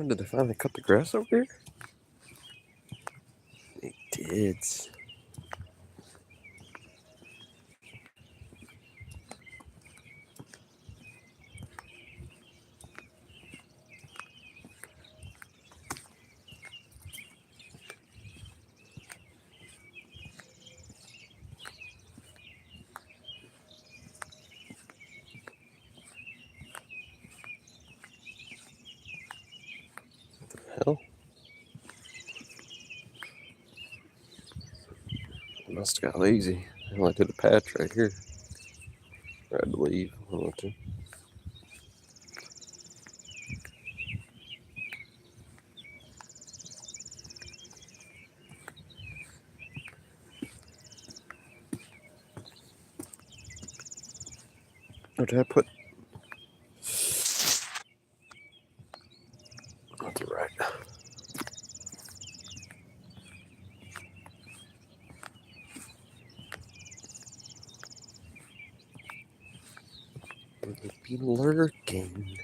Did they finally cut the grass over here? They did. What the hell? I must have got lazy. I only did a patch right here. I had to leave. I want to. Or did I put... That's right. They've been lurking.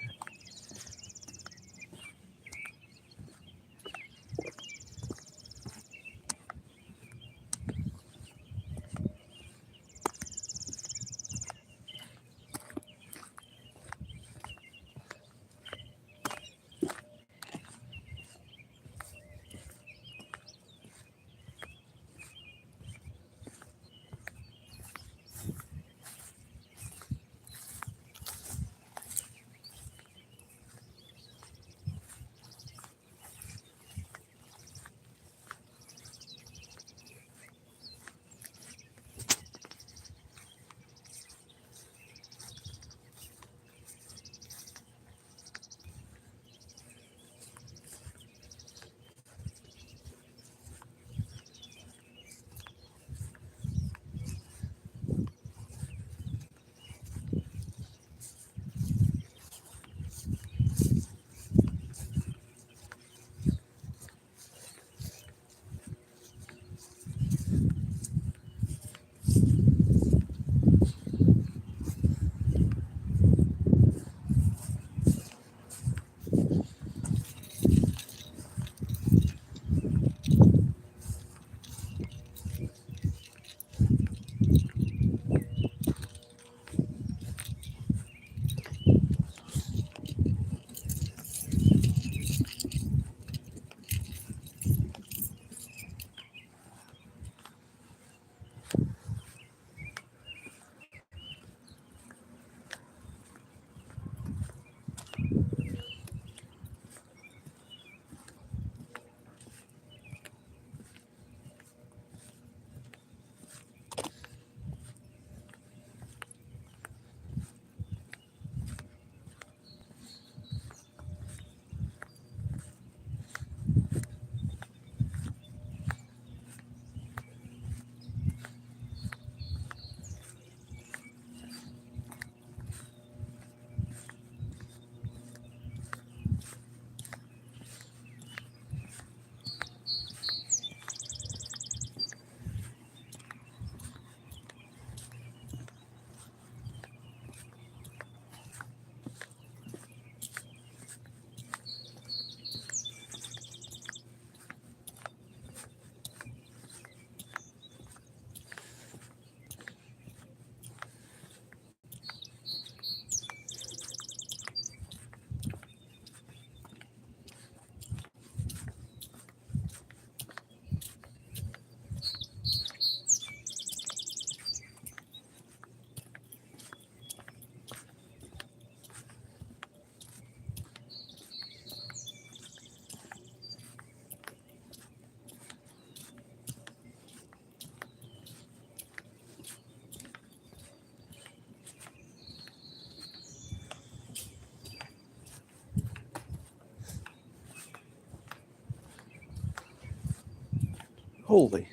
Holy.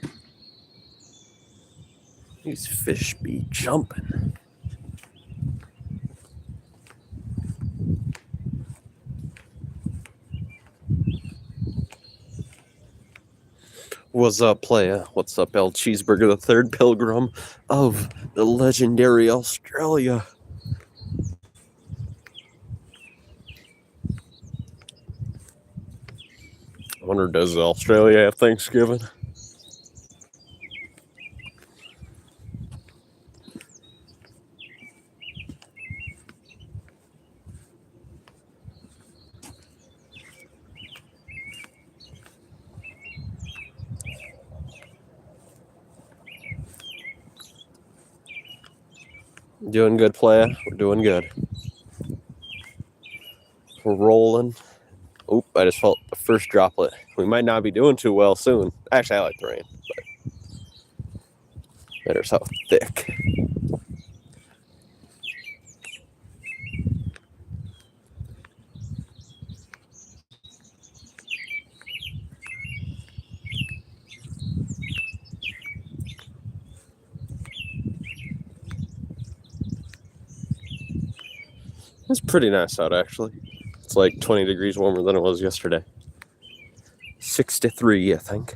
These fish be jumping. What's up, playa? What's up, El Cheeseburger, the third pilgrim of the legendary Australia? wonder, does Australia have Thanksgiving? Doing good, playa. We're doing good. We're rolling. Oop, I just felt the first droplet. We might not be doing too well soon. Actually, I like the rain, but matters how thick. It's pretty nice out, actually. It's like 20 degrees warmer than it was yesterday. 63, I think.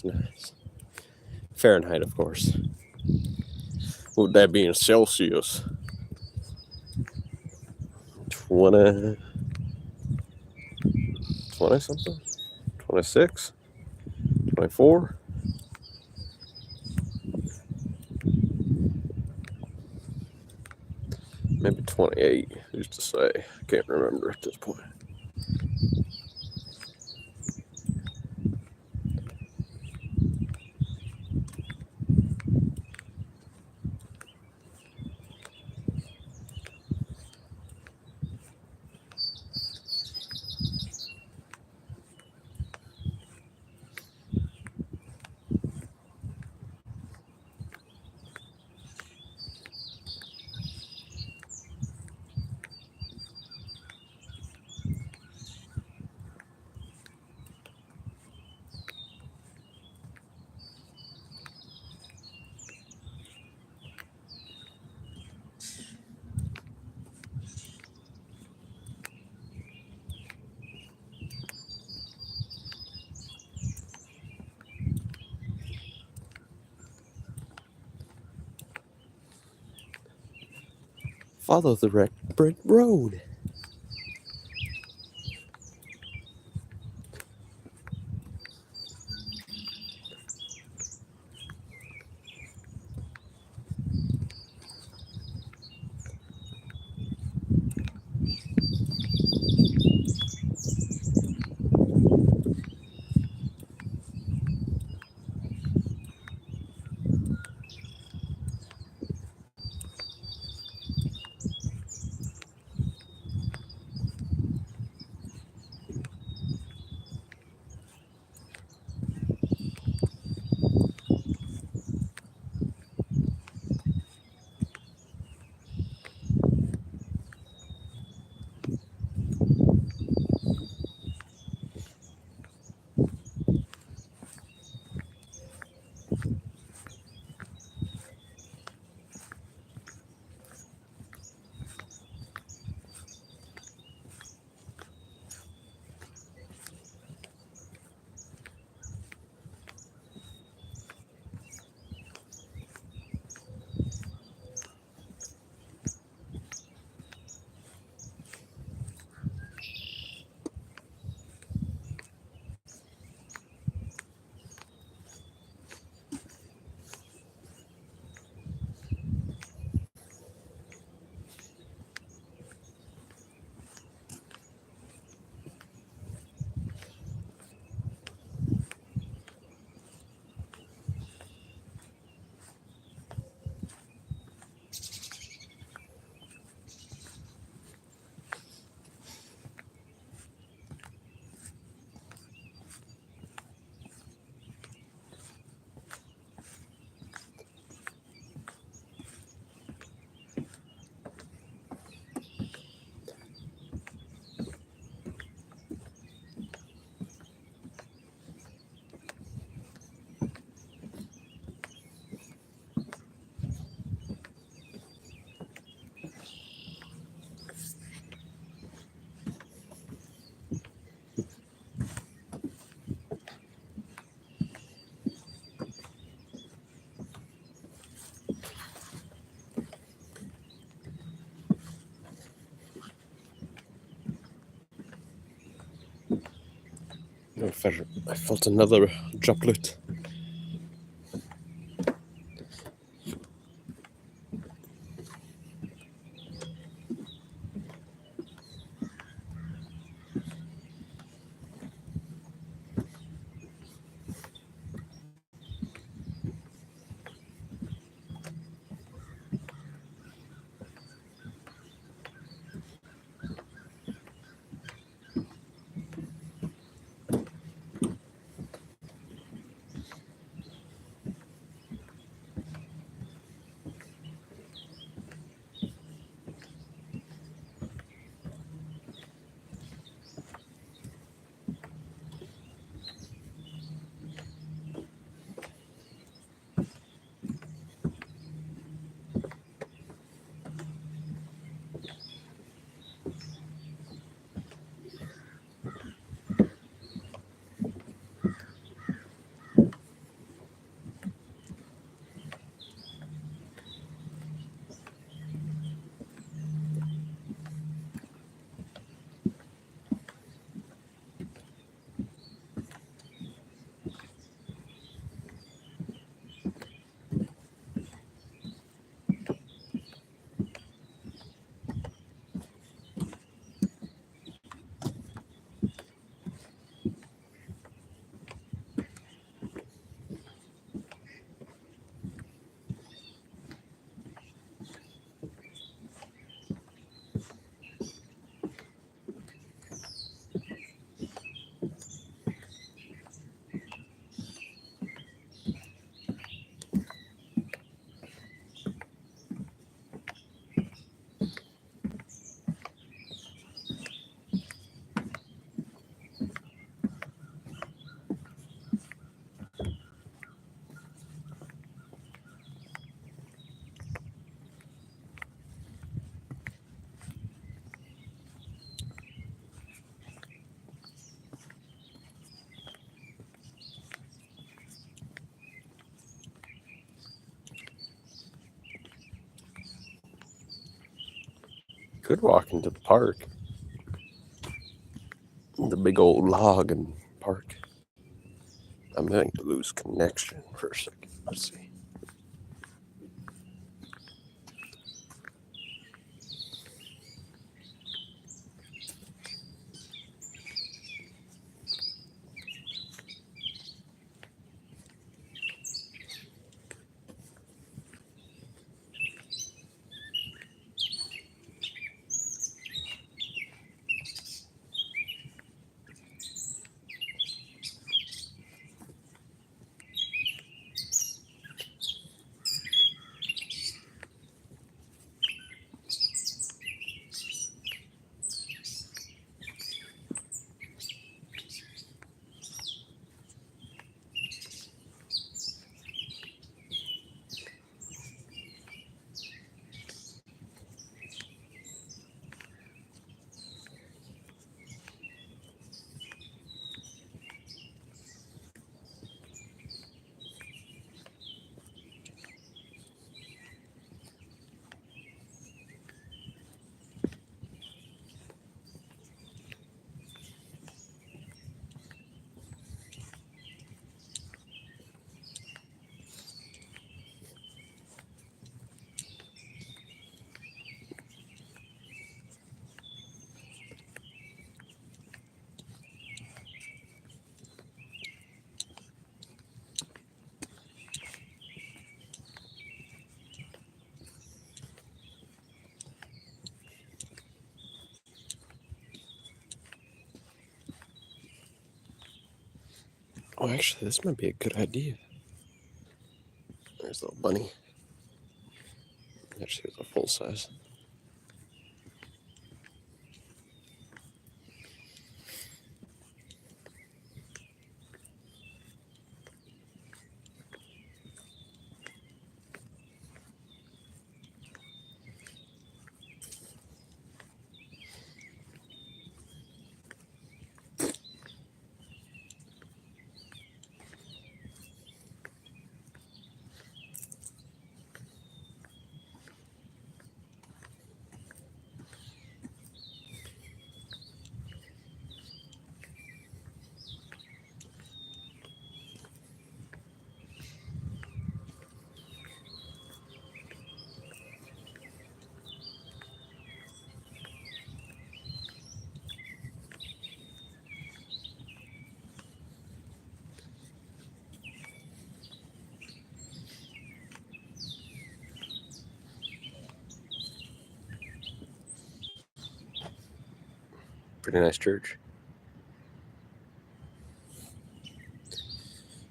Nice. Fahrenheit, of course. What would that be in Celsius? 20 something? 26? 24? Maybe 28, who's to say? I can't remember at this point. Follow the red brick road. I felt another droplet. Could walk into the park. The big old log and park. I'm going to lose connection for a second. Let's see. Oh, actually, this might be a good idea. There's a little bunny. Actually, it's a full size. pretty nice church.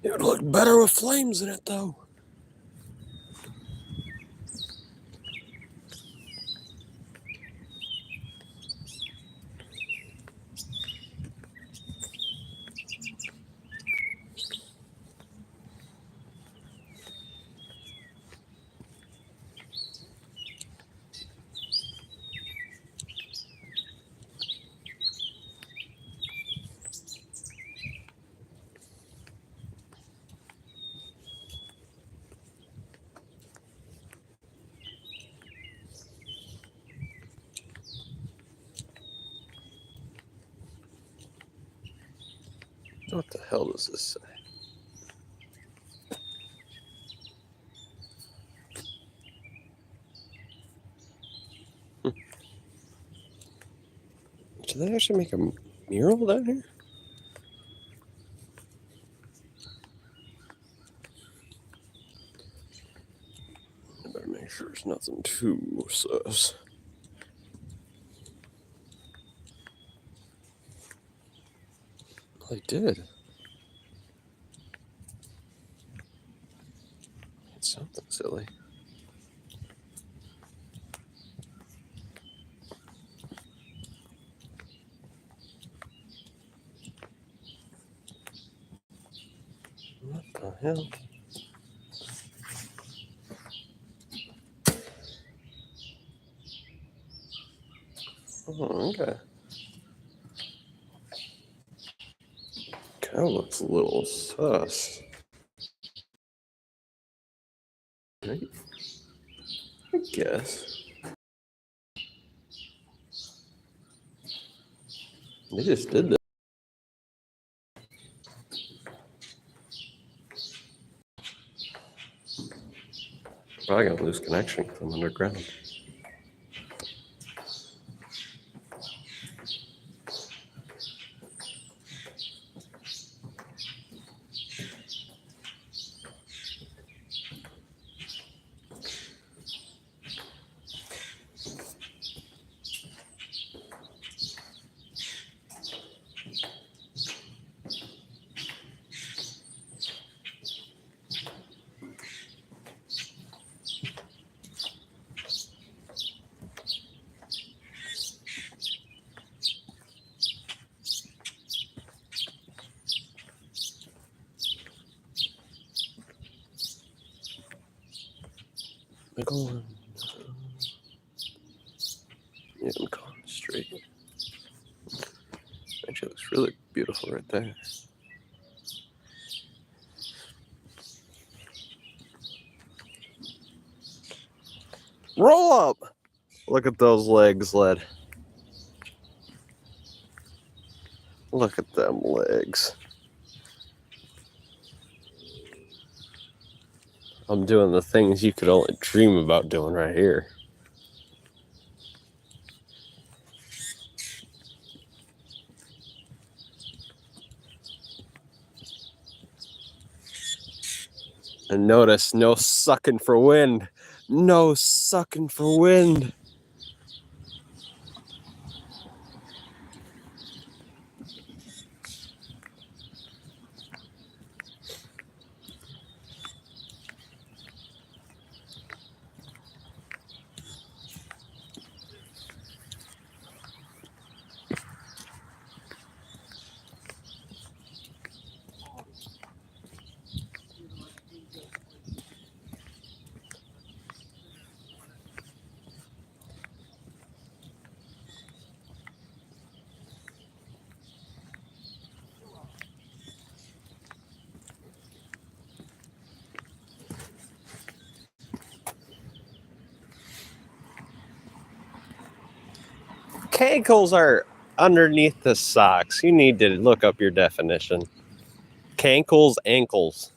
It would look better with flames in it, though. What the hell does this say? Did they actually make a mural down here? I better make sure it's nothing too sus. They did. It's something silly. What the hell? Oh, okay. Kind of looks a little sus. Right? I guess. They just did that. Probably gonna lose connection because I'm underground. Going. Yeah, I'm going straight. Actually, looks really beautiful right there. Roll up! Look at those legs, Led. Look at them legs. I'm doing the things you could only dream about doing right here. And notice, no sucking for wind. No sucking for wind. Cankles are underneath the socks. You need to look up your definition. Cankles, ankles.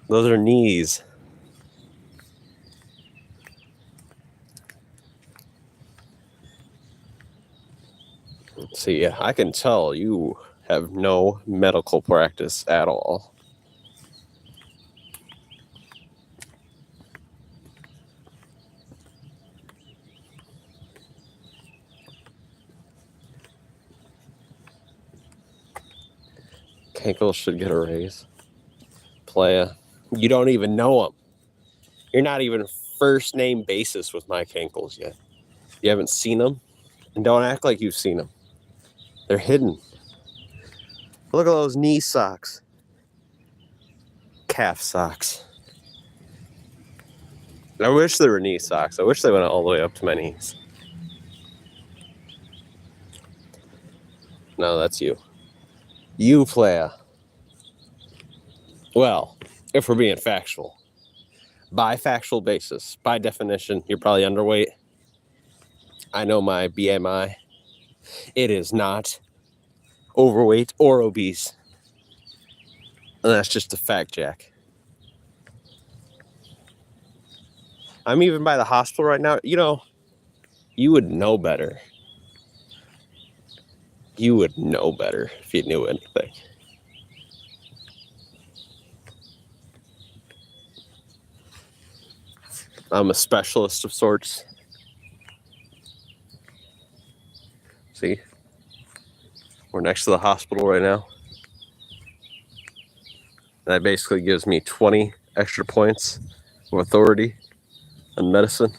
Those are knees. See, I can tell you have no medical practice at all. Kankles should get a raise. Playa. You don't even know him. You're not even first name basis with Mike Kankles yet. You haven't seen them, and don't act like you've seen them. They're hidden. Look at those knee socks. Calf socks. I wish they were knee socks. I wish they went all the way up to my knees. No, that's you. You, Playa. Well, if we're being factual. By factual basis, by definition, you're probably underweight. I know my BMI. It is not overweight or obese. And that's just a fact, Jack. I'm even by the hospital right now. You know, you would know better. You would know better if you knew anything. I'm a specialist of sorts. See? We're next to the hospital right now. That basically gives me 20 extra points of authority in medicine.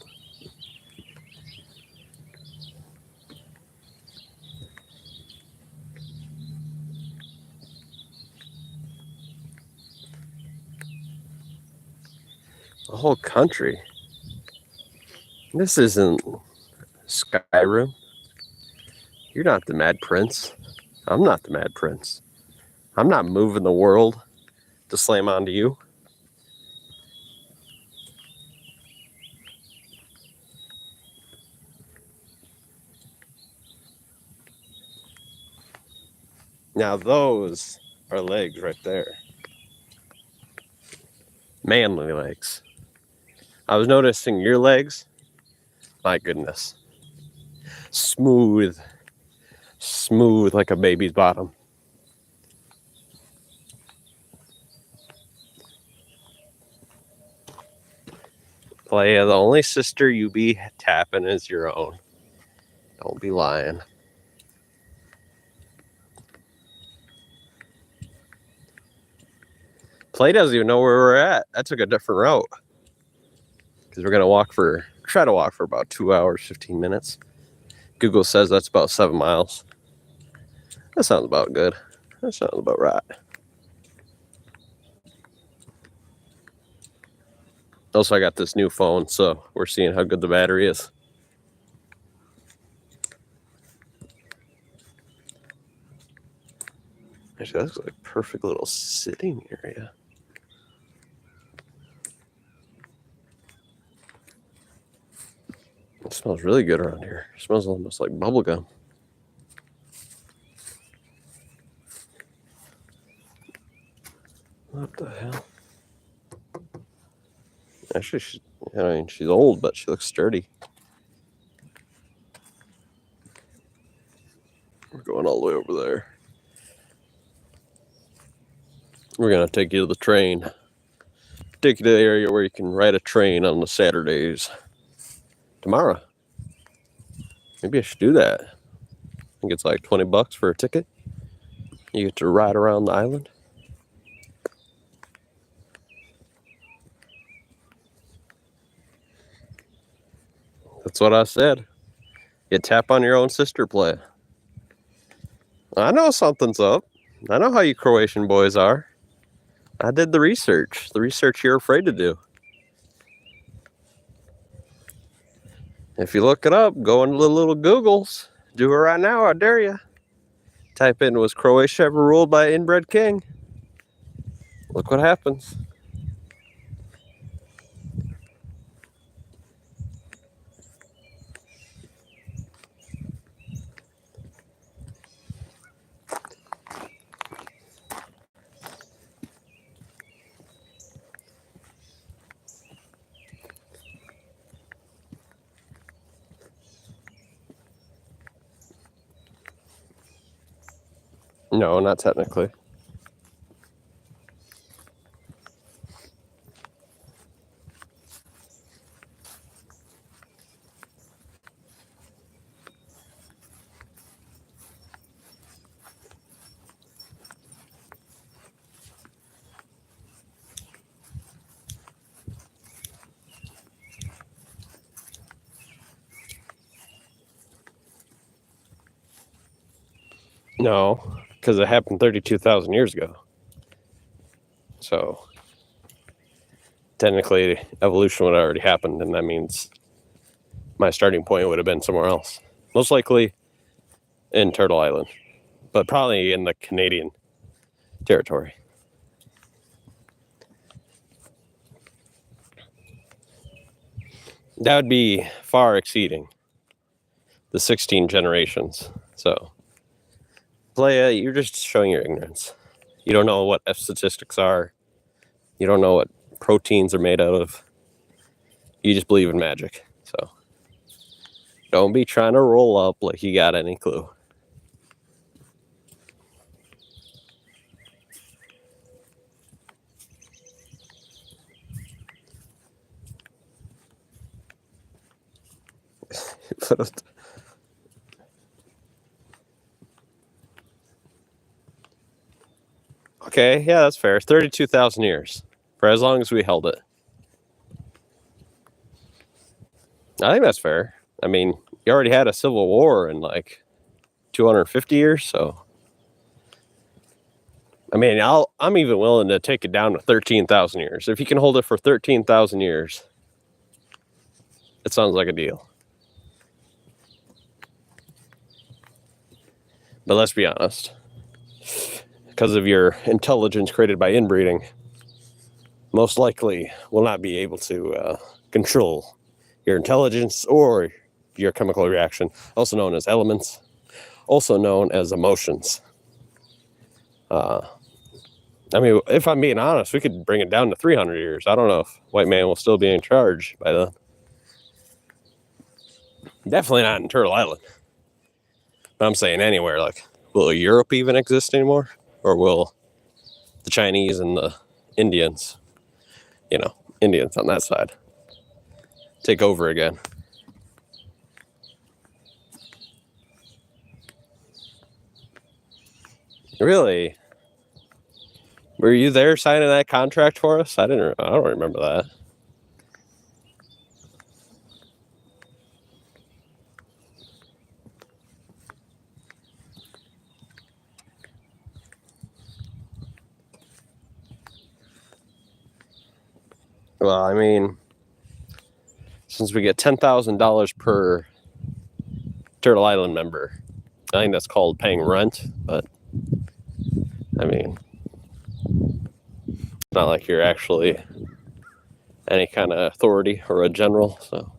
The whole country. This isn't Skyrim. You're not the Mad Prince. I'm not the Mad Prince. I'm not moving the world to slam onto you. Now those are legs right there. Manly legs. I was noticing your legs. My goodness. Smooth. Smooth like a baby's bottom. Playa, the only sister you be tapping is your own. Don't be lying. Play doesn't even know where we're at. I took a different route. Because we're going to try to walk for about 2 hours, 15 minutes. Google says that's about 7 miles. That sounds about good. That sounds about right. Also, I got this new phone, so we're seeing how good the battery is. Actually, that's like a perfect little sitting area. It smells really good around here. It smells almost like bubble gum. What the hell? Actually, she's old, but she looks sturdy. We're going all the way over there. We're going to take you to the train. Take you to the area where you can ride a train on the Saturdays. Tomorrow. Maybe I should do that. I think it's like $20 for a ticket. You get to ride around the island. That's what I said. You tap on your own sister, play. I know something's up. I know how you Croatian boys are. I did the research you're afraid to do. If you look it up, go into the little Googles. Do it right now, I dare you. Type in, was Croatia ever ruled by an inbred king? Look what happens. No, not technically. No, because it happened 32,000 years ago. So technically, evolution would have already happened, and that means my starting point would have been somewhere else. Most likely in Turtle Island, but probably in the Canadian territory. That would be far exceeding the 16 generations. So, Playa, you're just showing your ignorance. You don't know what F statistics are. You don't know what proteins are made out of. You just believe in magic. So, don't be trying to roll up like you got any clue. Okay, yeah, that's fair. 32,000 years. For as long as we held it. I think that's fair. I mean, you already had a civil war in like 250 years, so I mean, I'm even willing to take it down to 13,000 years. If you can hold it for 13,000 years, it sounds like a deal. But let's be honest. Because of your intelligence created by inbreeding, most likely will not be able to control your intelligence or your chemical reaction, also known as elements, also known as emotions. I mean, if I'm being honest, we could bring it down to 300 years. I don't know if white man will still be in charge by then. Definitely not in Turtle Island. But I'm saying anywhere, like, will Europe even exist anymore? Or will the Chinese and the Indians, Indians on that side, take over again? Really? Were you there signing that contract for us? I don't remember that. Well, I mean, since we get $10,000 per Turtle Island member, I think that's called paying rent, but I mean, it's not like you're actually any kind of authority or a general, so.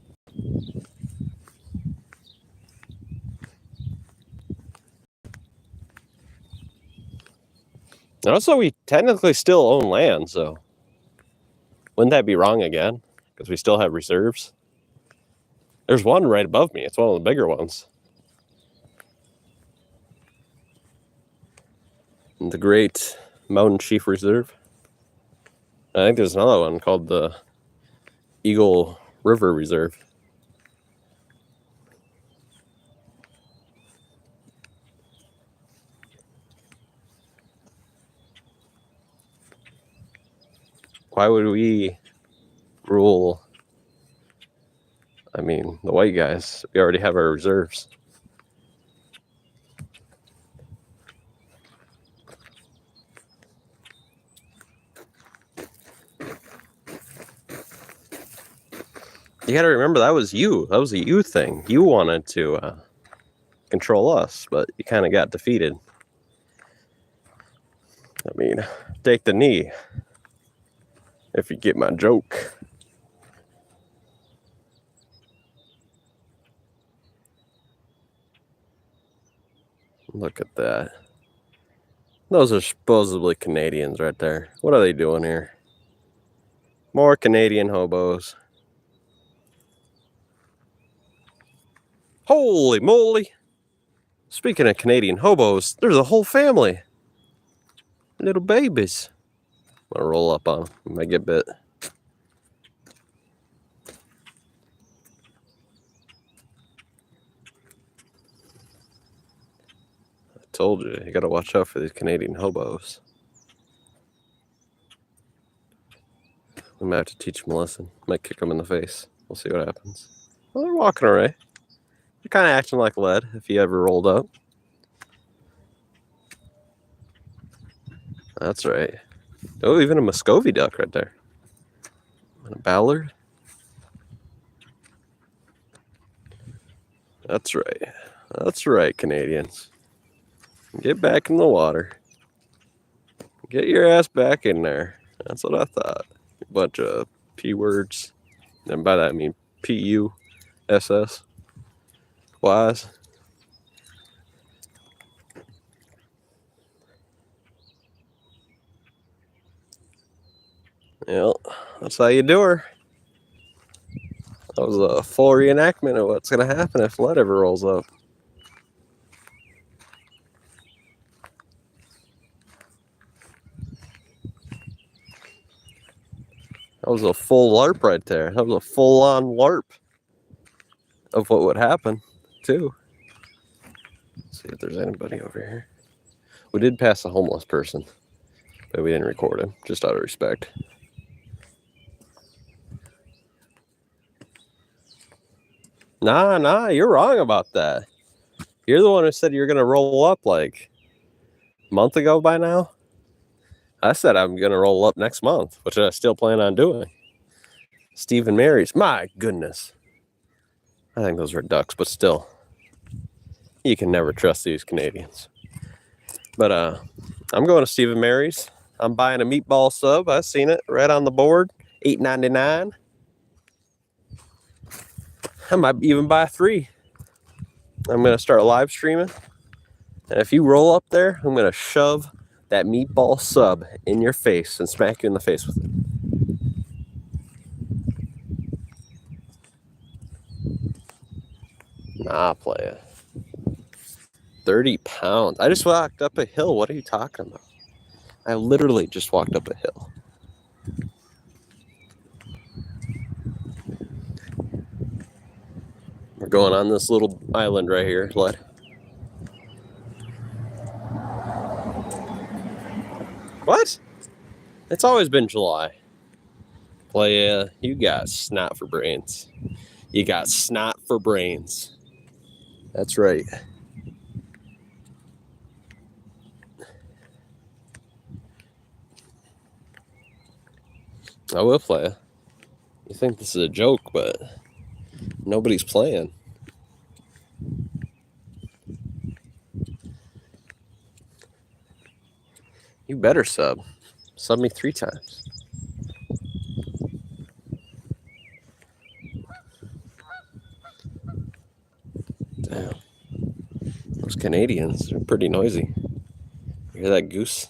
And also, we technically still own land, so wouldn't that be wrong again? Because we still have reserves. There's one right above me. It's one of the bigger ones. The Great Mountain Chief Reserve. I think there's another one called the Eagle River Reserve. Why would we rule? I mean, the white guys, we already have our reserves. You got to remember, that was you. That was a you thing. You wanted to control us, but you kind of got defeated. I mean, take the knee, if you get my joke. Look at that. Those are supposedly Canadians right there. What are they doing here? More Canadian hobos. Holy moly! Speaking of Canadian hobos, there's a whole family. Little babies. I'm gonna roll up on them. I might get bit. I told you gotta watch out for these Canadian hobos. We might have to teach them a lesson. Might kick them in the face. We'll see what happens. Well, they're walking away. They're kind of acting like lead if you ever rolled up. That's right. Oh, even a Muscovy duck right there. And a ballard. That's right. That's right, Canadians. Get back in the water. Get your ass back in there. That's what I thought. A bunch of P words. And by that I mean P-U-S-S. Wise. Yep, that's how you do her. That was a full reenactment of what's going to happen if lead ever rolls up. That was a full LARP right there. That was a full-on LARP of what would happen, too. Let's see if there's anybody over here. We did pass a homeless person, but we didn't record him, just out of respect. Nah, you're wrong about that. You're the one who said you're going to roll up like a month ago by now. I said I'm going to roll up next month, which I still plan on doing. Stephen Mary's. My goodness. I think those are ducks, but still. You can never trust these Canadians. But I'm going to Stephen Mary's. I'm buying a meatball sub. I've seen it right on the board. $8.99. I might even buy 3. I'm going to start live streaming. And if you roll up there, I'm going to shove that meatball sub in your face and smack you in the face with it. Nah, playa. 30 pounds. I just walked up a hill. What are you talking about? I literally just walked up a hill. We're going on this little island right here, Led. What? It's always been July. Playa, you got snot for brains. You got snot for brains. That's right. I will play. You think this is a joke, but nobody's playing. You better sub. Sub me 3 times. Damn. Those Canadians are pretty noisy. You hear that goose?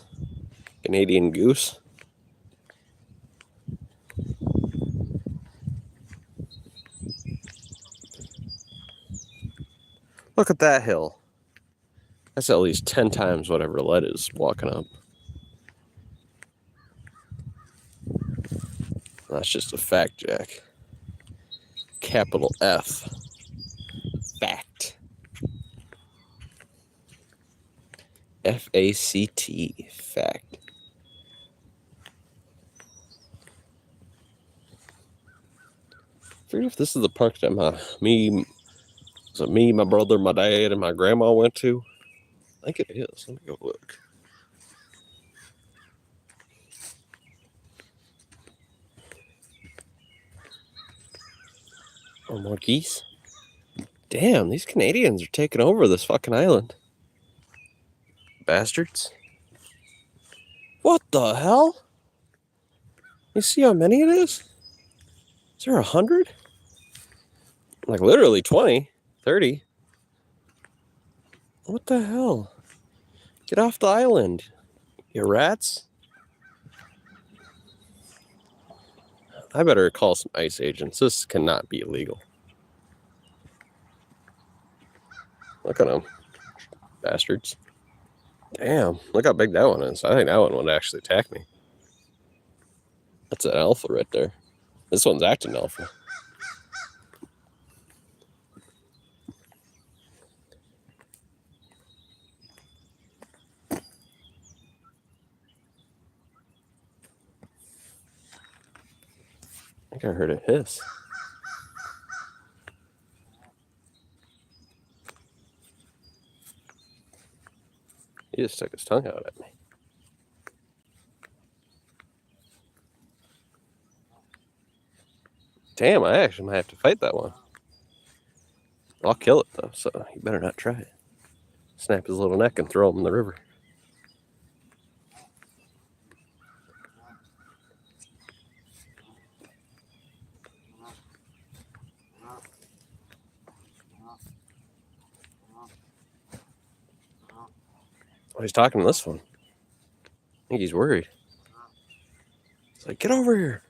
Canadian goose? Look at that hill. That's at least 10 times whatever Led is walking up. That's just a fact, Jack. Capital F. Fact. F-A-C-T. Fact. I forget if this is the park that me, my brother, my dad, and my grandma went to. I think it is. Let me go look. Oh, more geese? Damn, these Canadians are taking over this fucking island. Bastards. What the hell? You see how many it is? Is there 100? Like literally 20, 30. What the hell? Get off the island, you rats. I better call some ICE agents. This cannot be illegal. Look at them. Bastards. Damn, look how big that one is. I think that one would actually attack me. That's an alpha right there. This one's acting alpha. I think I heard it hiss. He just stuck his tongue out at me. Damn, I actually might have to fight that one. I'll kill it, though, so you better not try it. Snap his little neck and throw him in the river. Oh, he's talking to this one. I think he's worried. It's like, get over here.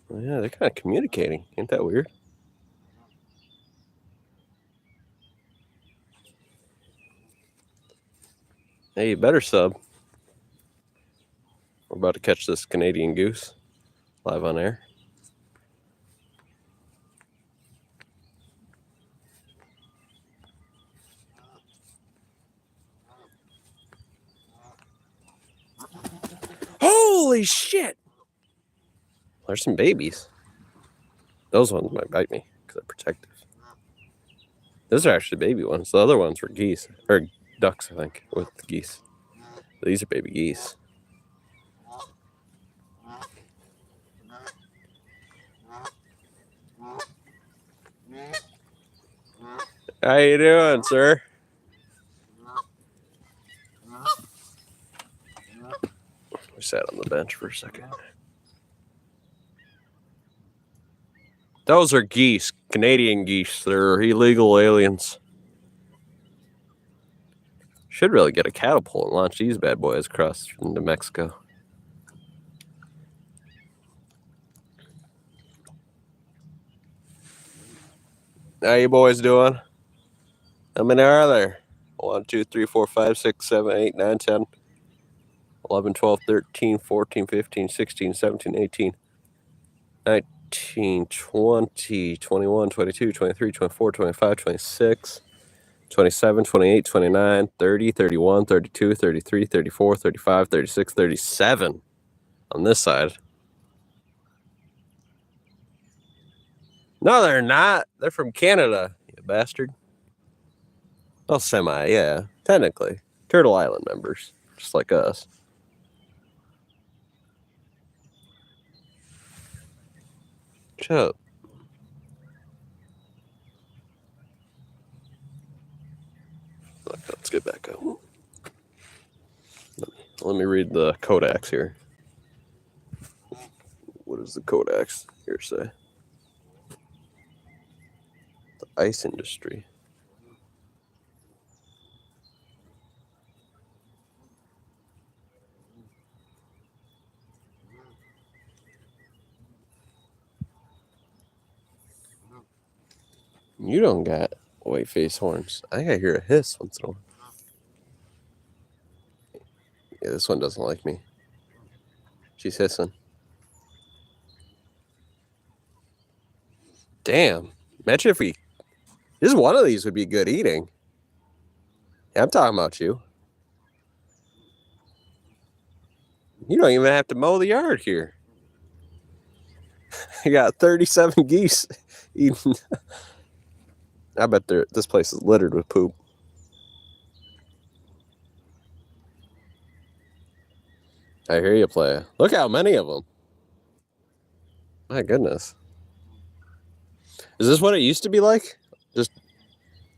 Well, yeah, they're kind of communicating. Ain't that weird? Hey, you better sub. We're about to catch this Canadian goose live on air. Holy shit! There's some babies. Those ones might bite me because they're protective. Those are actually baby ones. The other ones were geese. Or ducks, I think, with the geese. These are baby geese. How you doing, sir? We sat on the bench for a second. Those are geese, Canadian geese. They're illegal aliens. Should really get a catapult and launch these bad boys across into Mexico. How you boys doing? How many are there? 1, 2, 3, 4, 5, 6, 7, 8, 9, 10, 11, 12, 13, 14, 15, 16, 17, 18, 19, 20, 21, 22, 23, 24, 25, 26, 27, 28, 29, 30, 31, 32, 33, 34, 35, 36, 37 on this side. No, they're not. They're from Canada, you bastard. Well, semi, yeah. Technically. Turtle Island members, just like us. Shut up. Let's get back up. Let me read the codex here. What does the codex here say? The ice industry. You don't got white face horns. I think I hear a hiss once in a while. Yeah, this one doesn't like me. She's hissing. Damn. Imagine if we... Just one of these would be good eating. Yeah, I'm talking about you. You don't even have to mow the yard here. You got 37 geese eating. I bet this place is littered with poop. I hear you, play. Look how many of them. My goodness. Is this what it used to be like? Just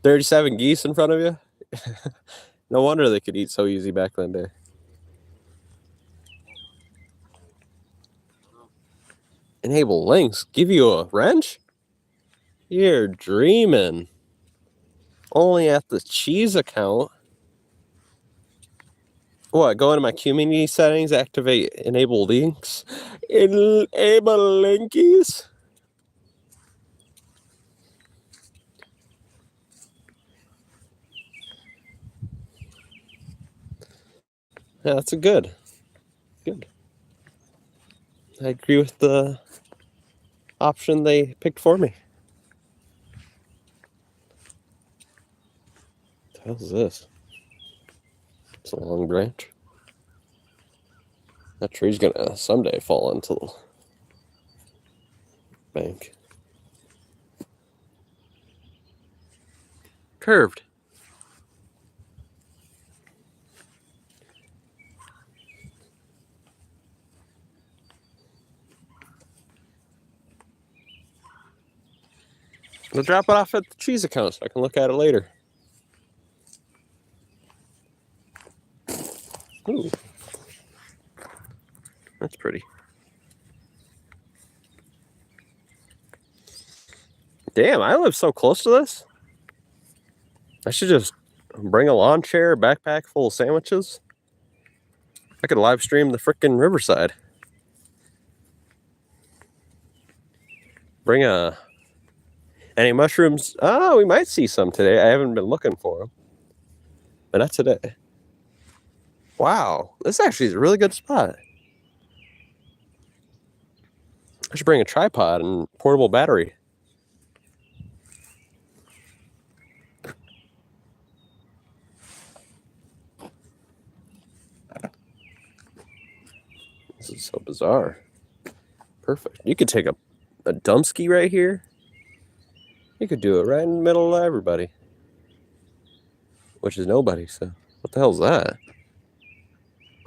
37 geese in front of you? No wonder they could eat so easy back then day. Enable links. Give you a wrench? You're dreaming. Only at the cheese account. What? Go into my community settings, activate enable links. Enable linkies? Yeah, that's a good. Good. I agree with the option they picked for me. What the hell is this? It's a long branch. That tree's gonna someday fall into the bank. Curved. We'll drop it off at the cheese account so I can look at it later. Ooh. That's pretty. Damn, I live so close to this. I should just bring a lawn chair, a backpack full of sandwiches. I could live stream the frickin' Riverside. Bring any mushrooms? Oh, we might see some today. I haven't been looking for them. But not today. Wow, this actually is a really good spot. I should bring a tripod and portable battery. This is so bizarre. Perfect. You could take a dumpski right here. You could do it right in the middle of everybody. Which is nobody, so what the hell's that?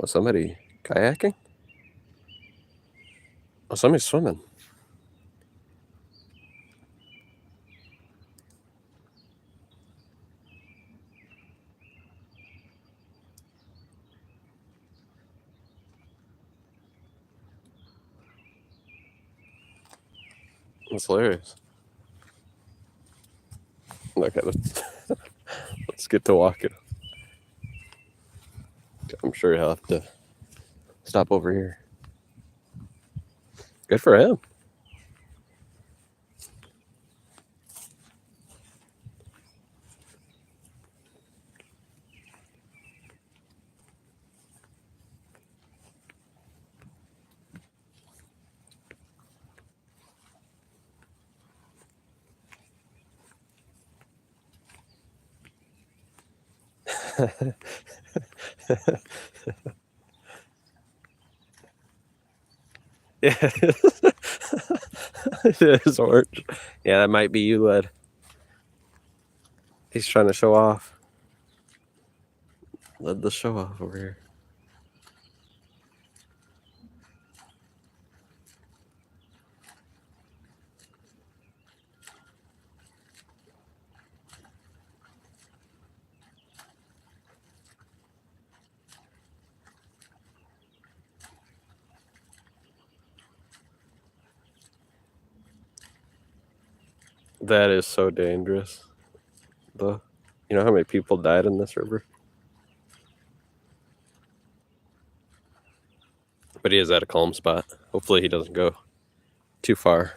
Oh, somebody kayaking? Oh, somebody's swimming. That's hilarious. Okay, let's get to walking. I'm sure he'll have to stop over here. Good for him. Yeah, it is orange. Yeah, that might be you, Led. He's trying to show off. Led the show off over here. That is so dangerous. You know how many people died in this river? But he is at a calm spot. Hopefully he doesn't go too far.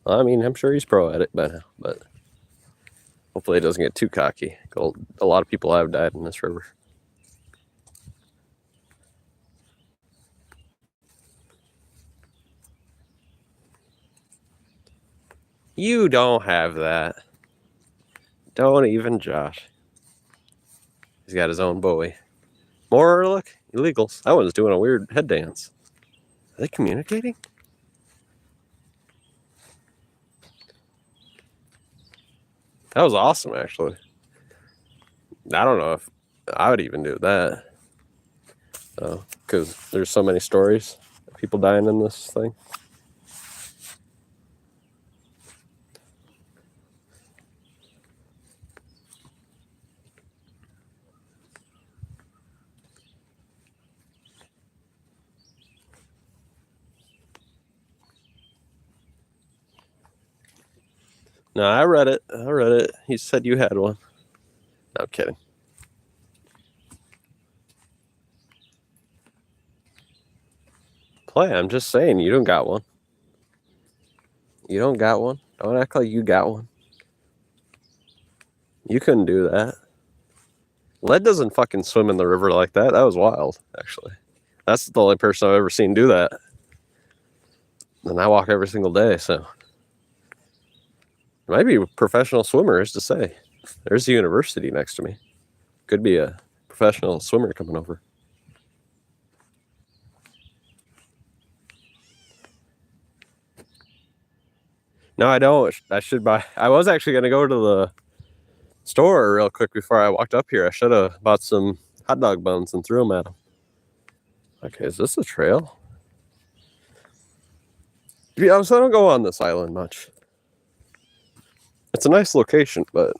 I mean, I'm sure he's pro at it by now, but hopefully he doesn't get too cocky. A lot of people have died in this river. You don't have that. Don't even Josh. He's got his own buoy. More, look, illegals. That one's doing a weird head dance. Are they communicating? That was awesome, actually. I don't know if I would even do that. Because there's so many stories of people dying in this thing. No, I read it. He said you had one. No, I'm kidding. Play, I'm just saying you don't got one. You don't got one. Don't act like you got one. You couldn't do that. Led doesn't fucking swim in the river like that. That was wild, actually. That's the only person I've ever seen do that. And I walk every single day, so. Might be a professional swimmer, is to say. There's a university next to me. Could be a professional swimmer coming over. No, I don't. I should buy. I was actually going to go to the store real quick before I walked up here. I should have bought some hot dog buns and threw them at them. Okay, is this a trail? Yeah, so I don't go on this island much. It's a nice location, but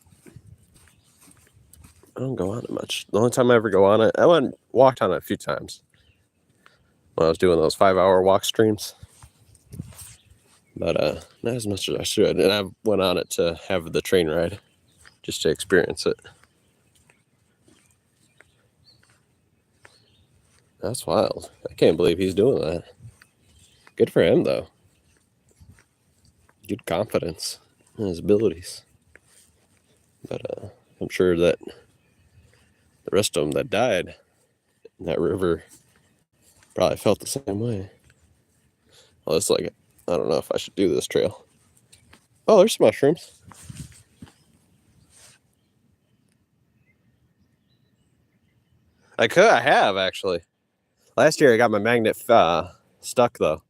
I don't go on it much. The only time I ever go on it, I walked on it a few times when I was doing those 5-hour walk streams. But not as much as I should. And I went on it to have the train ride, just to experience it. That's wild. I can't believe he's doing that. Good for him, though. Good confidence in his abilities. But I'm sure that the rest of them that died in that river probably felt the same way. Well, it's like, I don't know if I should do this trail. Oh, there's some mushrooms. I have, actually. Last year I got my magnet stuck, though.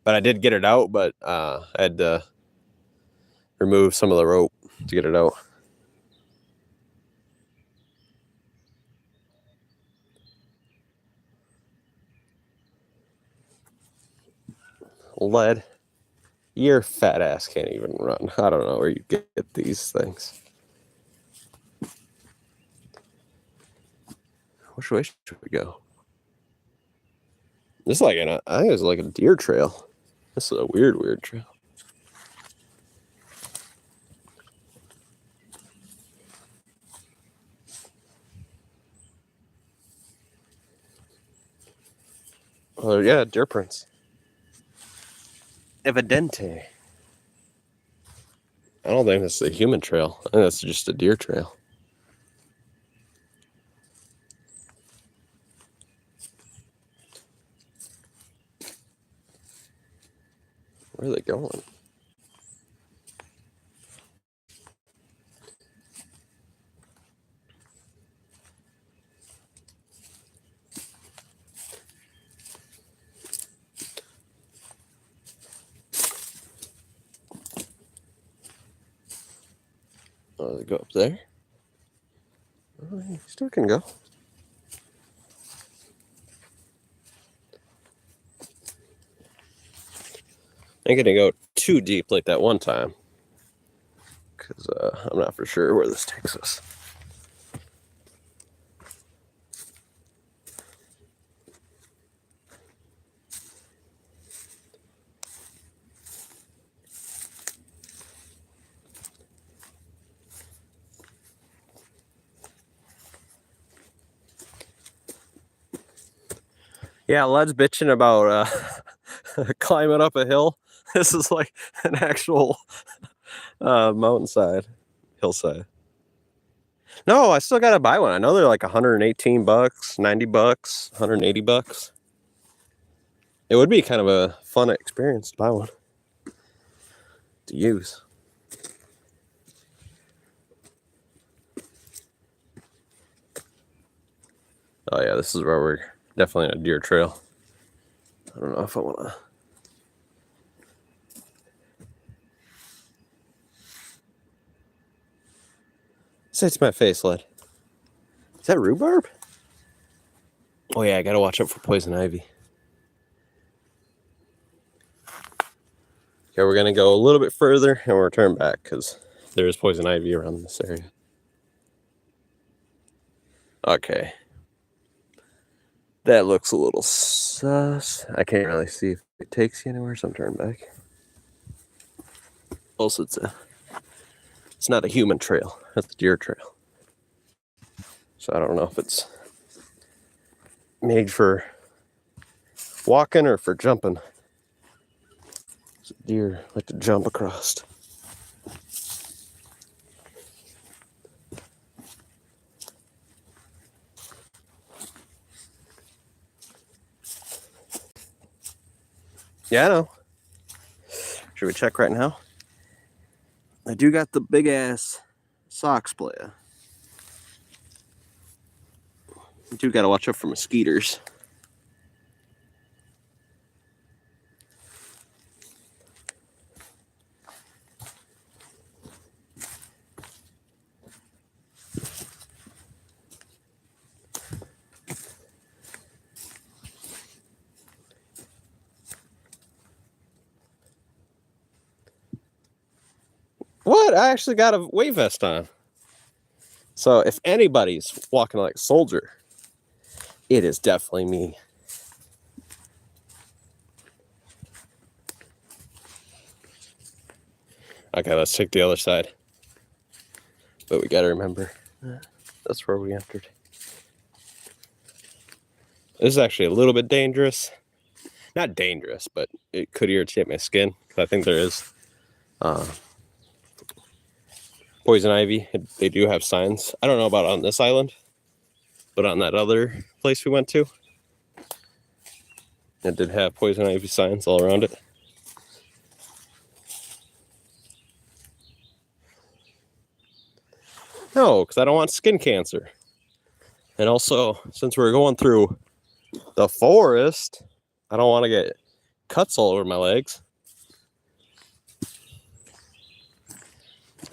But I did get it out, but I had to remove some of the rope to get it out. Lead. Your fat ass can't even run. I don't know where you get these things. Which way should we go? This is like I think it's like a deer trail. This is a weird trail. Oh yeah, deer prints. Evidente. I don't think that's a human trail. I think that's just a deer trail. Where are they going? Oh, they go up there? Oh, you still can go. I ain't gonna go too deep like that one time, because I'm not for sure where this takes us. Yeah, Led's bitching about climbing up a hill. This is like an actual mountainside, hillside. No, I still gotta buy one. I know they're like $118, $90, $180. It would be kind of a fun experience to buy one to use. Oh yeah, this is where we're definitely on a deer trail. I don't know if I want to. Say it to my face, Led. Is that rhubarb? Oh yeah, I gotta watch out for poison ivy. Okay, we're gonna go a little bit further and we'll return back because there is poison ivy around this area. Okay. That looks a little sus. I can't really see if it takes you anywhere, so I'm turning back. Also, it's not a human trail. That's a deer trail. So I don't know if it's made for walking or for jumping. Deer like to jump across. Yeah, I know. Should we check right now? I do got the big ass socks playa. You do gotta watch out for mosquitoes. What? good. I actually got a weight vest on. So if anybody's walking like a soldier, it is definitely me. Okay, let's take the other side. But we got to remember, that's where we entered. This is actually a little bit dangerous. Not dangerous, but it could irritate my skin. I think there is poison ivy. They do have signs. I don't know about on this island, but on that other place we went to, it did have poison ivy signs all around it. No, because I don't want skin cancer. And also, since we're going through the forest, I don't want to get cuts all over my legs.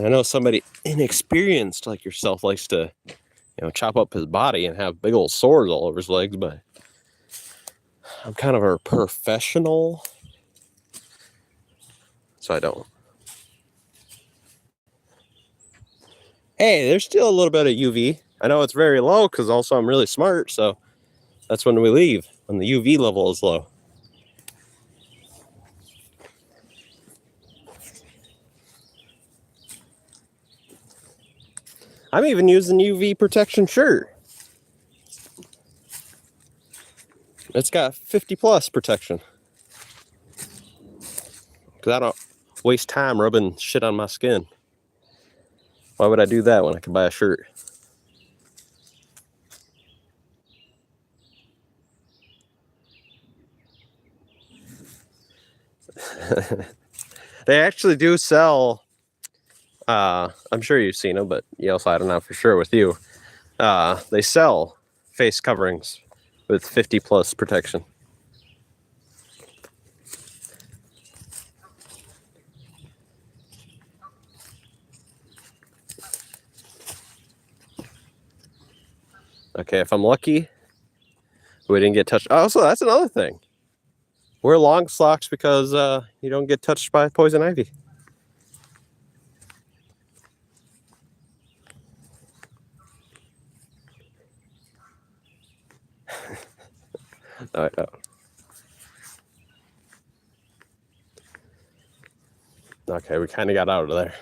I know somebody inexperienced like yourself likes to, chop up his body and have big old sores all over his legs, but I'm kind of a professional, so I don't. Hey, there's still a little bit of UV. I know it's very low because also I'm really smart, so that's when we leave, when the UV level is low. I'm even using UV protection shirt. It's got 50 plus protection. Because I don't waste time rubbing shit on my skin. Why would I do that when I could buy a shirt? They actually do sell, I'm sure you've seen them, but you also, I don't know for sure with you. They sell face coverings with 50 plus protection. Okay, if I'm lucky, we didn't get touched. Oh, so that's another thing. Wear long socks because you don't get touched by poison ivy. I know. Okay, we kind of got out of there.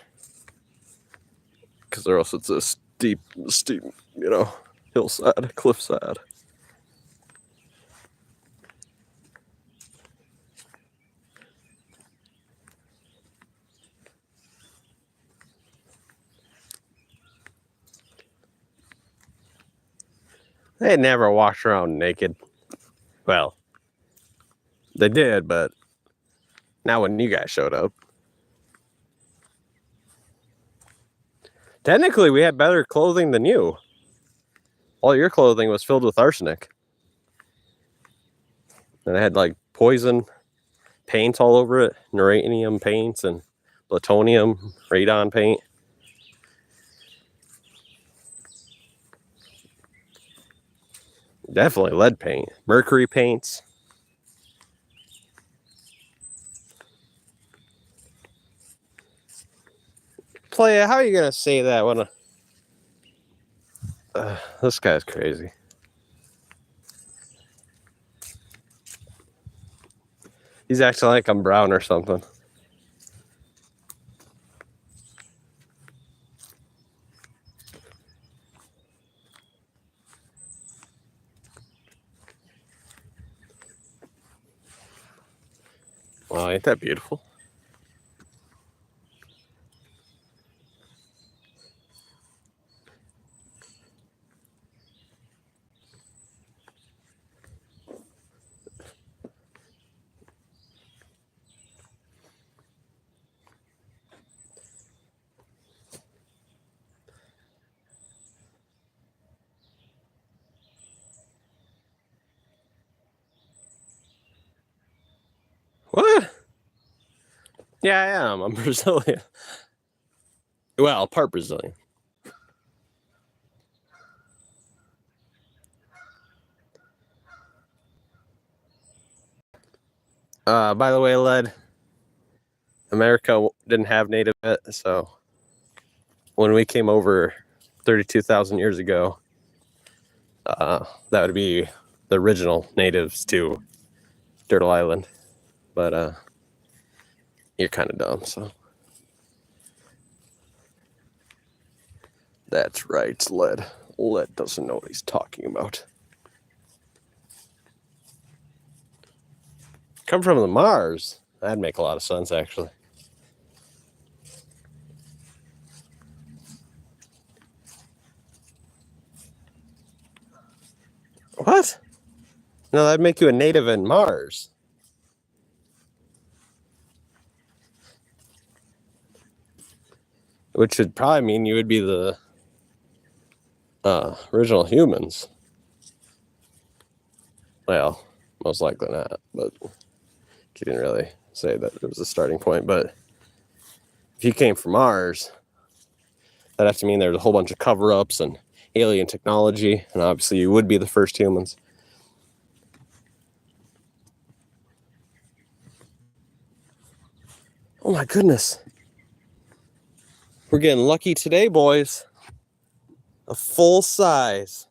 Because or else it's a steep, hillside, cliffside. They never walked around naked. Well, they did, but not when you guys showed up. Technically, we had better clothing than you. All your clothing was filled with arsenic. And it had like poison paint all over it, neuranium paints and plutonium, radon paint. Definitely lead paint, mercury paints. Playa, how are you gonna say that when this guy's crazy? He's acting like I'm brown or something. Well, ain't that beautiful? What? Yeah, I am. I'm Brazilian. Well, part Brazilian. By the way, Led, America didn't have native yet, so when we came over 32,000 years ago, that would be the original natives to Turtle Island. But you're kind of dumb, so. That's right, Led. Led doesn't know what he's talking about. Come from the Mars? That'd make a lot of sense, actually. What? No, that'd make you a native in Mars. Which would probably mean you would be the original humans. Well, most likely not, but he didn't really say that it was a starting point. But if you came from Mars, that'd have to mean there's a whole bunch of cover-ups and alien technology, and obviously you would be the first humans. Oh my goodness. We're getting lucky today, boys. A full size.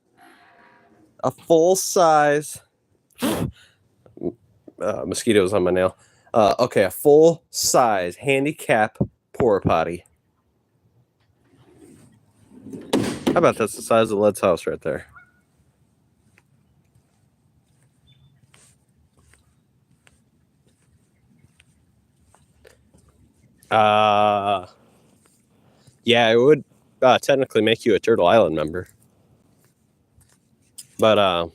Mosquitoes on my nail. Okay, a full size handicap porta potty. How about that's the size of Led's house right there? Yeah, it would technically make you a Turtle Island member. But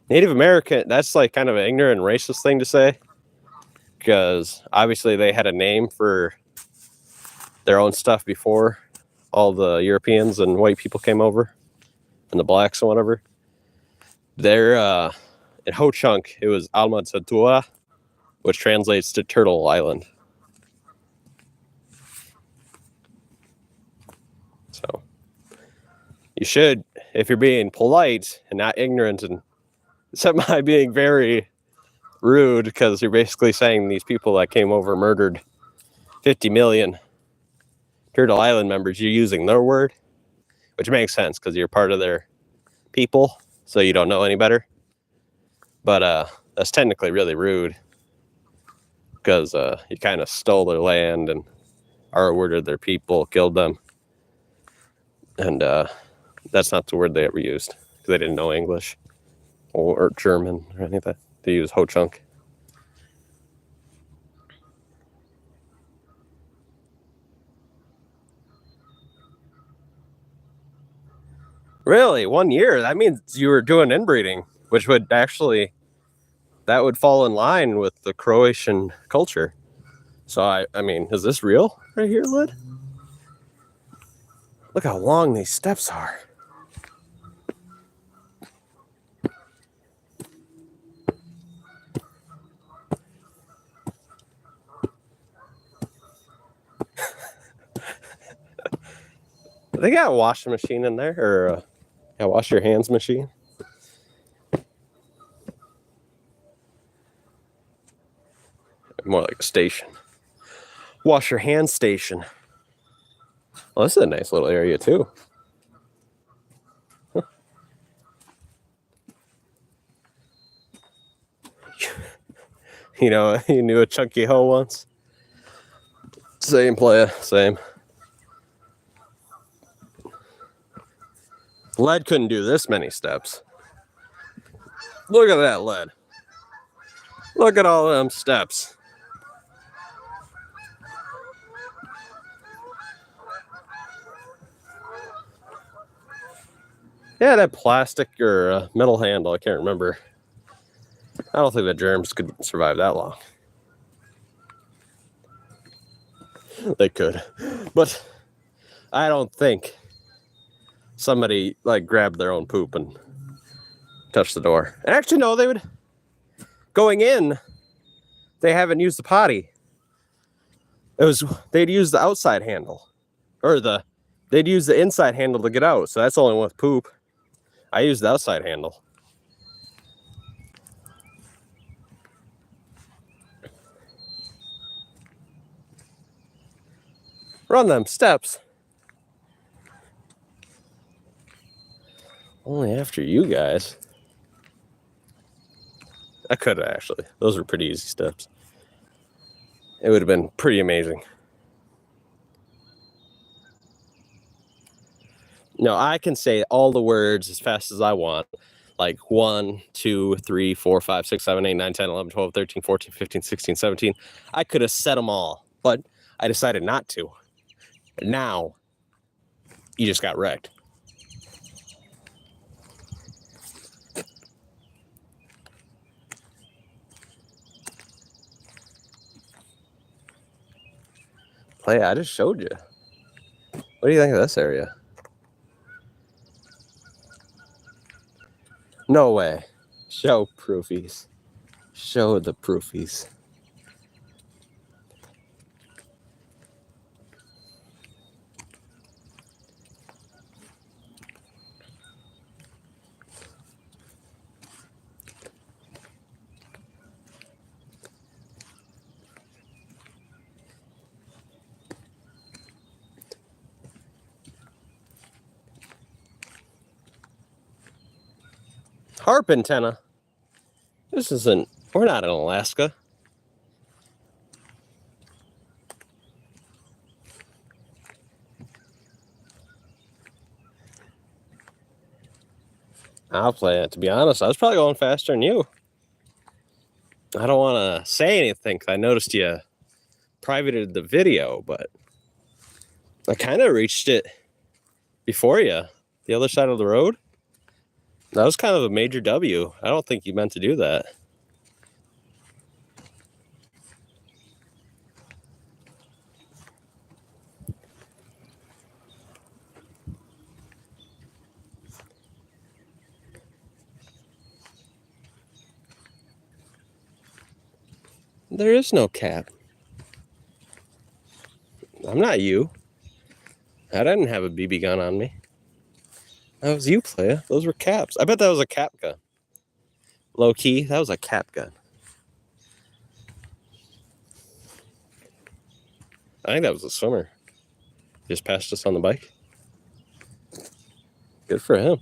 Native American, that's like kind of an ignorant and racist thing to say. Because obviously they had a name for their own stuff before all the Europeans and white people came over. And the blacks and whatever. They're in Ho-Chunk, it was Alma-Tsatua, which translates to Turtle Island. So you should, if you're being polite and not ignorant and semi being very rude, because you're basically saying these people that came over murdered 50 million Turtle Island members, you're using their word, which makes sense because you're part of their people, so you don't know any better. But that's technically really rude because you kind of stole their land and R-worded their people, killed them. And that's not the word they ever used because they didn't know English or German or any of that. They used Ho-Chunk. Really? 1 year? That means you were doing inbreeding, which would actually, that would fall in line with the Croatian culture. So, I mean, is this real right here, Lid? Look how long these steps are. They got a washing machine in there, or a wash your hands machine. More like a station. Wash your hands station. Well, this is a nice little area too. Huh. You know, you knew a chunky hoe once. Same playa, same. Led couldn't do this many steps. Look at that, Led. Look at all them steps. Yeah, that plastic or metal handle, I can't remember. I don't think the germs could survive that long. They could. But I don't think somebody like grabbed their own poop and touched the door. And actually, no, they would. Going in, they haven't used the potty. They'd use the outside handle. Or they'd use the inside handle to get out. So that's only with poop. I use the outside handle. Run them steps. Only after you guys. I could have actually. Those were pretty easy steps. It would have been pretty amazing. No, I can say all the words as fast as I want. Like 1, 2, 3, 4, 5, 6, 7, 8, 9, 10, 11, 12, 13, 14, 15, 16, 17. I could have said them all, but I decided not to. Now, you just got wrecked. Play, I just showed you. What do you think of this area? No way. Show proofies. Show the proofies. Harp antenna. This isn't, we're not in Alaska. I'll play it. To be honest, I was probably going faster than you. I don't want to say anything because I noticed you privated the video, but I kind of reached it before you, the other side of the road. That was kind of a major W. I don't think you meant to do that. There is no cap. I'm not you. I didn't have a BB gun on me. That was you, playa. Those were caps. I bet that was a cap gun. Low key, that was a cap gun. I think that was a swimmer. Just passed us on the bike. Good for him.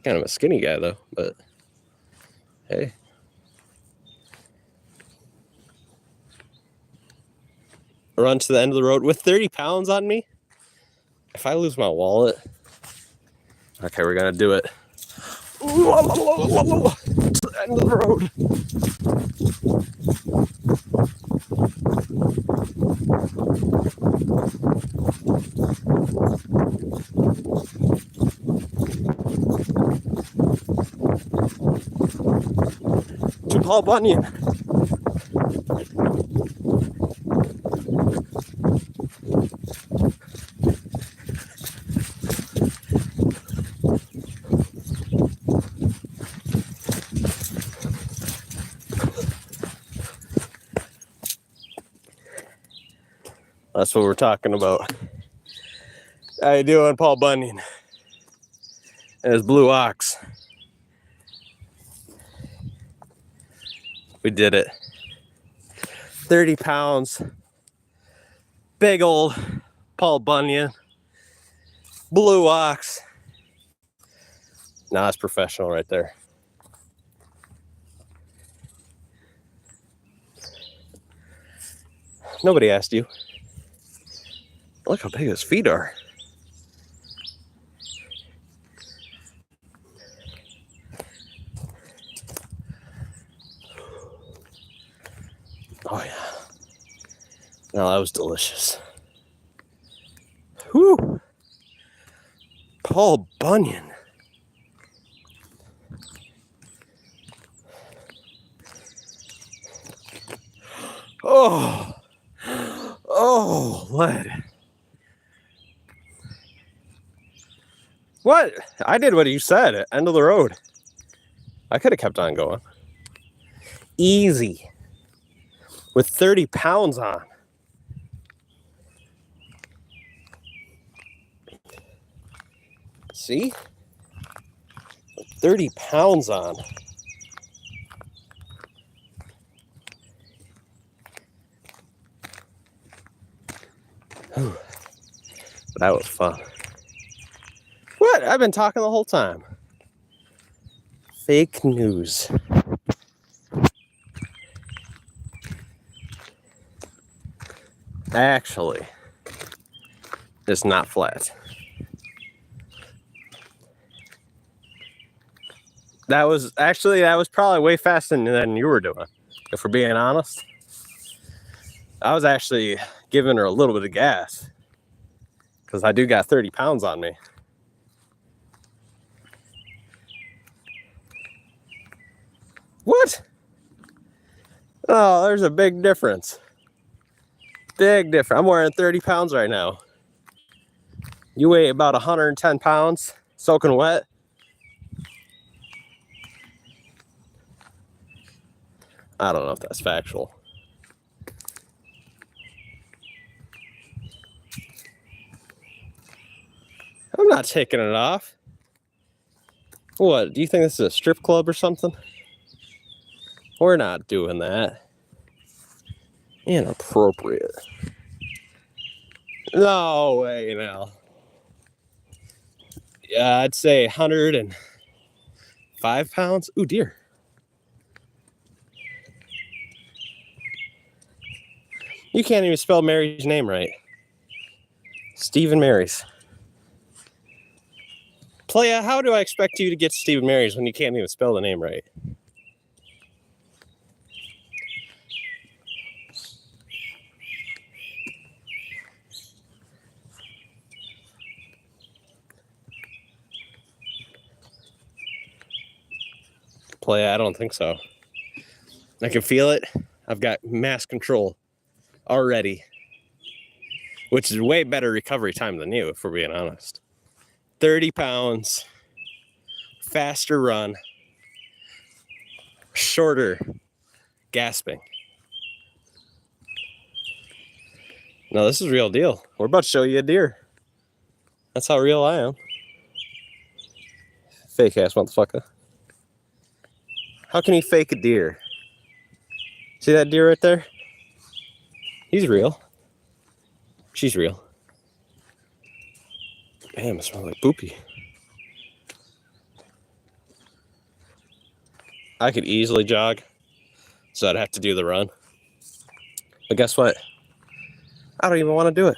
Kind of a skinny guy, though, but hey. Run to the end of the road with 30 pounds on me? If I lose my wallet... Okay, we're gonna do it. To the end of the road. To Paul Bunyan. That's what we're talking about. How you doing, Paul Bunyan? And his blue ox. We did it. 30 pounds. Big old Paul Bunyan. Blue ox. Nah, that's professional right there. Nobody asked you. Look how big his feet are. Oh, yeah. Now that was delicious. Whew. Paul Bunyan. Oh. Oh, lead. What? I did what you said. End of the road. I could have kept on going. Easy. With 30 pounds on. See? With 30 pounds on. Whew. That was fun. What? What? I've been talking the whole time. Fake news. Actually, it's not flat. That was probably way faster than you were doing, if we're being honest. I was actually giving her a little bit of gas because I do got 30 pounds on me. What? Oh, there's a big difference. Big difference. I'm wearing 30 pounds right now. You weigh about 110 pounds, soaking wet. I don't know if that's factual. I'm not taking it off. What, do you think this is a strip club or something? We're not doing that. Inappropriate. No way, now. Yeah, I'd say 105 pounds. Ooh, dear. You can't even spell Mary's name right. Stephen Mary's. Playa, how do I expect you to get Stephen Mary's when you can't even spell the name right? Playa, I don't think so. I can feel it. I've got mass control already, which is way better recovery time than you, if we're being honest. 30 pounds, faster run, shorter gasping. No, this is real deal. We're about to show you a deer. That's how real I am. Fake ass motherfucker. How can he fake a deer? See that deer right there? He's real. She's real. Damn, it smells like poopy. I could easily jog, so I'd have to do the run. But guess what? I don't even want to do it.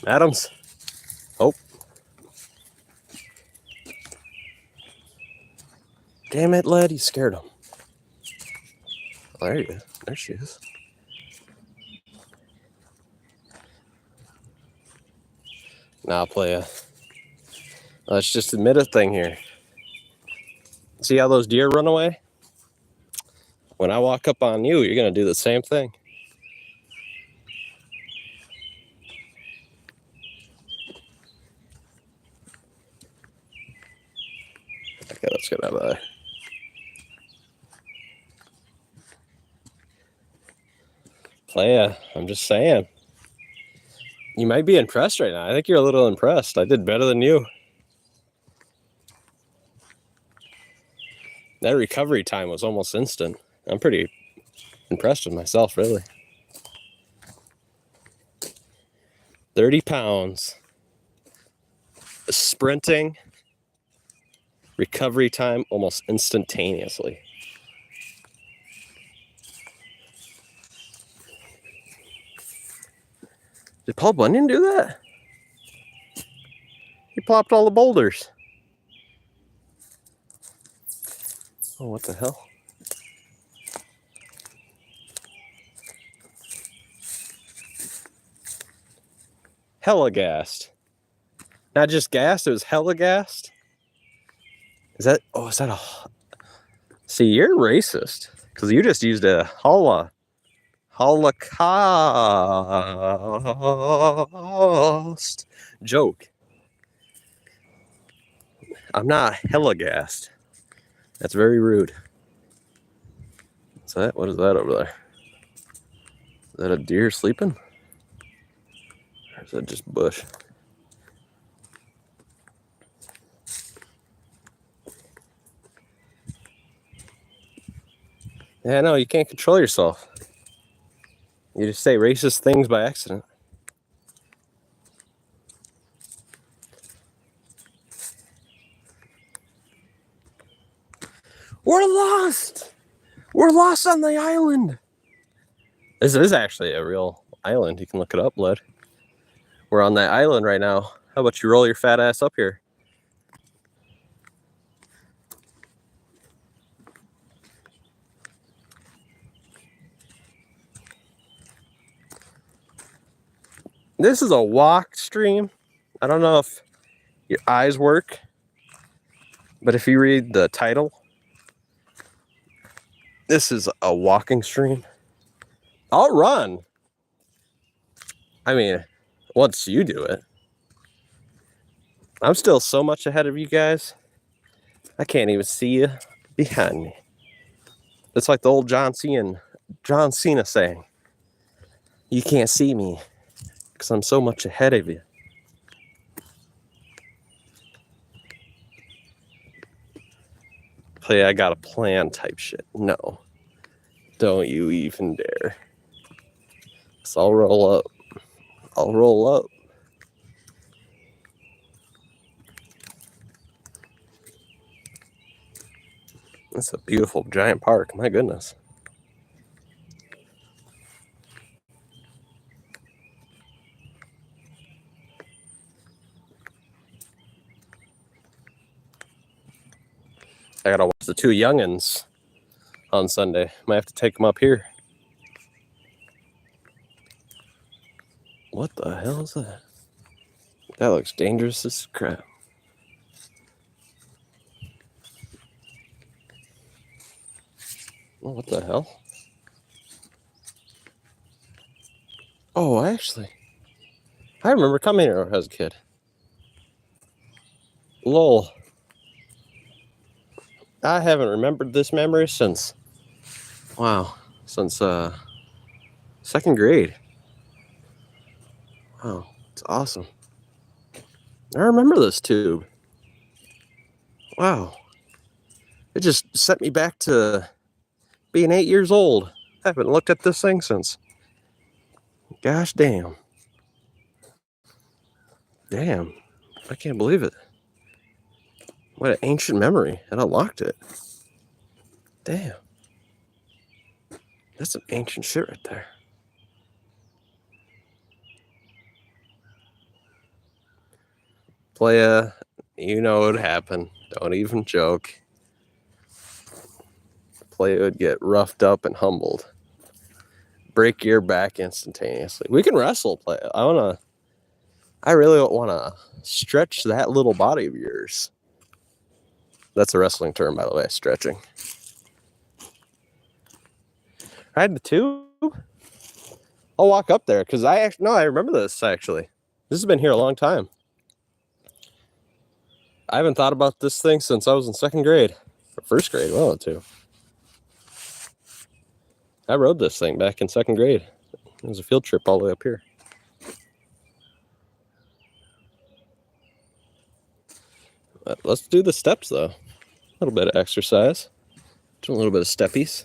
Adams. Oh. Damn it, lad, you scared him. Oh, there you go. There she is. Nah, playa. Let's just admit a thing here. See how those deer run away? When I walk up on you, you're going to do the same thing. Okay, let's get out of there. Playa, I'm just saying. You might be impressed right now. I think you're a little impressed. I did better than you. That recovery time was almost instant. I'm pretty impressed with myself, really. 30 pounds. Sprinting. Recovery time almost instantaneously. Did Paul Bunyan do that? He plopped all the boulders. Oh, what the hell? Hella gassed. Not just gassed, it was hella gassed. Is that a... See, you're racist. Because you just used a Holocaust joke. I'm not hella gassed. That's very rude. What's that? What is that over there? Is that a deer sleeping? Or is that just bush? Yeah, no, you can't control yourself. You just say racist things by accident. We're lost. We're lost on the island. This is actually a real island. You can look it up, Led. We're on that island right now. How about you roll your fat ass up here? This is a walk stream. I don't know if your eyes work, but if you read the title, this is a walking stream. I'll run. I mean, once you do it. I'm still so much ahead of you guys. I can't even see you behind me. It's like the old John Cena saying, you can't see me because I'm so much ahead of you. Play I got a plan type shit. No. Don't you even dare. So I'll roll up. I'll roll up. It's a beautiful giant park. My goodness. I gotta watch the two youngins on Sunday. Might have to take them up here. What the hell is that? That looks dangerous as crap. Oh, what the hell? Oh, actually, I remember coming here as a kid. Lol. I haven't remembered this memory since, since second grade. Wow, it's awesome. I remember this tube. Wow. It just sent me back to being 8 years old. I haven't looked at this thing since. Gosh damn. Damn. I can't believe it. What an ancient memory. And unlocked it. Damn. That's some ancient shit right there. Playa, you know what would happen. Don't even joke. Playa would get roughed up and humbled. Break your back instantaneously. We can wrestle, Playa. I really don't want to stretch that little body of yours. That's a wrestling term, by the way, stretching. Ride the tube? I'll walk up there because I remember this actually. This has been here a long time. I haven't thought about this thing since I was in second grade or first grade, one of the two. I rode this thing back in second grade. It was a field trip all the way up here. But let's do the steps though. A little bit of exercise. Do a little bit of steppies.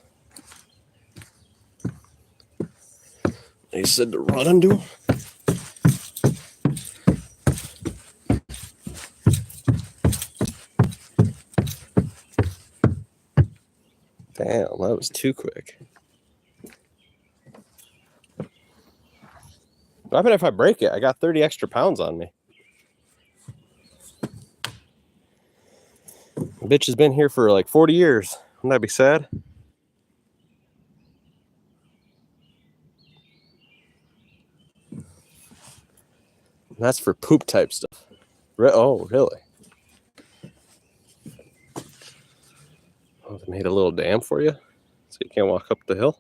He said to run and do. Damn, that was too quick. I bet if I break it, I got 30 extra pounds on me. The bitch has been here for like 40 years. Wouldn't that be sad? And that's for poop type stuff. Oh, really? Oh, they made a little dam for you so you can't walk up the hill.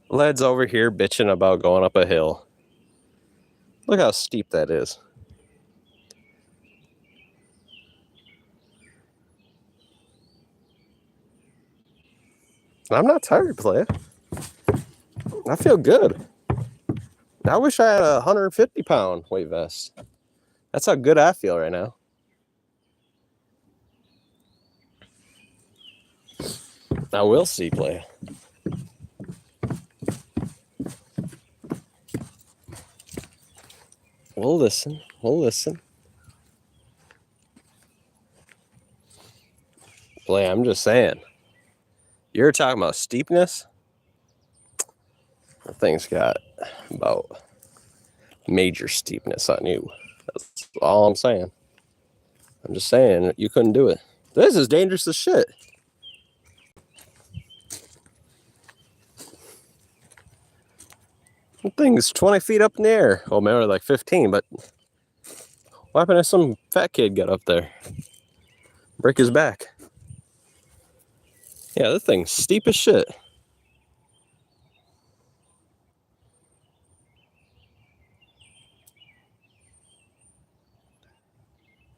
Led's over here bitching about going up a hill. Look how steep that is. I'm not tired, Playa. I feel good. I wish I had a 150-pound weight vest. That's how good I feel right now. I will see, Playa. We'll listen. We'll listen. Play, I'm just saying. You're talking about steepness? The thing's got about major steepness on you. That's all I'm saying. I'm just saying you couldn't do it. This is dangerous as shit. The thing's 20 feet up in the air. Oh, maybe like 15, but what happened if some fat kid got up there? Break his back. Yeah, this thing's steep as shit.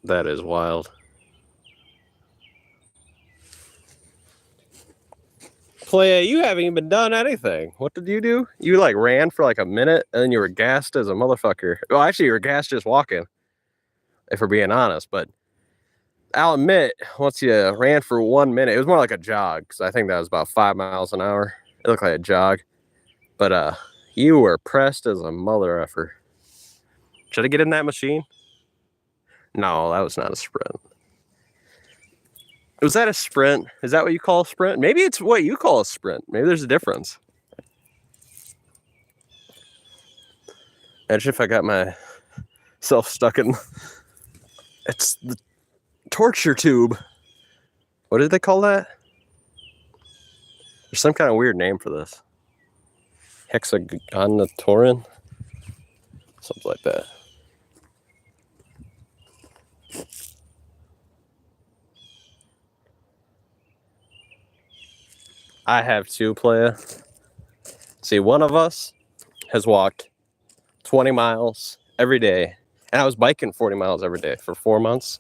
That is wild. Play, you haven't even done anything. What did you do? You like ran for like a minute and then you were gassed as a motherfucker. Well, actually, you were gassed just walking, if we're being honest. But I'll admit, once you ran for 1 minute, it was more like a jog because I think that was about 5 miles an hour. It looked like a jog. But you were pressed as a mother effer. Should I get in that machine? No, that was not a sprint. Was that a sprint? Is that what you call a sprint? Maybe it's what you call a sprint. Maybe there's a difference. Imagine if I got myself stuck in... It's the torture tube. What did they call that? There's some kind of weird name for this. Hexagonatorin? Something like that. I have two, playa. See, one of us has walked 20 miles every day, and I was biking 40 miles every day for 4 months.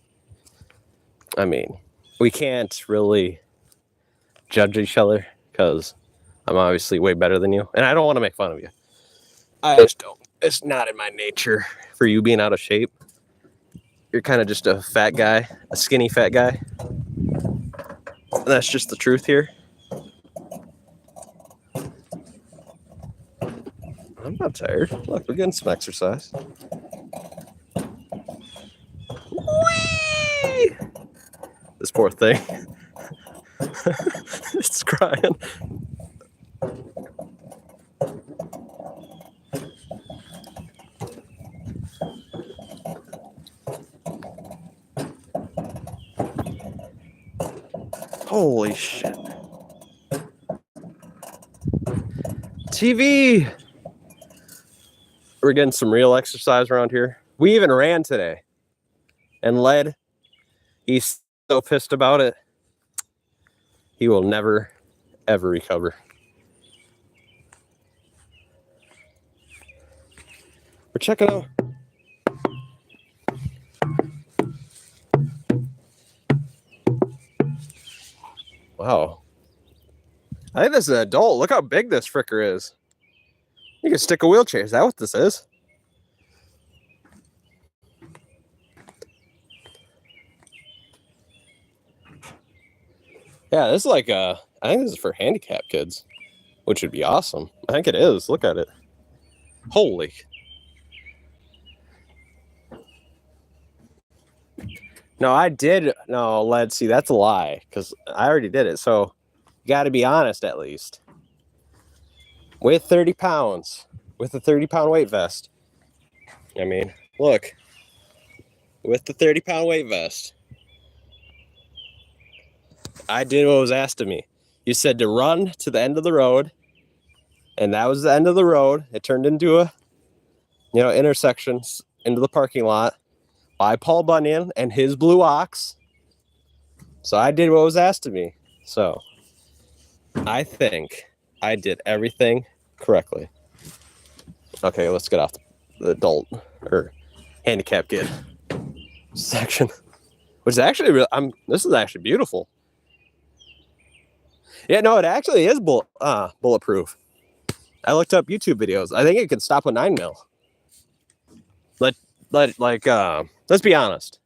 I mean, we can't really judge each other because I'm obviously way better than you, and I don't want to make fun of you. I just don't. It's not in my nature for you being out of shape. You're kind of just a fat guy, a skinny fat guy. And that's just the truth here. I'm not tired. Look, we're getting some exercise. Whee! This poor thing. It's crying. Holy shit. TV! We're getting some real exercise around here. We even ran today. And Led, he's so pissed about it. He will never, ever recover. We're checking out. Wow. I think this is an adult. Look how big this fricker is. You can stick a wheelchair. Is that what this is? Yeah, this is like I think this is for handicapped kids, which would be awesome. I think it is. Look at it. Holy. No, I did. No, let's see. That's a lie because I already did it. So you got to be honest at least. With 30 pounds, with a 30-pound weight vest. I mean, look, with the 30-pound weight vest, I did what was asked of me. You said to run to the end of the road, and that was the end of the road. It turned into a, intersection into the parking lot by Paul Bunyan and his Blue Ox. So I did what was asked of me. So I think I did everything correctly. Okay, let's get off the adult or handicapped kid section, which is actually real. This is actually beautiful. Yeah, no, it actually is bulletproof. I looked up YouTube videos. I think it can stop a 9mm. Let's be honest.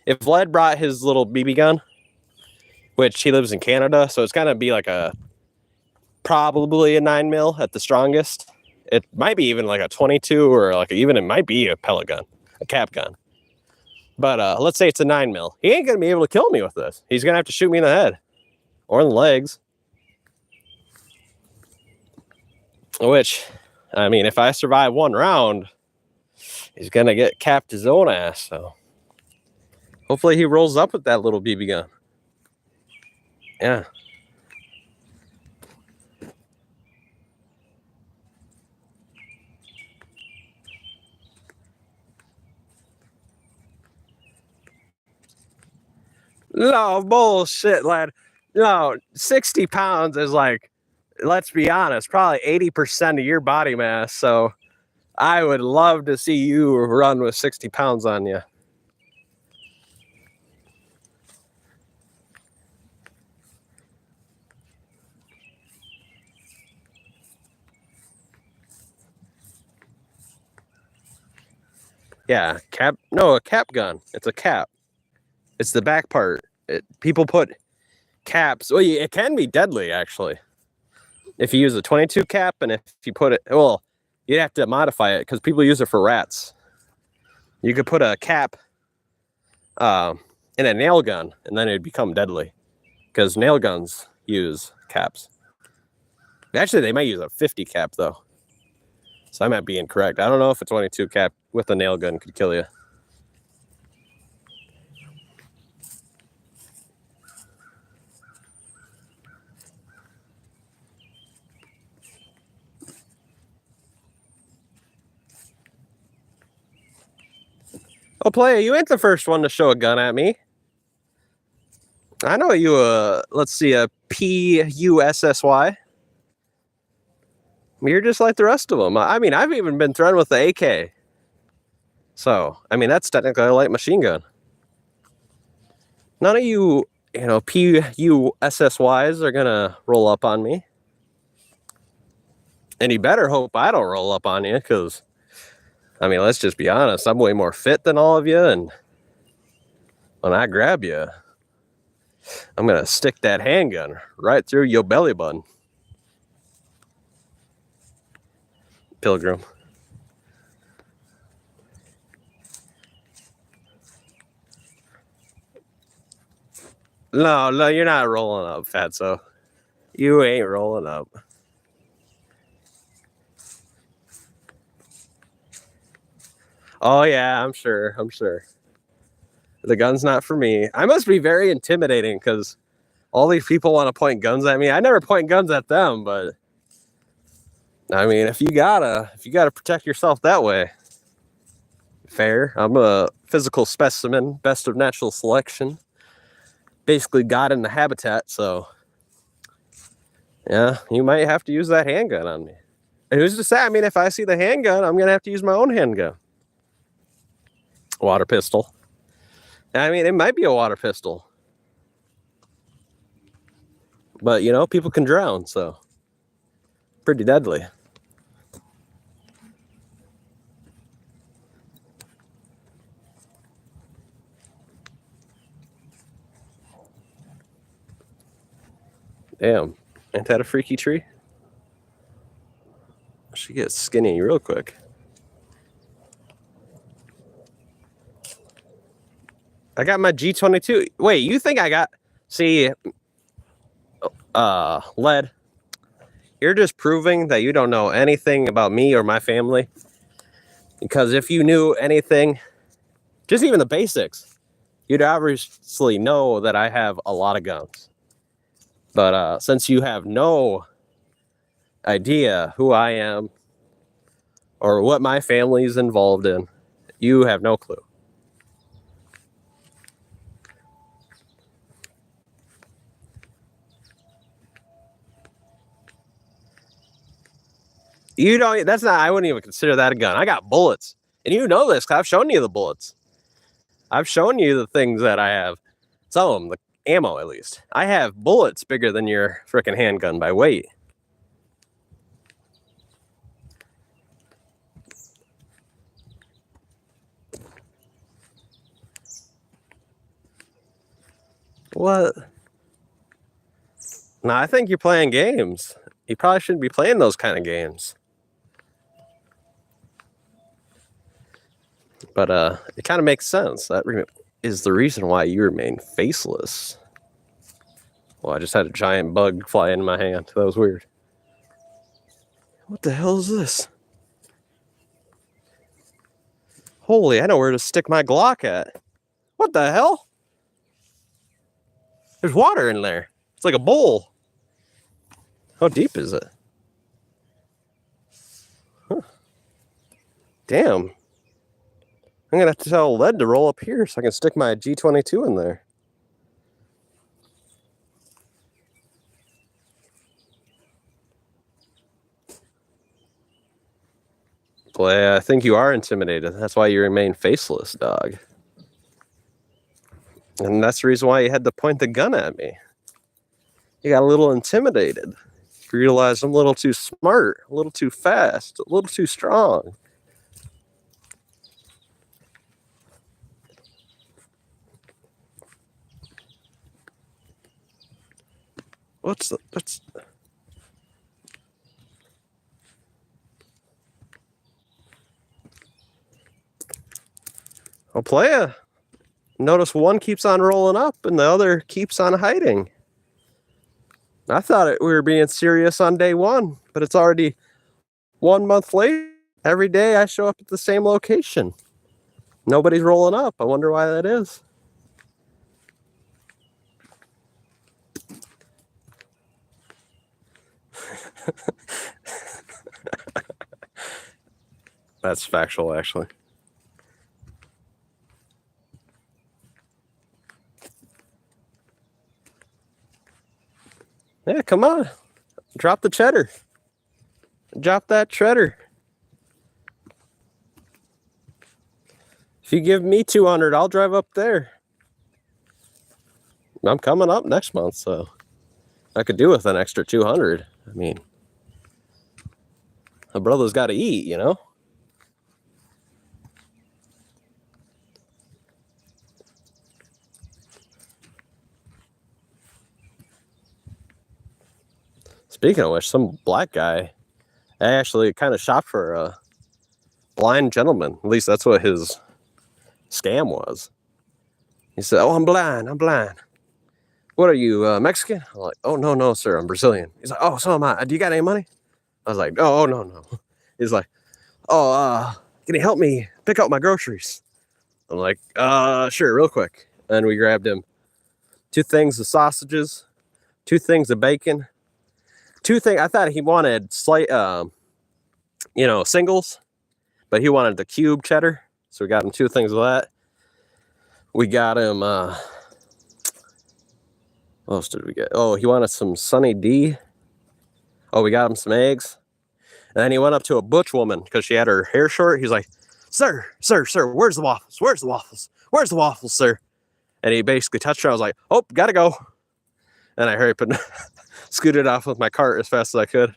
If Led brought his little BB gun, which he lives in Canada, so it's gonna be like probably a 9mm at the strongest. It might be even like a 22 or it might be a pellet gun. a cap gun. But let's say it's a 9mm. He ain't gonna be able to kill me with this. He's gonna have to shoot me in the head or in the legs. Which, I mean, if I survive one round, he's gonna get capped his own ass. So hopefully he rolls up with that little BB gun. Yeah. No, bullshit, lad. No, 60 pounds is like, let's be honest, probably 80% of your body mass. So I would love to see you run with 60 pounds on you. Yeah, cap. No, a cap gun. It's a cap. It's the back part. People put caps. Well, it can be deadly, actually. If you use a 22 cap, and if you put it, well, you'd have to modify it because people use it for rats. You could put a cap in a nail gun, and then it'd become deadly because nail guns use caps. Actually, they might use a 50 cap, though. So I might be incorrect. I don't know if a 22 cap with a nail gun could kill you. Oh, player, you ain't the first one to show a gun at me. I know you, let's see, a PUSSY. You're just like the rest of them. I mean, I've even been thrown with the AK. So, I mean, that's technically a light machine gun. None of you, PUSSYs are gonna roll up on me. And you better hope I don't roll up on you, because, I mean, let's just be honest. I'm way more fit than all of you, and when I grab you, I'm gonna stick that handgun right through your belly button. Pilgrim. No, you're not rolling up, Fatso. You ain't rolling up. Oh yeah, I'm sure. The gun's not for me. I must be very intimidating because all these people want to point guns at me. I never point guns at them, but I mean, if you gotta protect yourself that way, fair. I'm a physical specimen, best of natural selection. Basically God in the habitat, so yeah, you might have to use that handgun on me. And who's to say? I mean, if I see the handgun, I'm gonna have to use my own handgun. Water pistol. I mean, it might be a water pistol. But, people can drown, so pretty deadly. Damn. Ain't that a freaky tree? She gets skinny real quick. I got my G22. Wait, you think I got... See, lead. You're just proving that you don't know anything about me or my family. Because if you knew anything, just even the basics, you'd obviously know that I have a lot of guns. But since you have no idea who I am or what my family is involved in, you have no clue. You don't, that's not, I wouldn't even consider that a gun. I got bullets. And you know this, because I've shown you the bullets. I've shown you the things that I have. Some of them, the ammo at least. I have bullets bigger than your frickin' handgun by weight. What? No, I think you're playing games. You probably shouldn't be playing those kind of games. But it kind of makes sense. That is the reason why you remain faceless. Well, I just had a giant bug fly into my hand. That was weird. What the hell is this? Holy, I know where to stick my Glock at. What the hell? There's water in there. It's like a bowl. How deep is it? Huh. Damn. I'm gonna have to tell Lead to roll up here so I can stick my G22 in there. Boy, I think you are intimidated. That's why you remain faceless, dog. And that's the reason why you had to point the gun at me. You got a little intimidated. You realized I'm a little too smart, a little too fast, a little too strong. What's the... That's... I'll play ya. Notice one keeps on rolling up and the other keeps on hiding. I thought we were being serious on day one, but it's already 1 month later. Every day I show up at the same location. Nobody's rolling up. I wonder why that is. That's factual, actually. Yeah, come on. Drop the cheddar. Drop that cheddar. If you give me 200, I'll drive up there. I'm coming up next month, so I could do with an extra 200. I mean, a brother's got to eat, you know? Speaking of which, some black guy, I actually kind of shopped for a blind gentleman. At least that's what his scam was. He said, "Oh, I'm blind. I'm blind. What are you, Mexican?" I'm like, "Oh, no, sir. I'm Brazilian." He's like, "Oh, so am I. Do you got any money?" I was like, "Oh, no." He's like, "Oh, can you help me pick up my groceries?" I'm like, "Sure, real quick." And we grabbed him 2 things of sausages, 2 things of bacon, 2 things. I thought he wanted singles, but he wanted the cube cheddar. So we got him 2 things of that. We got him, what else did we get? Oh, he wanted some Sunny D. Oh, we got him some eggs. And then he went up to a butch woman because she had her hair short. He's like, sir, where's the waffles? Where's the waffles, sir? And he basically touched her. I was like, oh, gotta go. And I hurried up and scooted off with my cart as fast as I could.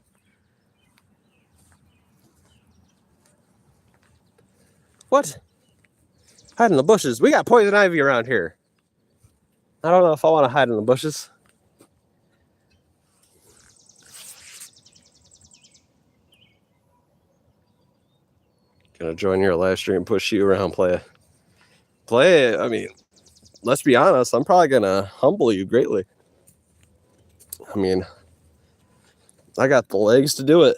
What? Hide in the bushes. We got poison ivy around here. I don't know if I want to hide in the bushes. Gonna join your live stream, push you around, play it. I mean, let's be honest, I'm probably gonna humble you greatly. I mean, I got the legs to do it.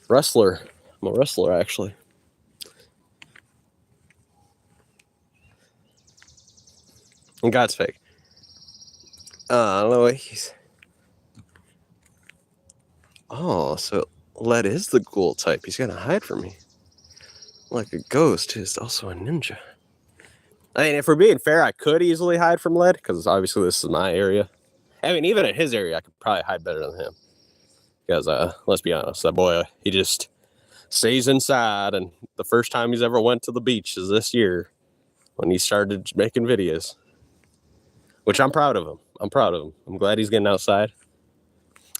Wrestler. I'm a wrestler, actually. And God's fake. I don't know what he's... Oh, so Lead is the ghoul type. He's gonna hide from me. Like a ghost who's also a ninja. I mean, if we're being fair, I could easily hide from Lead, because obviously this is my area. I mean, even in his area, I could probably hide better than him. Because, let's be honest, that boy, he just stays inside, and the first time he's ever went to the beach is this year, when he started making videos. Which I'm proud of him. I'm glad he's getting outside.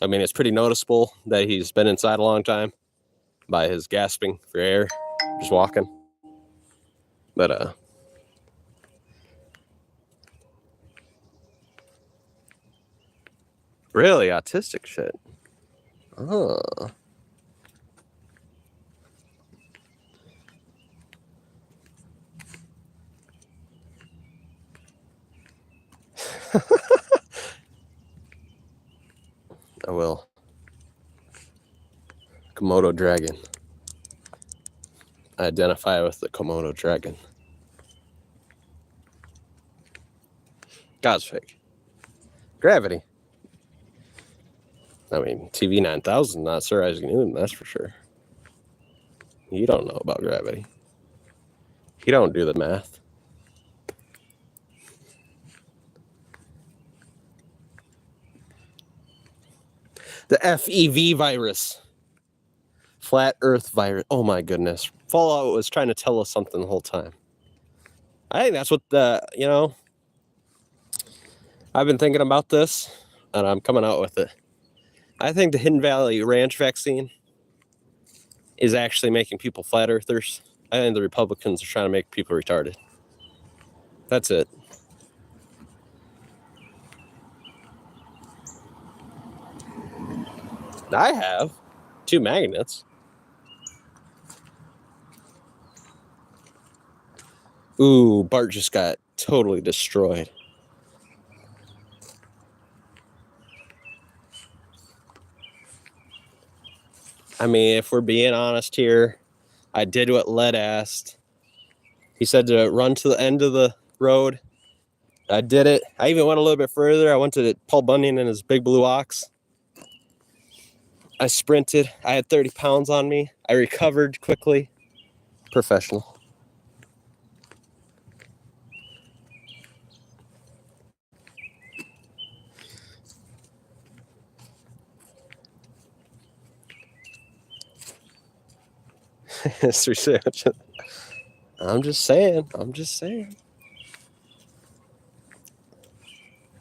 I mean, it's pretty noticeable that he's been inside a long time by his gasping for air, just walking. But, really autistic shit. Oh. I will. Komodo dragon. I identify with the Komodo dragon. God's fake. Gravity. I mean, TV 9000, not Sir Isaac Newton, that's for sure. You don't know about gravity. You don't do the math. The FEV virus. Flat Earth virus. Oh my goodness. Fallout was trying to tell us something the whole time. I think that's what I've been thinking about this, and I'm coming out with it. I think the Hidden Valley Ranch vaccine is actually making people flat earthers. I think the Republicans are trying to make people retarded. That's it. I have 2 magnets. Ooh, Bart just got totally destroyed. I mean, if we're being honest here, I did what Led asked. He said to run to the end of the road. I did it. I even went a little bit further. I went to Paul Bunyan and his big blue ox. I sprinted. I had 30 pounds on me. I recovered quickly. Professional. It's research. I'm just saying.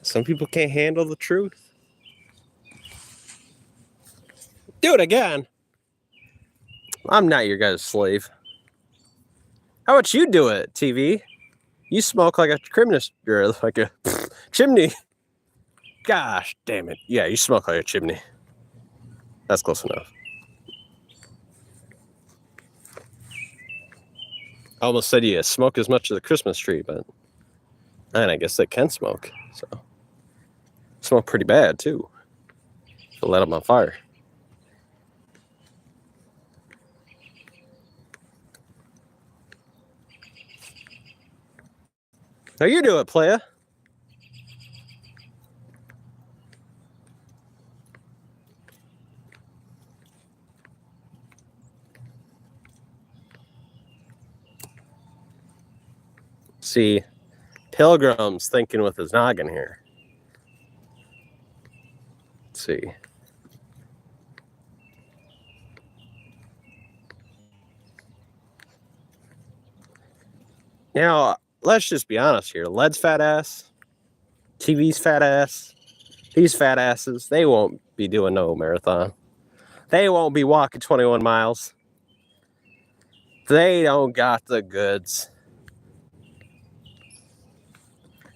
Some people can't handle the truth. Do it again. I'm not your guys' slave. How about you do it, TV? You smoke like a chimney. Gosh, damn it. Yeah, you smoke like a chimney. That's close enough. I almost said you smoke as much as a Christmas tree, but and I guess they can smoke. So smoke pretty bad too. So let them on fire. Now you do it, playa. See, Pilgrim's thinking with his noggin here. Let's see. Now, let's just be honest here. Led's fat ass, TV's fat ass, these fat asses, they won't be doing no marathon. They won't be walking 21 miles. They don't got the goods.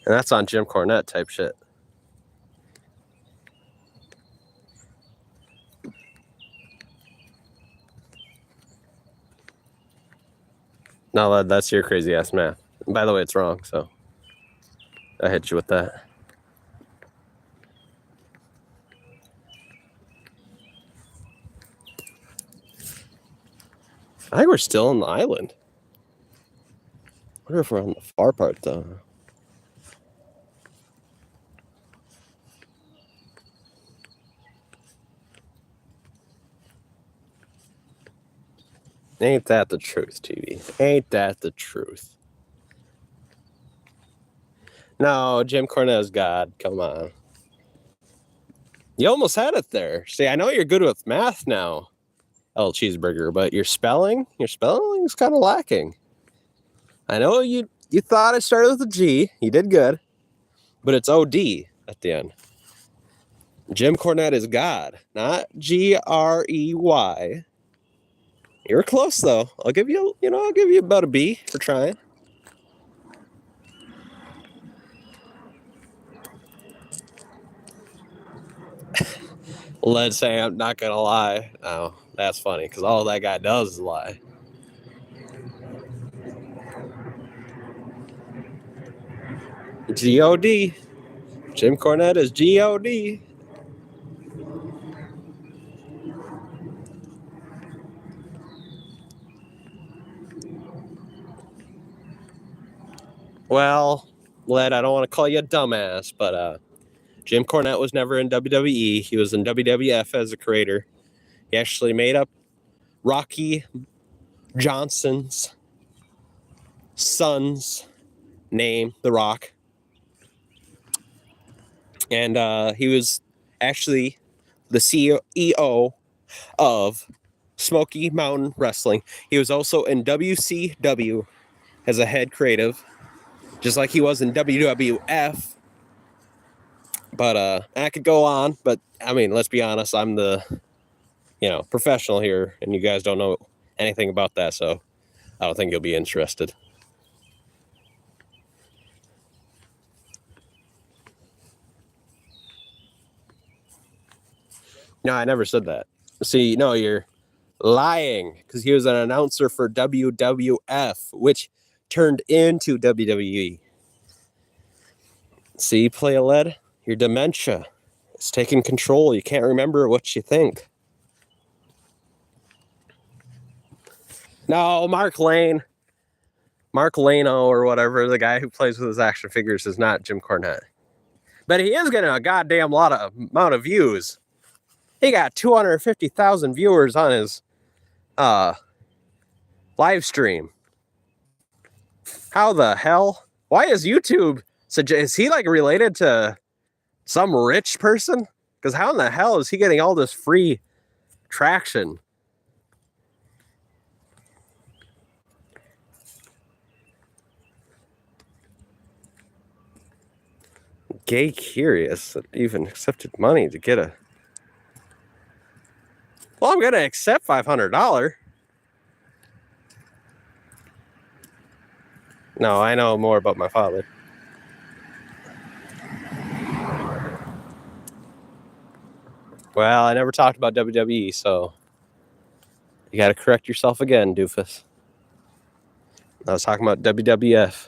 And that's on Jim Cornette type shit. No, Led, that's your crazy ass math. And by the way, it's wrong, so I hit you with that. I think we're still on the island. I wonder if we're on the far part, though. Ain't that the truth, TV? Ain't that the truth? No, Jim Cornette's God. Come on. You almost had it there. See, I know you're good with math now, L Cheeseburger, but your spelling is kind of lacking. I know you thought it started with a G. You did good, but it's OD at the end. Jim Cornette is God, not Grey. You're close though. I'll give you about a B for trying. Let's say I'm not gonna lie. Oh, that's funny because all that guy does is lie. God. Jim Cornette is G-O-D. Well, Led, I don't want to call you a dumbass, but Jim Cornette was never in WWE. He was in WWF as a creator. He actually made up Rocky Johnson's son's name, The Rock. And he was actually the CEO of Smoky Mountain Wrestling. He was also in WCW as a head creative, just like he was in WWF. But I could go on, but I mean, let's be honest, I'm the professional here, and you guys don't know anything about that, so I don't think you'll be interested. No, I never said that. See, no, you're lying, because he was an announcer for WWF, which turned into WWE. See, play a lead? Your dementia is taking control. You can't remember what you think. No, Mark Lano or whatever, the guy who plays with his action figures, is not Jim Cornette. But he is getting a goddamn amount of views. He got 250,000 viewers on his live stream. How the hell? Why is YouTube is he like related to some rich person? Because how in the hell is he getting all this free traction? Gay Curious even accepted money to get a... Well, I'm going to accept $500. No, I know more about my father. Well, I never talked about WWE, so you got to correct yourself again, doofus. I was talking about WWF.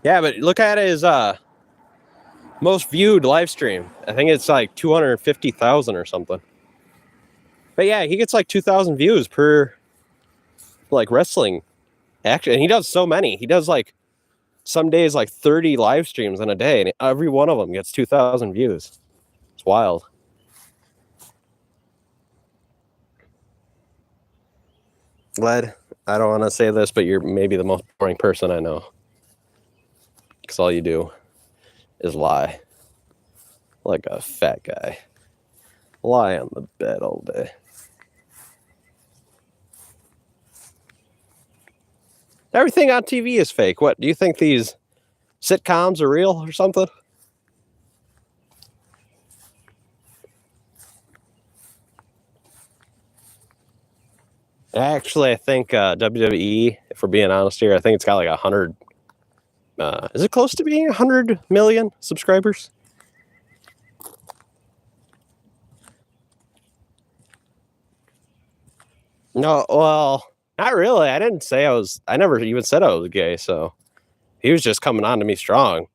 Yeah, but look at his most viewed live stream. I think it's like 250,000 or something. But yeah, he gets like 2,000 views per like wrestling action. And he does so many. He does like some days like 30 live streams in a day, and every one of them gets 2,000 views. It's wild. Led, I don't want to say this, but you're maybe the most boring person I know. Because all you do is lie. Like a fat guy. Lie on the bed all day. Everything on TV is fake. What, do you think these sitcoms are real or something? Actually, I think WWE, if we're being honest here, I think it's got like 100... is it close to being 100 million subscribers? No, well, not really. I didn't say I never even said I was gay, so he was just coming on to me strong.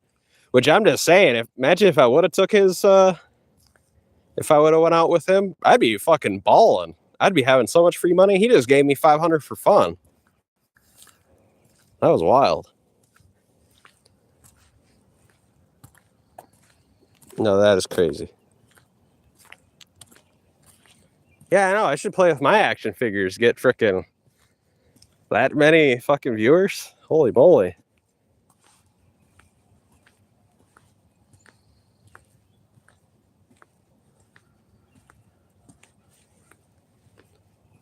Which I'm just saying, imagine if I would have took his, if I would have went out with him, I'd be fucking balling. I'd be having so much free money. He just gave me $500 for fun. That was wild. No, that is crazy. Yeah, I know. I should play with my action figures. Get frickin' that many fucking viewers. Holy moly.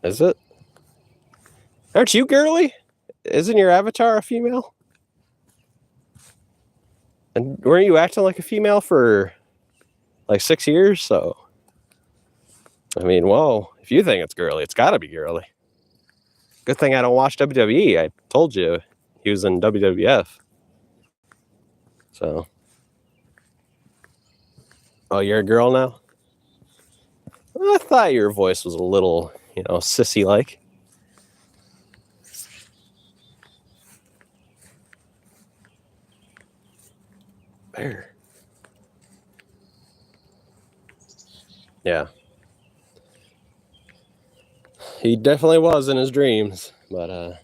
Is it? Aren't you girly? Isn't your avatar a female? And weren't you acting like a female for like 6 years? So, I mean, whoa. If you think it's girly, it's gotta be girly. Good thing I don't watch WWE. I told you he was in WWF. So. Oh, you're a girl now? I thought your voice was a little, sissy-like. There's Yeah. He definitely was in his dreams, but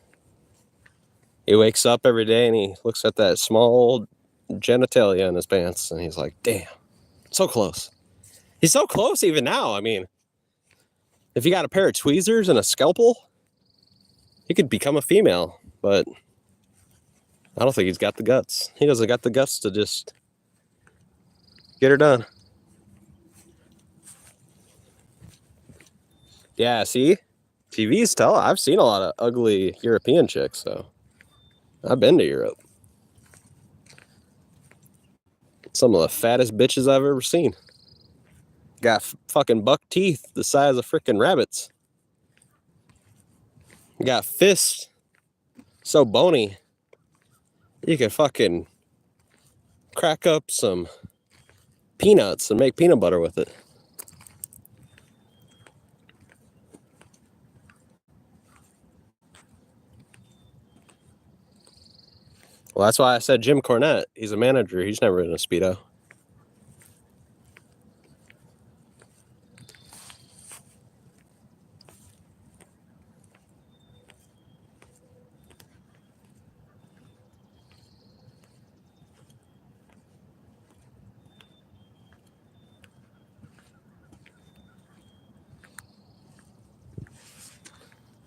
he wakes up every day and he looks at that small genitalia in his pants and he's like, damn, so close. He's so close even now. I mean, if he got a pair of tweezers and a scalpel, he could become a female, but I don't think he's got the guts. He doesn't got the guts to just get her done. Yeah, see? TV's tell. I've seen a lot of ugly European chicks, so I've been to Europe. Some of the fattest bitches I've ever seen. Got fucking buck teeth the size of freaking rabbits. Got fists so bony you can fucking crack up some peanuts and make peanut butter with it. Well, that's why I said Jim Cornette. He's a manager. He's never in a Speedo.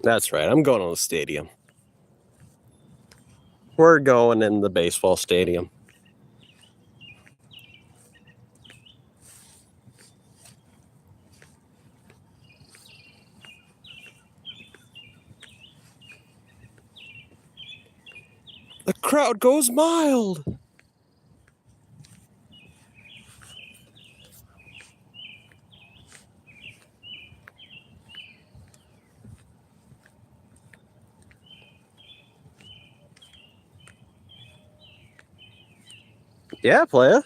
That's right. I'm going to the stadium. We're going in the baseball stadium. The crowd goes mild. Yeah, playa.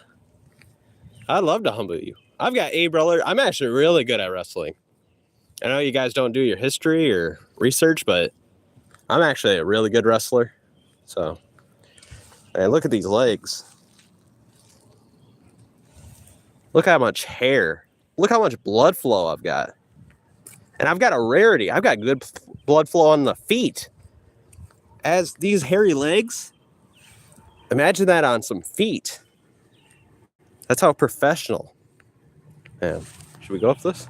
I'd love to humble you. I've got a brother. I'm actually really good at wrestling. I know you guys don't do your history or research, but I'm actually a really good wrestler. So, hey, look at these legs. Look how much hair. Look how much blood flow I've got. And I've got a rarity. I've got good blood flow on the feet. As these hairy legs, imagine that on some feet. That's how professional. Man, should we go up this?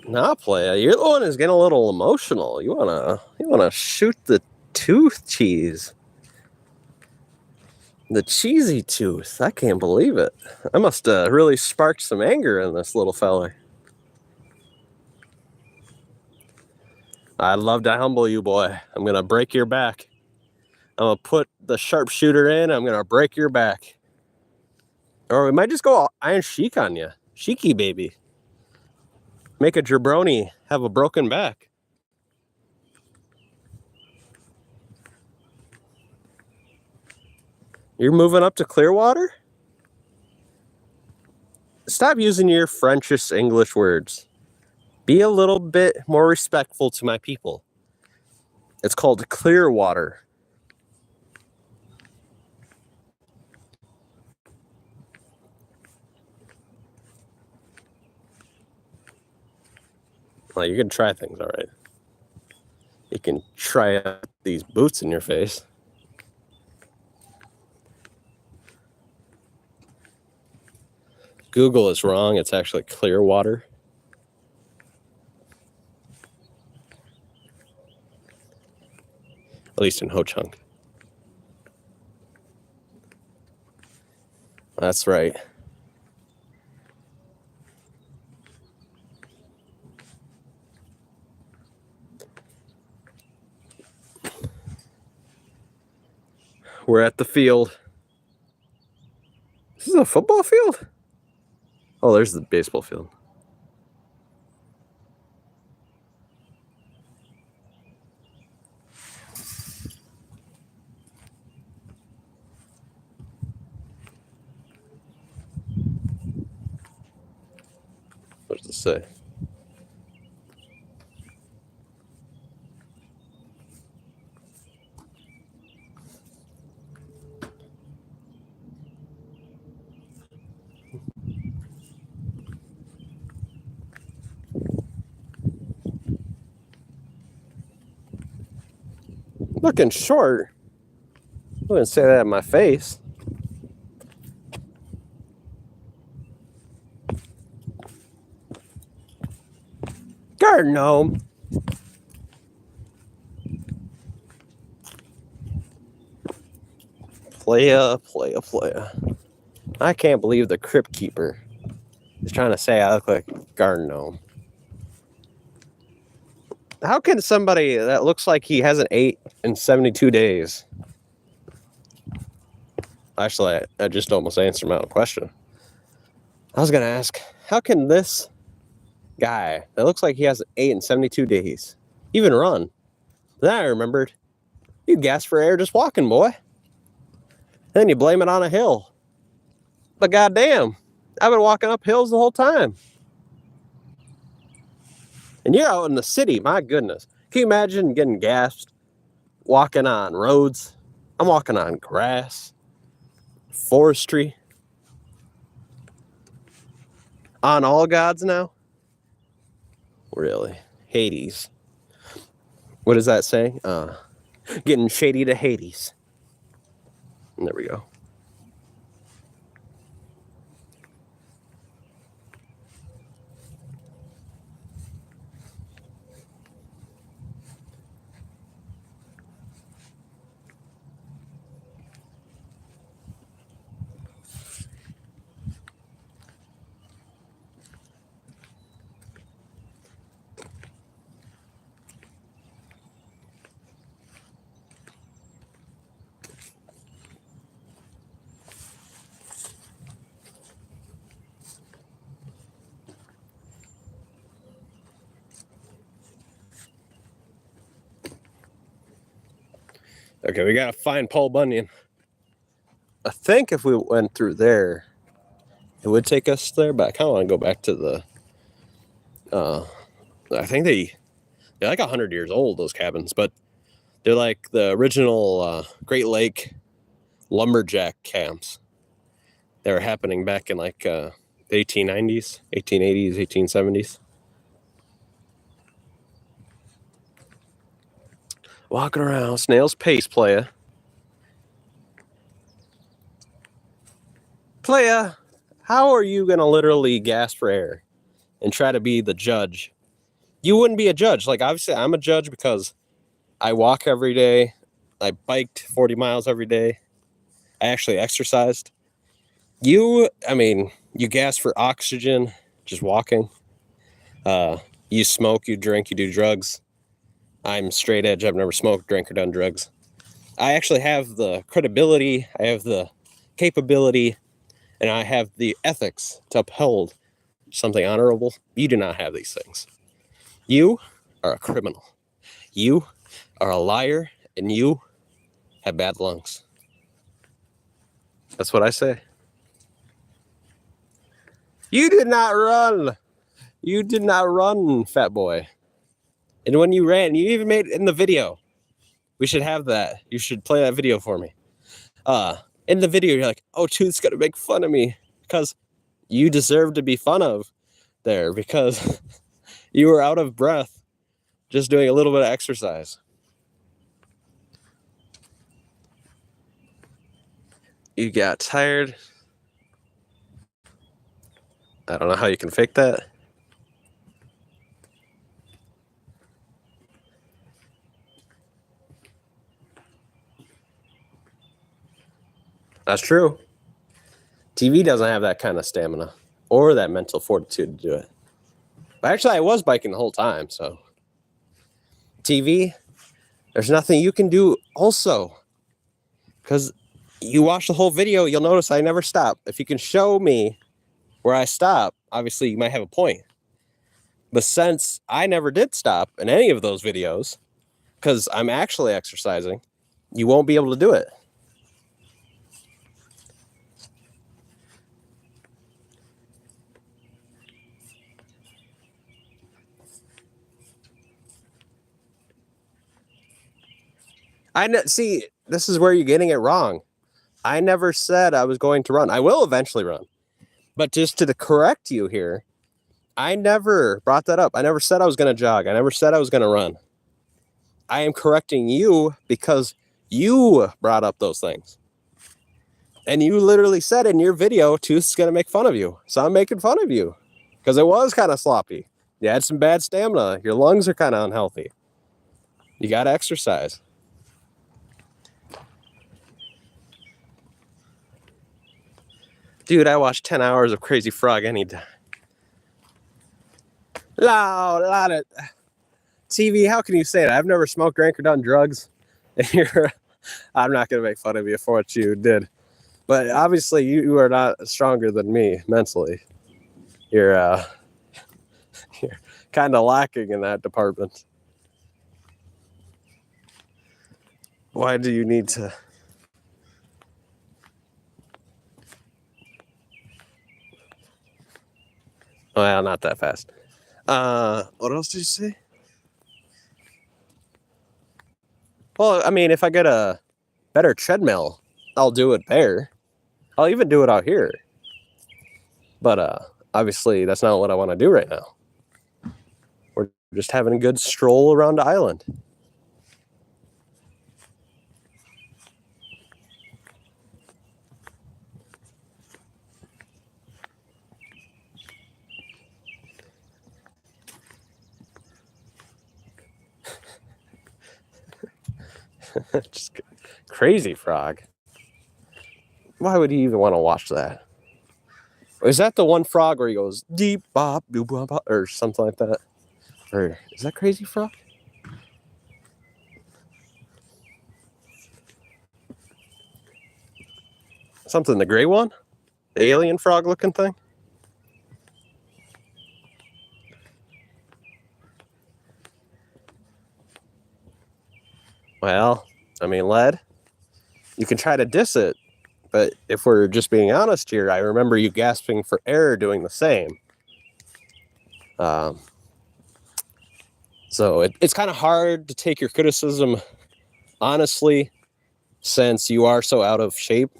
Nah, playa. You're the one who's getting a little emotional. You wanna shoot the tooth cheese. The cheesy tooth. I can't believe it. I must have really sparked some anger in this little feller. I'd love to humble you, boy. I'm gonna break your back. I'm gonna put the sharpshooter in. I'm gonna break your back. Or we might just go Iron Sheik on you. Sheiky, baby. Make a jabroni have a broken back. You're moving up to Clearwater? Stop using your Frenchish English words. Be a little bit more respectful to my people. It's called Clearwater. Well, you can try things, all right. You can try out these boots in your face. Google is wrong. It's actually Clearwater. At least in Ho Chunk. That's right. We're at the field. This is a football field? Oh, there's the baseball field. to say. Looking short. I wouldn't say that in my face. Garden gnome. Playa. I can't believe the Crypt Keeper is trying to say I look like Garden gnome. How can somebody that looks like he hasn't ate in 72 days? Actually, I just almost answered my own question. I was going to ask, how can this guy that looks like he hasn't ate in 72 days even run? Then I remembered, you gasp for air just walking, boy. Then you blame it on a hill. But goddamn, I've been walking up hills the whole time. And you're out in the city, my goodness. Can you imagine getting gassed, walking on roads? I'm walking on grass, forestry. On all gods now? Really? Hades. What is that saying? Getting shady to Hades. And there we go. Okay, we gotta find Paul Bunyan. I think if we went through there, it would take us there, but I kind of want to go back to the. I think they're like 100 years old, those cabins, but they're like the original Great Lake lumberjack camps. They were happening back in like the 1890s, 1880s, 1870s. Walking around, snail's pace, playa. Playa, how are you going to literally gasp for air and try to be the judge? You wouldn't be a judge. Like, obviously, I'm a judge because I walk every day. I biked 40 miles every day. I actually exercised. You gas for oxygen, just walking. You smoke, you drink, you do drugs. I'm straight edge. I've never smoked, drank, or done drugs. I actually have the credibility, I have the capability, and I have the ethics to uphold something honorable. You do not have these things. You are a criminal. You are a liar, and you have bad lungs. That's what I say. You did not run. You did not run, fat boy. And when you ran, you even made it in the video. We should have that. You should play that video for me. In the video, you're like, oh, Tooth's gonna make fun of me because you deserve to be fun of there because you were out of breath just doing a little bit of exercise. You got tired. I don't know how you can fake that. That's true. TV doesn't have that kind of stamina or that mental fortitude to do it. But actually, I was biking the whole time, so. TV, there's nothing you can do also. Because you watch the whole video, you'll notice I never stop. If you can show me where I stop, obviously you might have a point. But since I never did stop in any of those videos, because I'm actually exercising, you won't be able to do it. See, this is where you're getting it wrong. I never said I was going to run. I will eventually run. But just to correct you here, I never brought that up. I never said I was going to jog. I never said I was going to run. I am correcting you because you brought up those things. And you literally said in your video, Tooth's going to make fun of you. So I'm making fun of you because it was kind of sloppy. You had some bad stamina. Your lungs are kind of unhealthy. You got to exercise. Dude, I watch 10 hours of Crazy Frog any time. Lot of TV, how can you say that? I've never smoked, drank, or done drugs. And I'm not going to make fun of you for what you did. But obviously, you are not stronger than me mentally. You're kind of lacking in that department. Why do you need to... Well, not that fast. What else did you say? Well, I mean, if I get a better treadmill, I'll do it there. I'll even do it out here. But obviously, that's not what I want to do right now. We're just having a good stroll around the island. Just Crazy Frog. Why would you even want to watch that? Is that the one frog where he goes deep bop boop bop bop, or something like that? Or is that Crazy Frog? Something, the gray one? The alien frog looking thing? Well, I mean, Led, you can try to diss it, but if we're just being honest here, I remember you gasping for air doing the same. So it's kind of hard to take your criticism honestly, since you are so out of shape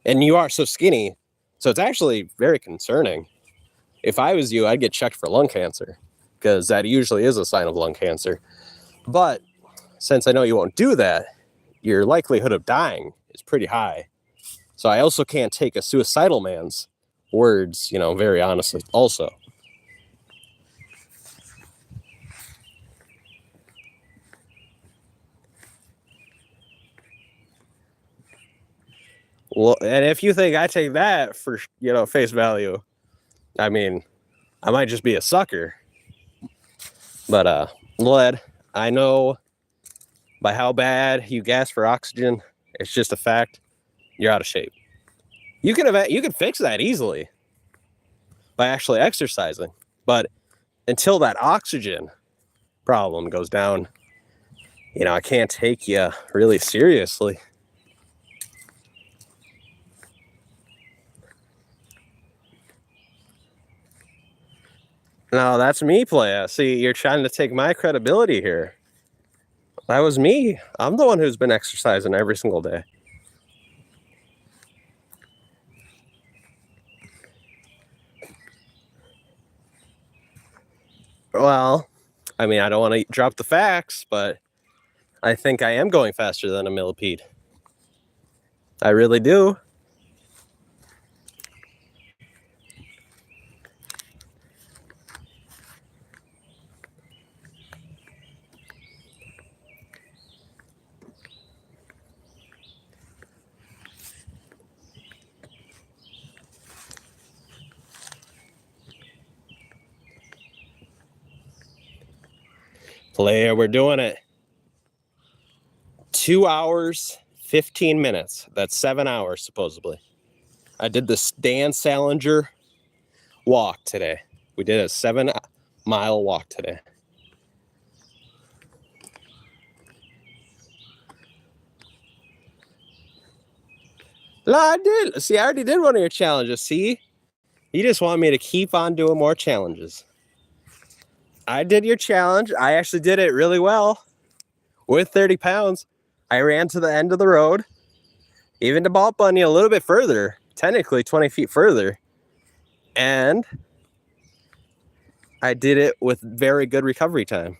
and you are so skinny. So it's actually very concerning. If I was you, I'd get checked for lung cancer, because that usually is a sign of lung cancer. But since I know you won't do that, your likelihood of dying is pretty high. So I also can't take a suicidal man's words, very honestly also. Well, and if you think I take that for, face value, I mean, I might just be a sucker. But, Led, I know by how bad you gasp for oxygen, it's just a fact. You're out of shape. You can fix that easily by actually exercising. But until that oxygen problem goes down, I can't take you really seriously. No, that's me, playa. See, you're trying to take my credibility here. That was me. I'm the one who's been exercising every single day. Well, I mean, I don't want to drop the facts, but I think I am going faster than a millipede. I really do. Playa, we're doing it. 2 hours, 15 minutes. That's 7 hours, supposedly. I did the Dan Salinger walk today. We did a 7-mile walk today. No, I did. See, I already did one of your challenges. See? You just want me to keep on doing more challenges. I did your challenge. I actually did it really well with 30 pounds. I ran to the end of the road, even to Balt Bunny a little bit further, technically 20 feet further. And I did it with very good recovery time.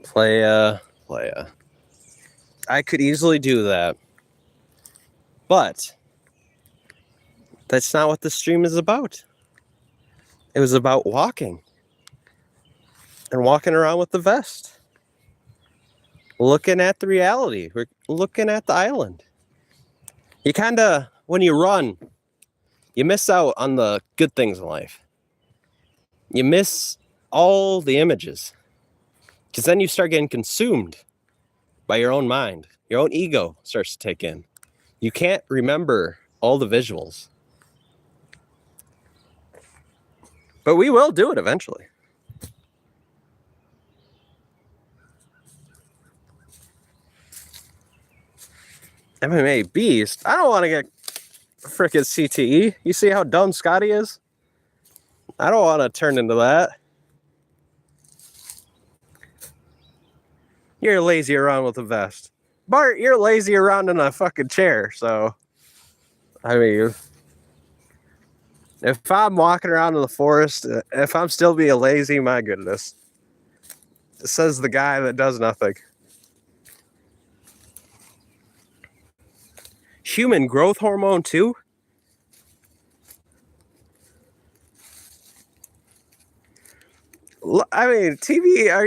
Playa. I could easily do that. But that's not what the stream is about. It was about walking. And walking around with the vest. Looking at the reality. We're looking at the island. You kind of, when you run, you miss out on the good things in life. You miss all the images. Because then you start getting consumed by your own mind. Your own ego starts to take in. You can't remember all the visuals. But we will do it eventually. MMA Beast? I don't want to get frickin' CTE. You see how dumb Scotty is? I don't want to turn into that. You're lazy around with a vest. Bart, you're lazy around in a fucking chair, so... I mean... If I'm walking around in the forest, if I'm still being lazy, my goodness. Says the guy that does nothing. Human growth hormone too? I mean, TV, are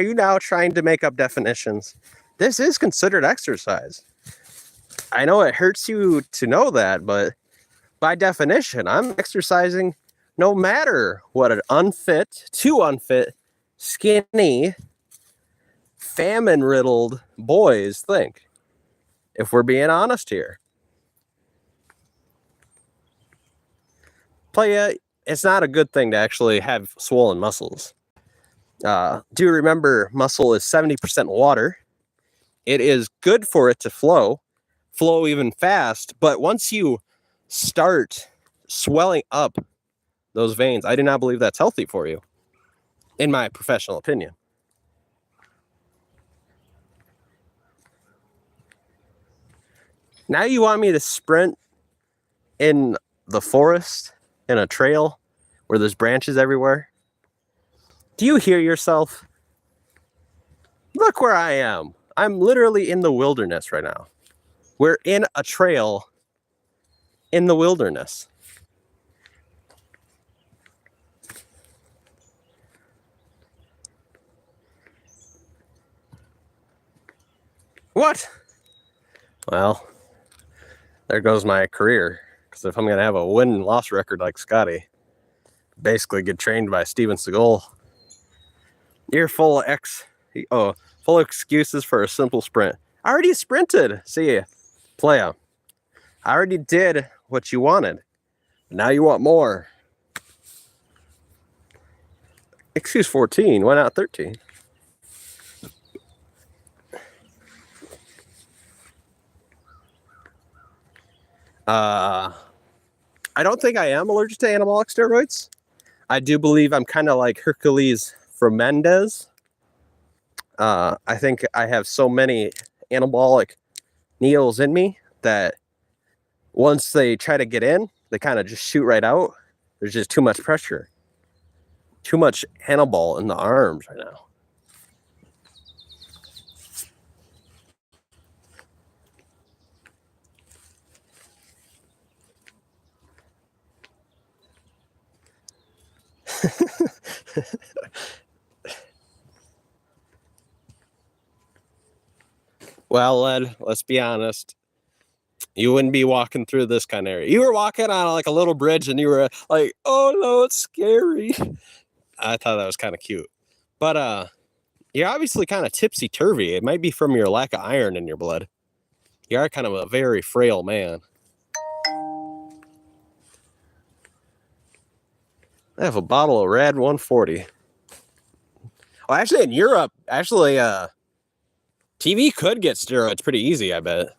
you now trying to make up definitions? This is considered exercise. I know it hurts you to know that, but by definition, I'm exercising no matter what an unfit, too unfit, skinny, famine-riddled boys think. If we're being honest here. Playa, it's not a good thing to actually have swollen muscles. Do you remember muscle is 70% water? It is good for it to flow even fast, but once you start swelling up those veins, I do not believe that's healthy for you, in my professional opinion. Now you want me to sprint in the forest, in a trail, where there's branches everywhere? Do you hear yourself? Look where I am. I'm literally in the wilderness right now. We're in a trail in the wilderness. What? Well, there goes my career. Because if I'm going to have a win-loss record like Scotty, basically get trained by Steven Seagal, you're full of excuses for a simple sprint. I already sprinted. See ya. Playa. I already did what you wanted. Now you want more. Excuse 14. Why not 13? I don't think I am allergic to anabolic steroids. I do believe I'm kind of like Hercules from Mendez. I think I have so many anabolic needles in me that once they try to get in, they kind of just shoot right out. There's just too much pressure. Too much anabol in the arms right now. Well, Ed, let's be honest. You wouldn't be walking through this kind of area. You were walking on like a little bridge and you were like, oh no, it's scary. I thought that was kind of cute. But you're obviously kind of tipsy-turvy. It might be from your lack of iron in your blood. You are kind of a very frail man. I have a bottle of Rad 140. Well, actually, in Europe, TV could get steroids pretty easy, I bet.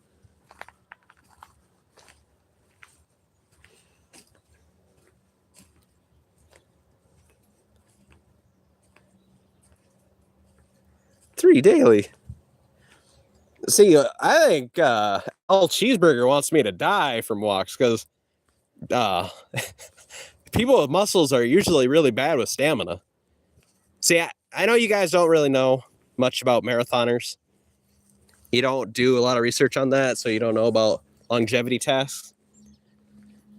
3 daily. See, I think El Cheeseburger wants me to die from walks because people with muscles are usually really bad with stamina. See, I know you guys don't really know much about marathoners. You don't do a lot of research on that, so you don't know about longevity tasks.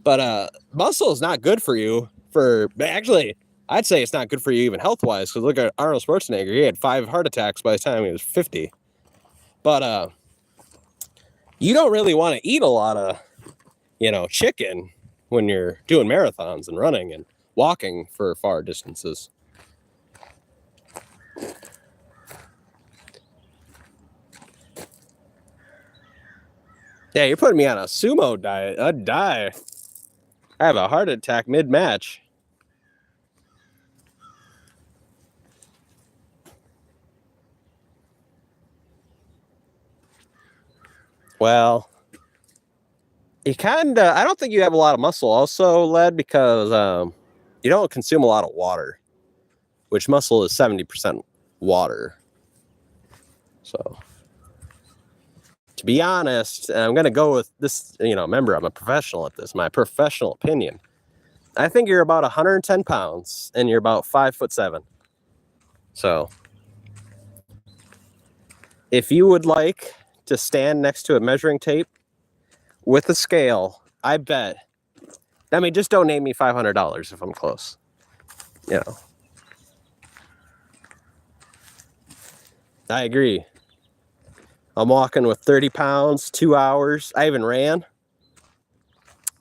But muscle is not good for you. Actually, I'd say it's not good for you even health-wise, because look at Arnold Schwarzenegger. He had 5 heart attacks by the time he was 50. But you don't really want to eat a lot of, chicken when you're doing marathons and running and walking for far distances. Yeah, you're putting me on a sumo diet. I'd die. I have a heart attack mid-match. Well, I don't think you have a lot of muscle also, Led, because you don't consume a lot of water, which muscle is 70% water. So, to be honest, I'm going to go with this, remember, I'm a professional at this, my professional opinion. I think you're about 110 pounds and you're about 5'7". So, if you would like to stand next to a measuring tape with a scale, I bet. Just donate me $500 if I'm close. I agree. I'm walking with 30 pounds, 2 hours. I even ran,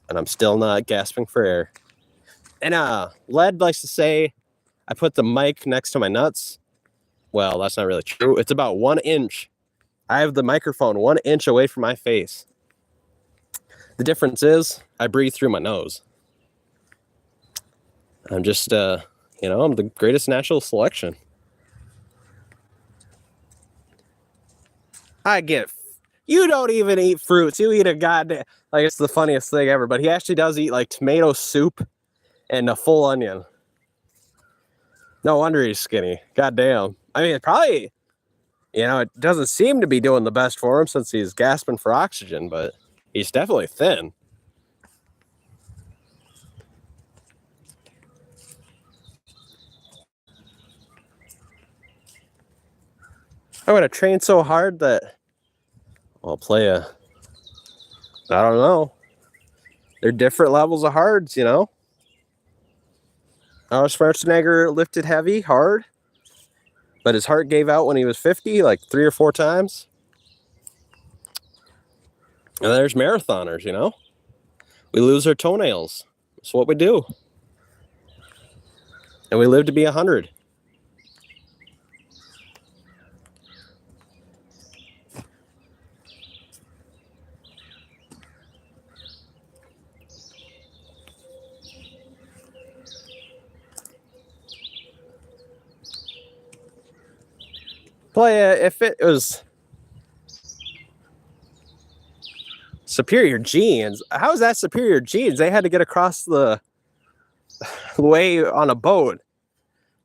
and I'm still not gasping for air. And Led likes to say I put the mic next to my nuts. Well, that's not really true. It's about 1 inch. I have the microphone 1 inch away from my face. The difference is I breathe through my nose. I'm just, I'm the greatest natural selection. You don't even eat fruits. You eat a goddamn, it's the funniest thing ever, but he actually does eat tomato soup and a full onion. No wonder he's skinny. Goddamn. It probably, it doesn't seem to be doing the best for him since he's gasping for oxygen, but he's definitely thin. I would have trained so hard that I'll play I don't know. They're different levels of hards, Arnold Schwarzenegger lifted heavy, hard, but his heart gave out when he was 50, 3 or 4 times. And there's marathoners, We lose our toenails. That's what we do. And we live to be 100. Playa, if it was superior genes, how is that superior genes? They had to get across the way on a boat.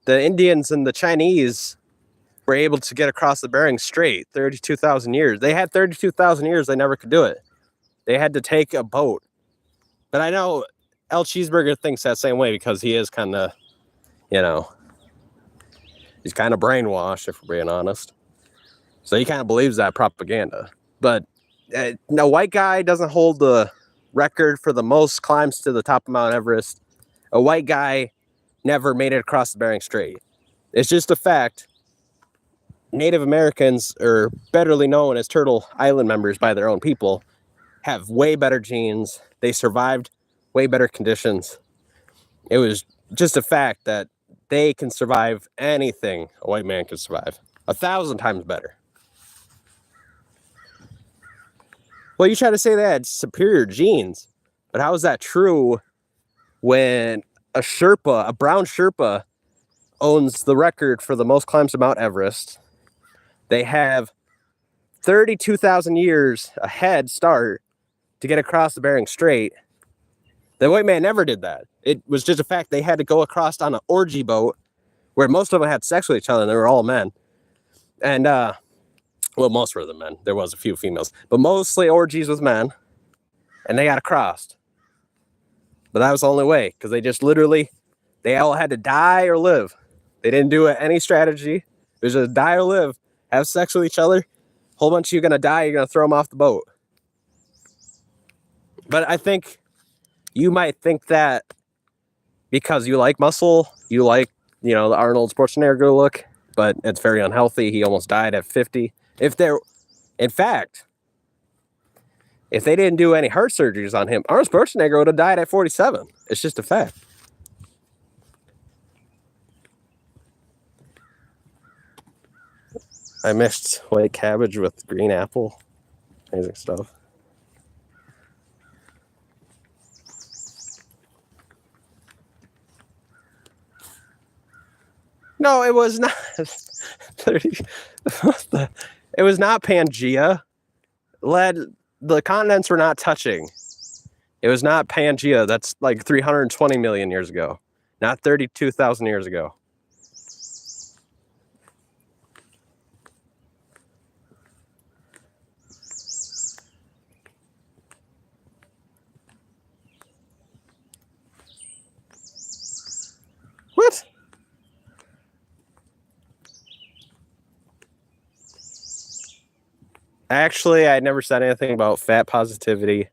The Indians and the Chinese were able to get across the Bering Strait 32,000 years. They had 32,000 years. They never could do it. They had to take a boat. But I know El Cheeseburger thinks that same way because he is kind of, he's kind of brainwashed, if we're being honest. So he kind of believes that propaganda. But no white guy doesn't hold the record for the most climbs to the top of Mount Everest. A white guy never made it across the Bering Strait. It's just a fact. Native Americans, or betterly known as Turtle Island members by their own people, have way better genes. They survived way better conditions. It was just a fact that they can survive anything a white man can survive. 1,000 times better. Well, you try to say they had superior genes, but how is that true when a Sherpa, a brown Sherpa, owns the record for the most climbs to Mount Everest? They have 32,000 years a head start to get across the Bering Strait. The white man never did that. It was just a fact they had to go across on an orgy boat where most of them had sex with each other and they were all men. And well, most were the men. There was a few females, but mostly orgies with men, and they got crossed. But that was the only way, because they just literally, they all had to die or live. They didn't do any strategy. It was just die or live. Have sex with each other. Whole bunch of you gonna die. You're gonna throw them off the boat. But I think you might think that because you like muscle, you like, the Arnold Schwarzenegger look, but it's very unhealthy. He almost died at 50. In fact, if they didn't do any heart surgeries on him, Arnold Schwarzenegger would have died at 47. It's just a fact. I mixed white cabbage with green apple. Amazing stuff. No, it was not. It was not Pangea. The continents were not touching. It was not Pangea. That's like 320 million years ago, not 32,000 years ago. What? Actually, I never said anything about fat positivity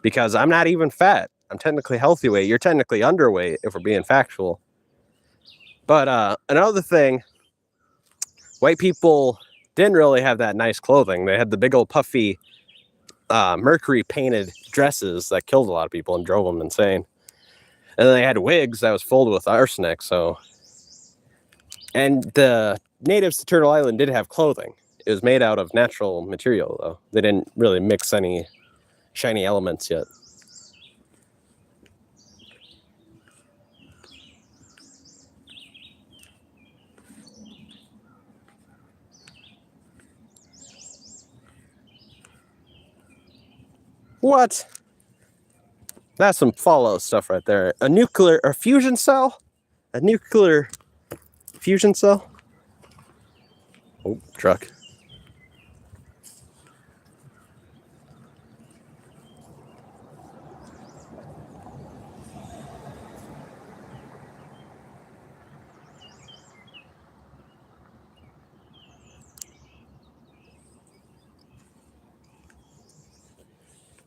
because I'm not even fat. I'm technically healthy weight. You're technically underweight if we're being factual. But another thing, white people didn't really have that nice clothing. They had the big old puffy mercury painted dresses that killed a lot of people and drove them insane. And then they had wigs that was filled with arsenic. And the natives to Turtle Island did have clothing. It was made out of natural material, though. They didn't really mix any shiny elements yet. What? That's some Fallout stuff right there. A fusion cell? A nuclear fusion cell? Oh, truck.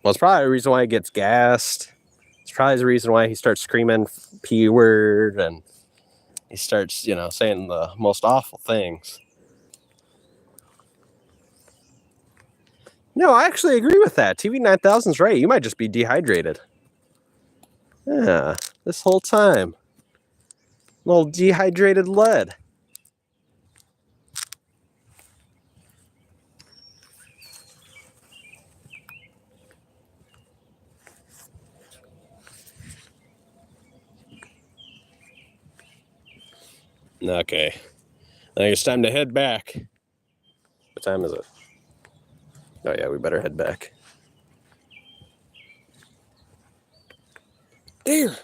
Well, it's probably the reason why he gets gassed. It's probably the reason why he starts screaming P word and he starts, saying the most awful things. No, I actually agree with that. TV9000's right. You might just be dehydrated. Yeah, this whole time. Little dehydrated lead. Okay. I think it's time to head back. What time is it? Oh, yeah, we better head back. Dear.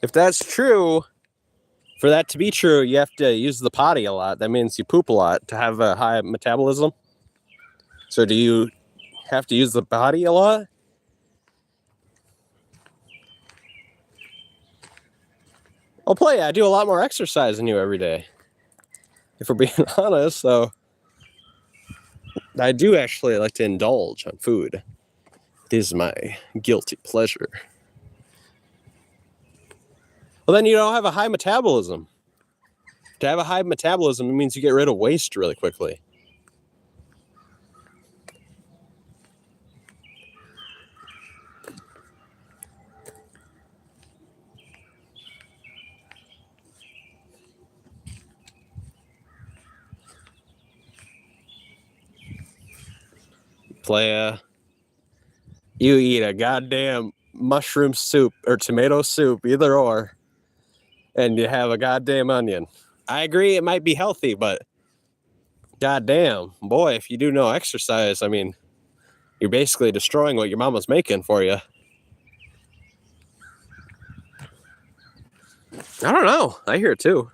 If that's true, for that to be true, you have to use the potty a lot. That means you poop a lot to have a high metabolism. So do you have to use the potty a lot? I'll play. I do a lot more exercise than you every day, if we're being honest. So I do actually like to indulge on food. It is my guilty pleasure. Well, then you don't have a high metabolism. To have a high metabolism, it means you get rid of waste really quickly. Playa, you eat a goddamn mushroom soup or tomato soup, either or, and you have a goddamn onion. I agree it might be healthy, but goddamn, boy, if you do no exercise, I mean, you're basically destroying what your mama's making for you. I don't know. I hear it too.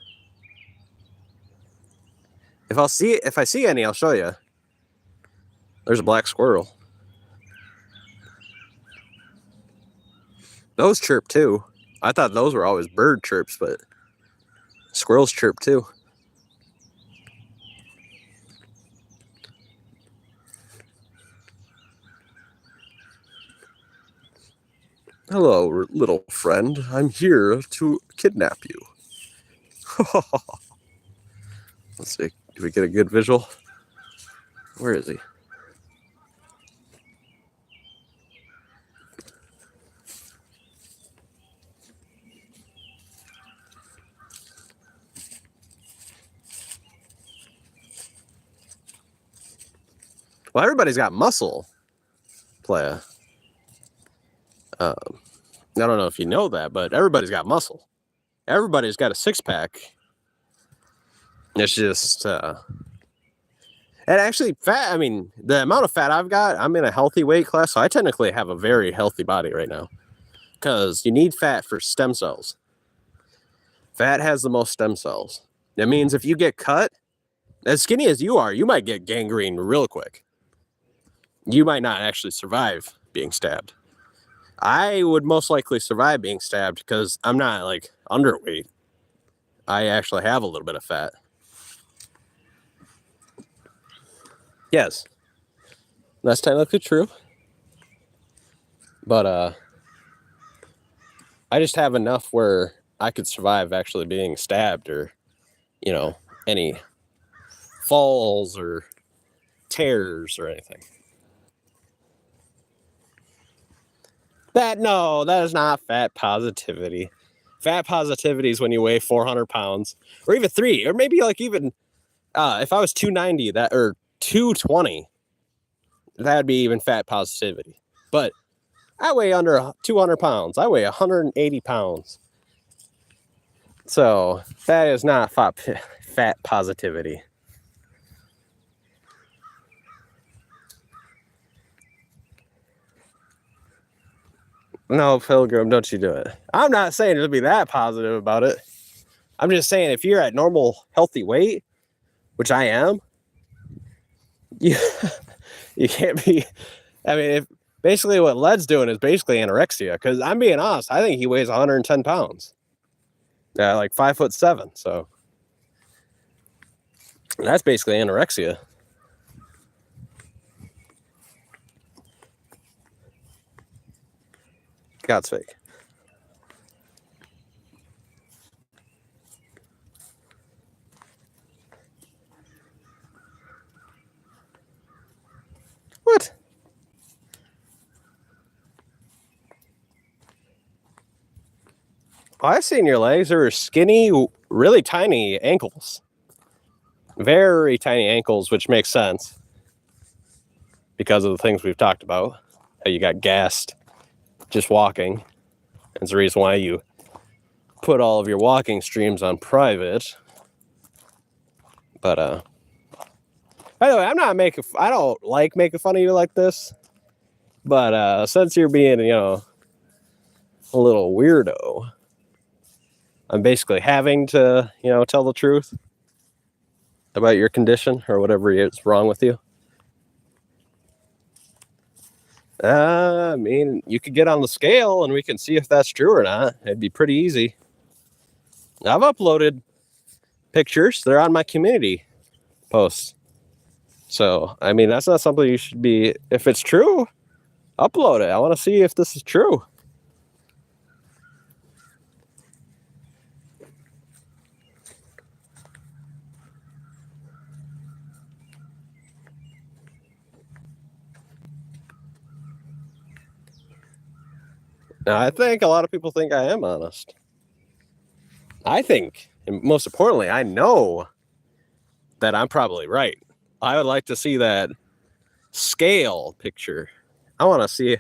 If I see any, I'll show you. There's a black squirrel. Those chirp too. I thought those were always bird chirps, but squirrels chirp too. Hello, little friend. I'm here to kidnap you. Let's see. Do we get a good visual? Where is he? Well, everybody's got muscle, playa. I don't know if you know that, but everybody's got muscle. Everybody's got a six-pack. It's just, and actually fat, I mean, the amount of fat I've got, I'm in a healthy weight class, so I technically have a very healthy body right now. Because you need fat for stem cells. Fat has the most stem cells. That means if you get cut, as skinny as you are, you might get gangrene real quick. You might not actually survive being stabbed. I would most likely survive being stabbed because I'm not like underweight. I actually have a little bit of fat. Yes, that's technically true. But I just have enough where I could survive actually being stabbed or, you know, any falls or tears or anything. That is not fat positivity. Fat positivity is when you weigh 400 pounds or even 3, or maybe like even if I was 290 that or 220, that'd be even fat positivity. But I weigh under 200 pounds. I weigh 180 pounds. So that is not fat positivity. No, Pilgrim, don't you do it. I'm not saying to be that positive about it. I'm just saying if you're at normal, healthy weight, which I am, you can't be. I mean, if basically what Led's doing is basically anorexia. Because I'm being honest, I think he weighs 110 pounds. Like 5'7". So that's basically anorexia. God's sake. What? Oh, I've seen your legs. They're skinny, really tiny ankles. Very tiny ankles, which makes sense because of the things we've talked about. How you got gassed just walking. That's the reason why you put all of your walking streams on private. But by the way, I don't like making fun of you like this. But since you're being, a little weirdo, I'm basically having to, tell the truth about your condition or whatever is wrong with you. I mean, you could get on the scale and we can see if that's true or not. It'd be pretty easy. I've uploaded pictures. They're on my community posts. So, I mean, that's not something you should be. If it's true, upload it. I want to see if this is true. Now, I think a lot of people think I am honest. I think, and most importantly, I know that I'm probably right. I would like to see that scale picture. I want to see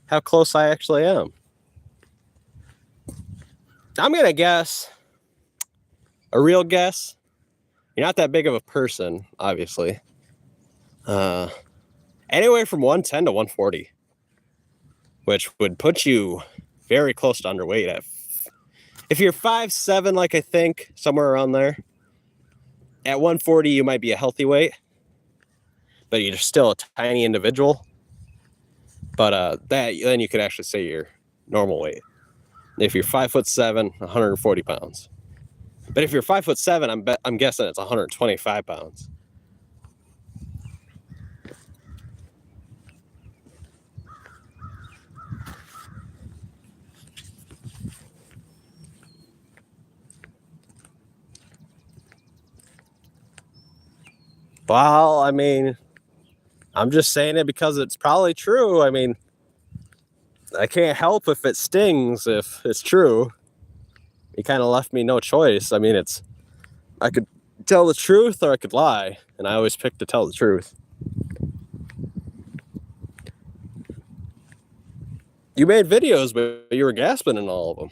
how close I actually am. I'm going to guess, a real guess. You're not that big of a person, obviously. Anywhere from 110 to 140, which would put you very close to underweight at If you're 5'7", like I think, somewhere around there, at 140 you might be a healthy weight, but you're still a tiny individual. But that then you could actually say you're normal weight. If you're 5'7", 140 pounds. But if you're 5'7", I'm guessing it's 125 pounds. Well, I mean, I'm just saying it because it's probably true. I mean, I can't help if it stings if it's true. You kind of left me no choice. I mean, I could tell the truth or I could lie, and I always pick to tell the truth. You made videos, but you were gasping in all of them.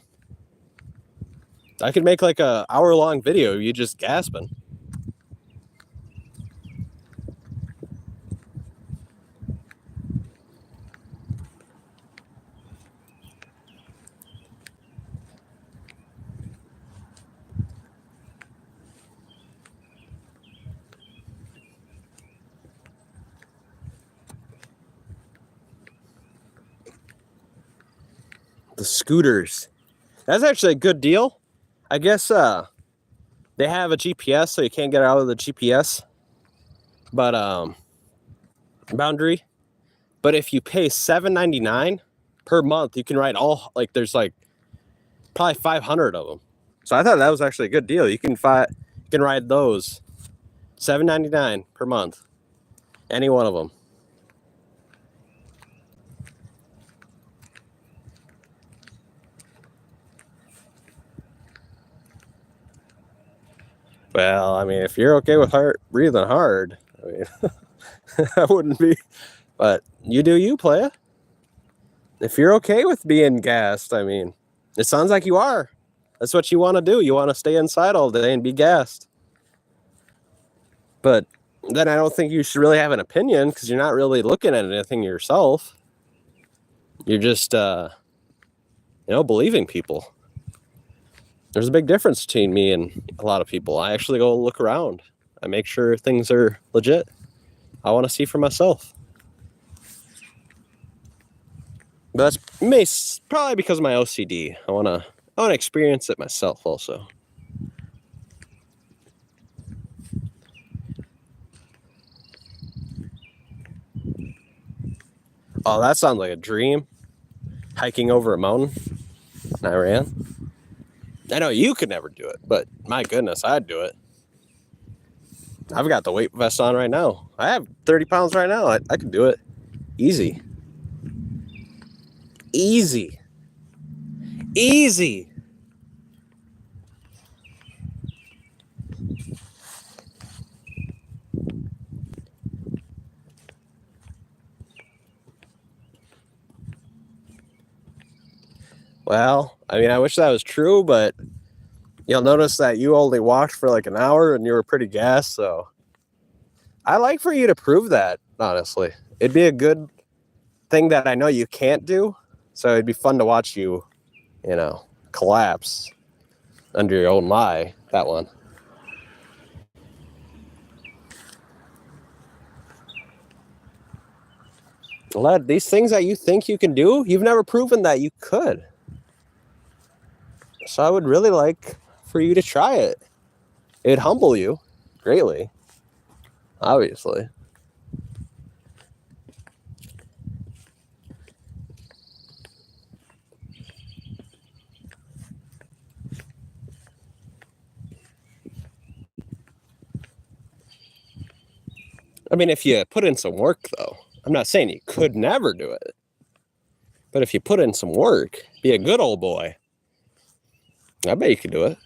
I could make like a hour-long video, you just gasping. The scooters. That's actually a good deal. I guess they have a GPS, so you can't get out of the GPS. But boundary. But if you pay $7.99 per month, you can ride all, like, there's like probably 500 of them. So I thought that was actually a good deal. You can ride those $7.99 per month, any one of them. Well, I mean, if you're okay with breathing hard, I mean, I wouldn't be. But you do you, playa. If you're okay with being gassed, I mean, it sounds like you are. That's what you want to do. You want to stay inside all day and be gassed. But then I don't think you should really have an opinion because you're not really looking at anything yourself. You're just, believing people. There's a big difference between me and a lot of people. I actually go look around. I make sure things are legit. I want to see for myself. But that's probably because of my OCD. I want to experience it myself also. Oh, that sounds like a dream. Hiking over a mountain in Iran. I know you could never do it, but my goodness, I'd do it. I've got the weight vest on right now. I have 30 pounds right now. I could do it. Easy. Easy. Easy. Well, I mean, I wish that was true, but you'll notice that you only walked for like an hour and you were pretty gassed, so I like for you to prove that, honestly. It'd be a good thing that I know you can't do, so it'd be fun to watch you, collapse under your own lie, that one. These things that you think you can do, you've never proven that you could. So I would really like for you to try it. It'd humble you greatly, obviously. I mean, if you put in some work, though, I'm not saying you could never do it. But if you put in some work, be a good old boy, I bet you could do it.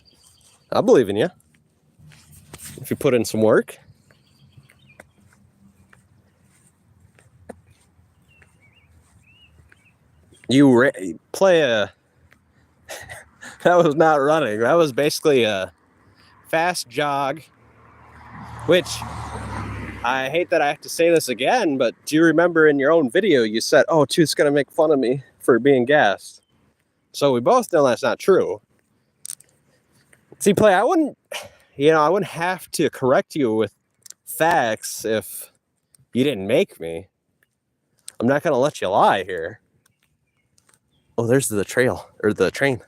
I believe in you. If you put in some work. You play a... That was not running. That was basically a fast jog, which... I hate that I have to say this again, but do you remember in your own video you said, oh, Tooth's going to make fun of me for being gassed? So we both know that's not true. See, Play, I wouldn't have to correct you with facts if you didn't make me. I'm not going to let you lie here. Oh, there's the trail, or the train.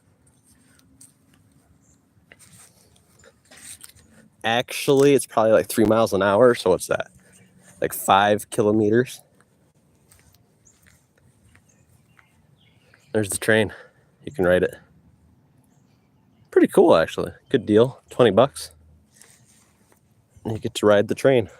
Actually, it's probably like 3 miles an hour, so what's that? Like 5 kilometers? There's the train. You can ride it. Pretty cool, actually. Good deal. $20. And you get to ride the train.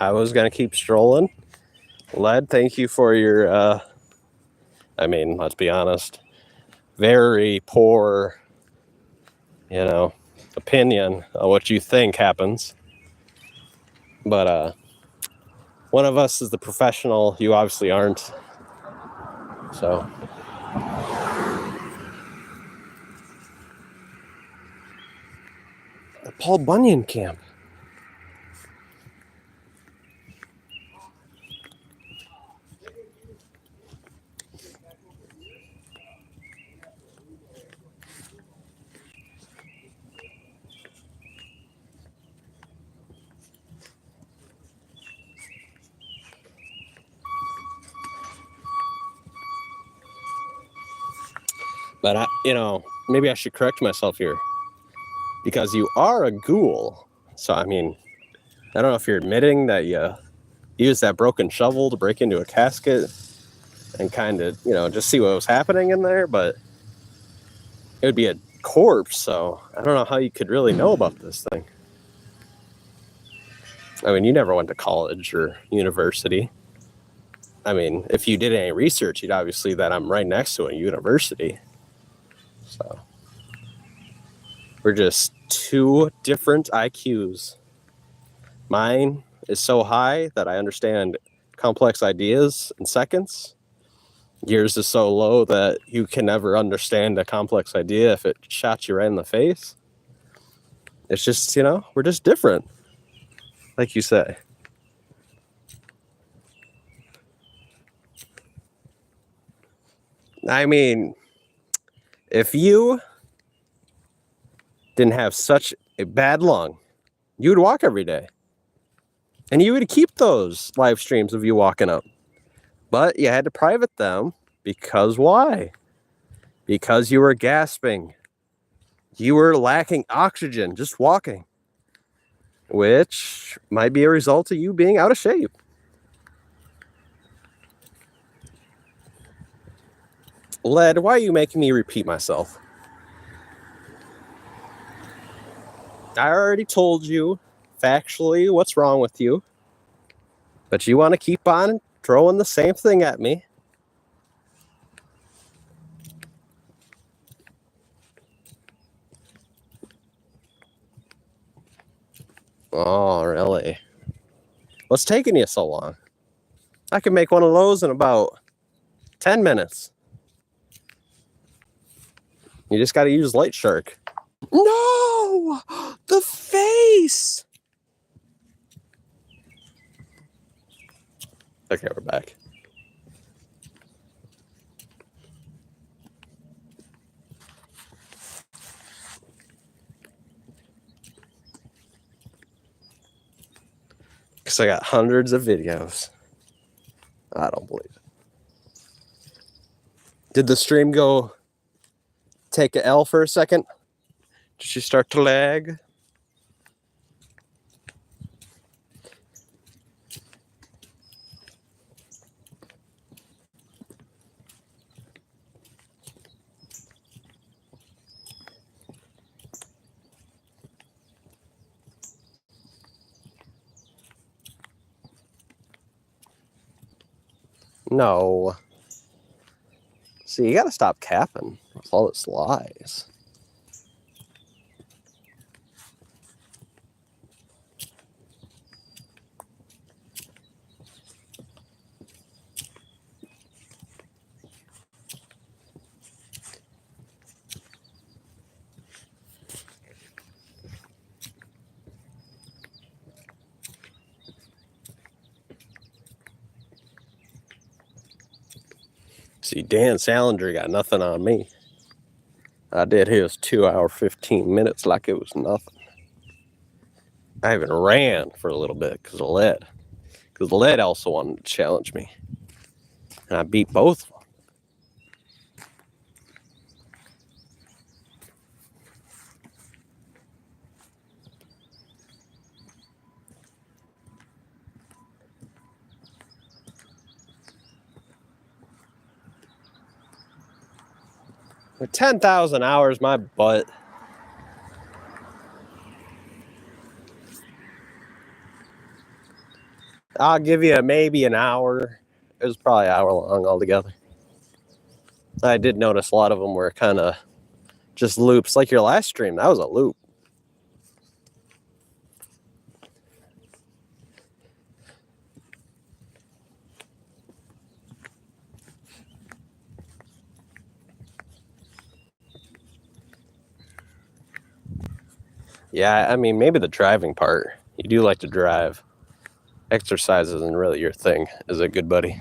I was going to keep strolling. Led, thank you for your, let's be honest, very poor, opinion on what you think happens. But one of us is the professional. You obviously aren't. So. The Paul Bunyan camp. But maybe I should correct myself here, because you are a ghoul. So I don't know if you're admitting that you used that broken shovel to break into a casket and kind of, just see what was happening in there, but it would be a corpse, so I don't know how you could really know about this thing. You never went to college or university. If you did any research, you'd obviously that I'm right next to a university. So we're just two different IQs. Mine is so high that I understand complex ideas in seconds. Yours is so low that you can never understand a complex idea if it shot you right in the face. It's just, we're just different, like you say. If you didn't have such a bad lung, you would walk every day. And you would keep those live streams of you walking up. But you had to private them because why? Because you were gasping. You were lacking oxygen just walking, which might be a result of you being out of shape. Led, why are you making me repeat myself? I already told you factually what's wrong with you, but you want to keep on throwing the same thing at me. Oh, really? What's taking you so long? I can make one of those in about 10 minutes. You just got to use Light Shark. No! The face! Okay, we're back. Because I got hundreds of videos. I don't believe it. Did the stream go take an L for a second? Did she start to lag? No. See, you gotta stop capping with all this lies. See, Dan Salinger got nothing on me. I did his 2 hour 15 minutes like it was nothing. I even ran for a little bit because of lead. Because lead also wanted to challenge me. And I beat both of them. With 10,000 hours, my butt. I'll give you maybe an hour. It was probably an hour long altogether. I did notice a lot of them were kind of just loops. Like your last stream, that was a loop. Yeah, I mean, maybe the driving part. You do like to drive. Exercise isn't really your thing, is it, good buddy?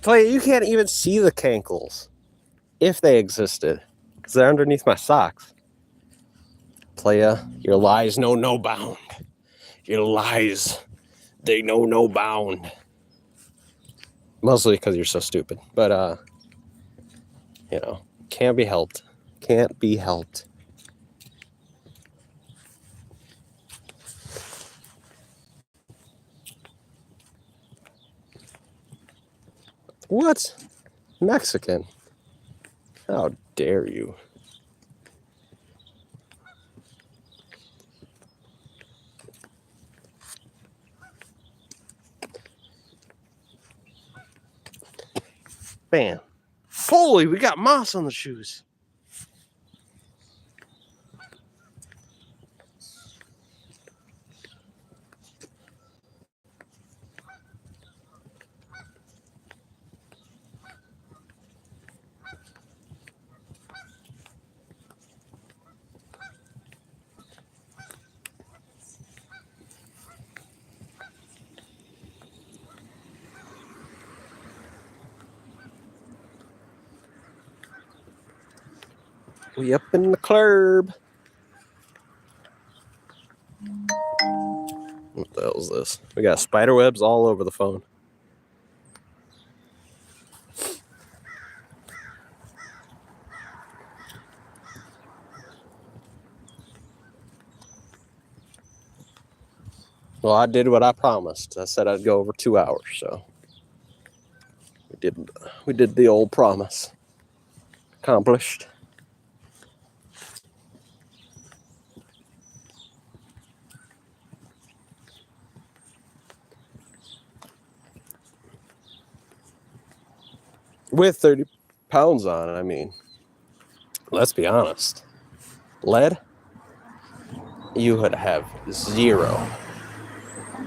Play, you can't even see the cankles if they existed because they're underneath my socks. Playa, your lies know no bound. Your lies, they know no bound. Mostly because you're so stupid. But, you know, can't be helped. Can't be helped. What? Mexican? How dare you? Bam. Holy, we got moss on the shoes. We up in the club. What the hell is this? We got spider webs all over the phone. Well, I did what I promised. I said I'd go over 2 hours, so we did the old promise. Accomplished. With 30 pounds on it, I mean, let's be honest. Lead, you would have zero,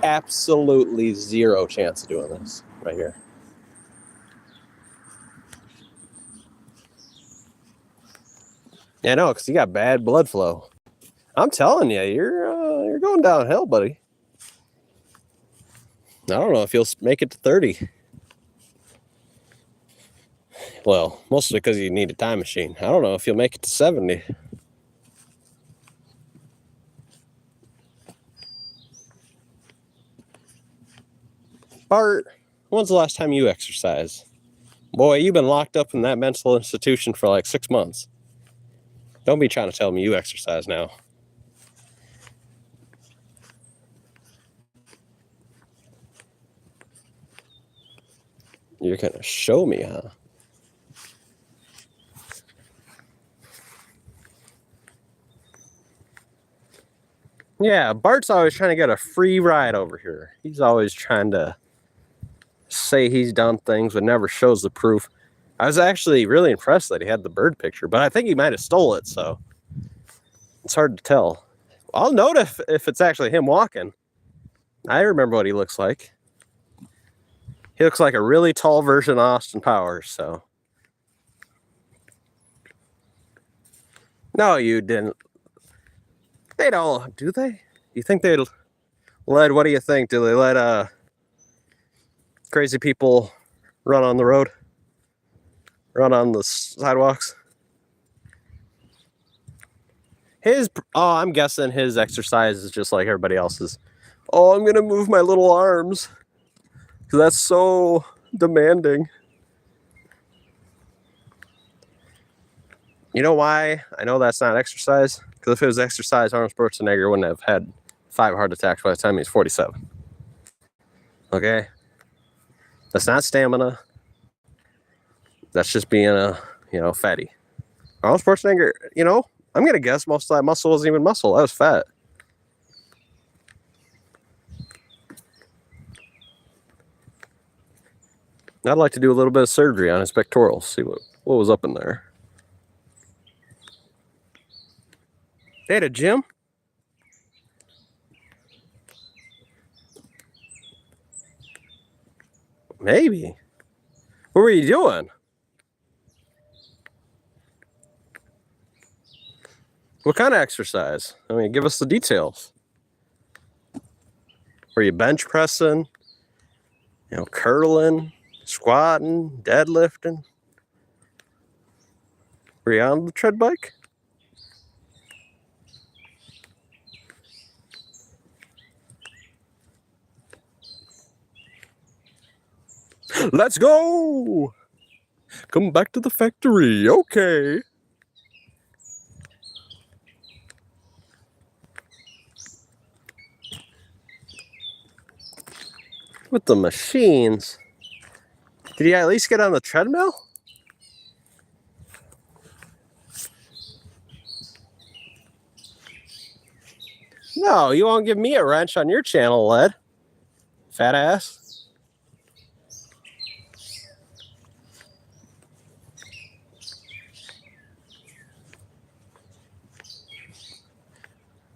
absolutely zero chance of doing this right here. Yeah, no, because you got bad blood flow. I'm telling you, you're going downhill, buddy. I don't know if you'll make it to 30. Well, mostly because you need a time machine. I don't know if you'll make it to 70. Bart, when's the last time you exercised? Boy, you've been locked up in that mental institution for like 6 months. Don't be trying to tell me you exercise now. You're gonna show me, huh? Yeah, Bart's always trying to get a free ride over here. He's always trying to say he's done things but never shows the proof. I was actually really impressed that he had the bird picture, but I think he might have stole it, so it's hard to tell. I'll note if it's actually him walking. I remember what he looks like. He looks like a really tall version of Austin Powers, so. No, you didn't. They don't, do they? You think they let, what do you think? Do they let crazy people run on the road? Run on the sidewalks? I'm guessing his exercise is just like everybody else's. Oh, I'm gonna move my little arms. Because that's so demanding. You know why I know that's not exercise? Because if it was exercise, Arnold Schwarzenegger wouldn't have had 5 heart attacks by the time he's 47. Okay? That's not stamina. That's just being a, fatty. Arnold Schwarzenegger, I'm going to guess most of that muscle wasn't even muscle. That was fat. I'd like to do a little bit of surgery on his pectorals, see what was up in there. They had a gym? Maybe. What were you doing? What kind of exercise? I mean, give us the details. Were you bench pressing? Curling, squatting, deadlifting? Were you on the tread bike? Let's go! Come back to the factory. Okay. With the machines. Did you at least get on the treadmill? No, you won't give me a wrench on your channel, Led. Fat ass.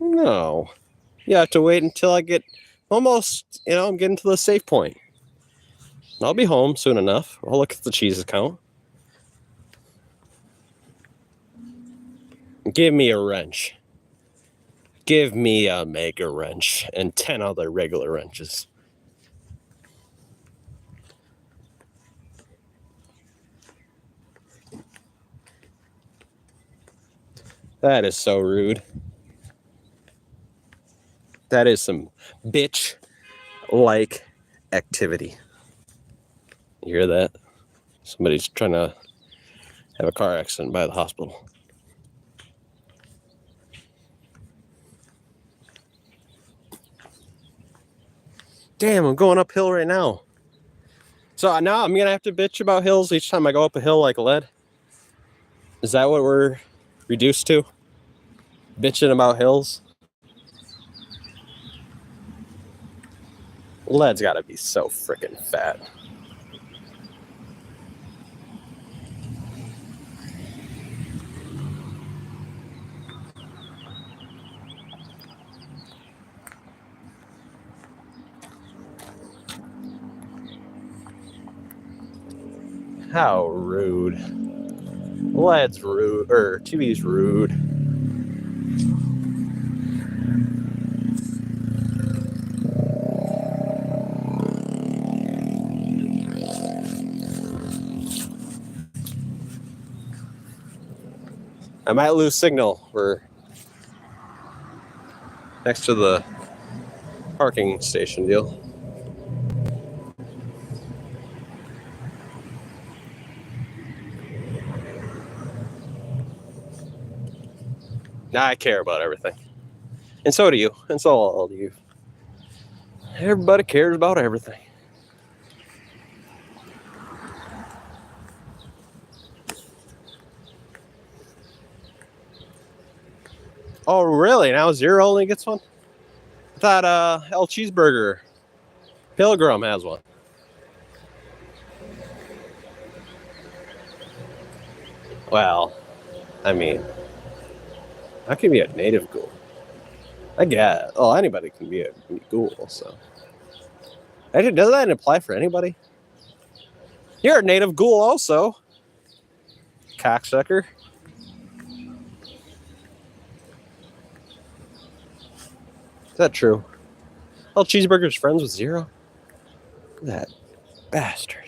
No. You have to wait until I get almost, I'm getting to the safe point. I'll be home soon enough. I'll look at the cheese count. Give me a wrench. Give me a mega wrench and 10 other regular wrenches. That is so rude. That is some bitch-like activity. You hear that? Somebody's trying to have a car accident by the hospital. Damn, I'm going uphill right now. So now I'm going to have to bitch about hills each time I go up a hill like Led? Is that what we're reduced to? Bitching about hills? Led's got to be so freaking fat. How rude. Led's rude, or TV's rude. I might lose signal. We're next to the parking station deal. Now I care about everything. And so do you. And so all of you. Everybody cares about everything. Oh, really? Now Zero only gets one? I thought El Cheeseburger Pilgrim has one. Well, I mean, I can be a native ghoul. I guess. Well, anybody can be a ghoul, so. Actually, does that apply for anybody? You're a native ghoul also. Cocksucker. Is that true? El Cheeseburger's friends with Zero? Look at that bastard.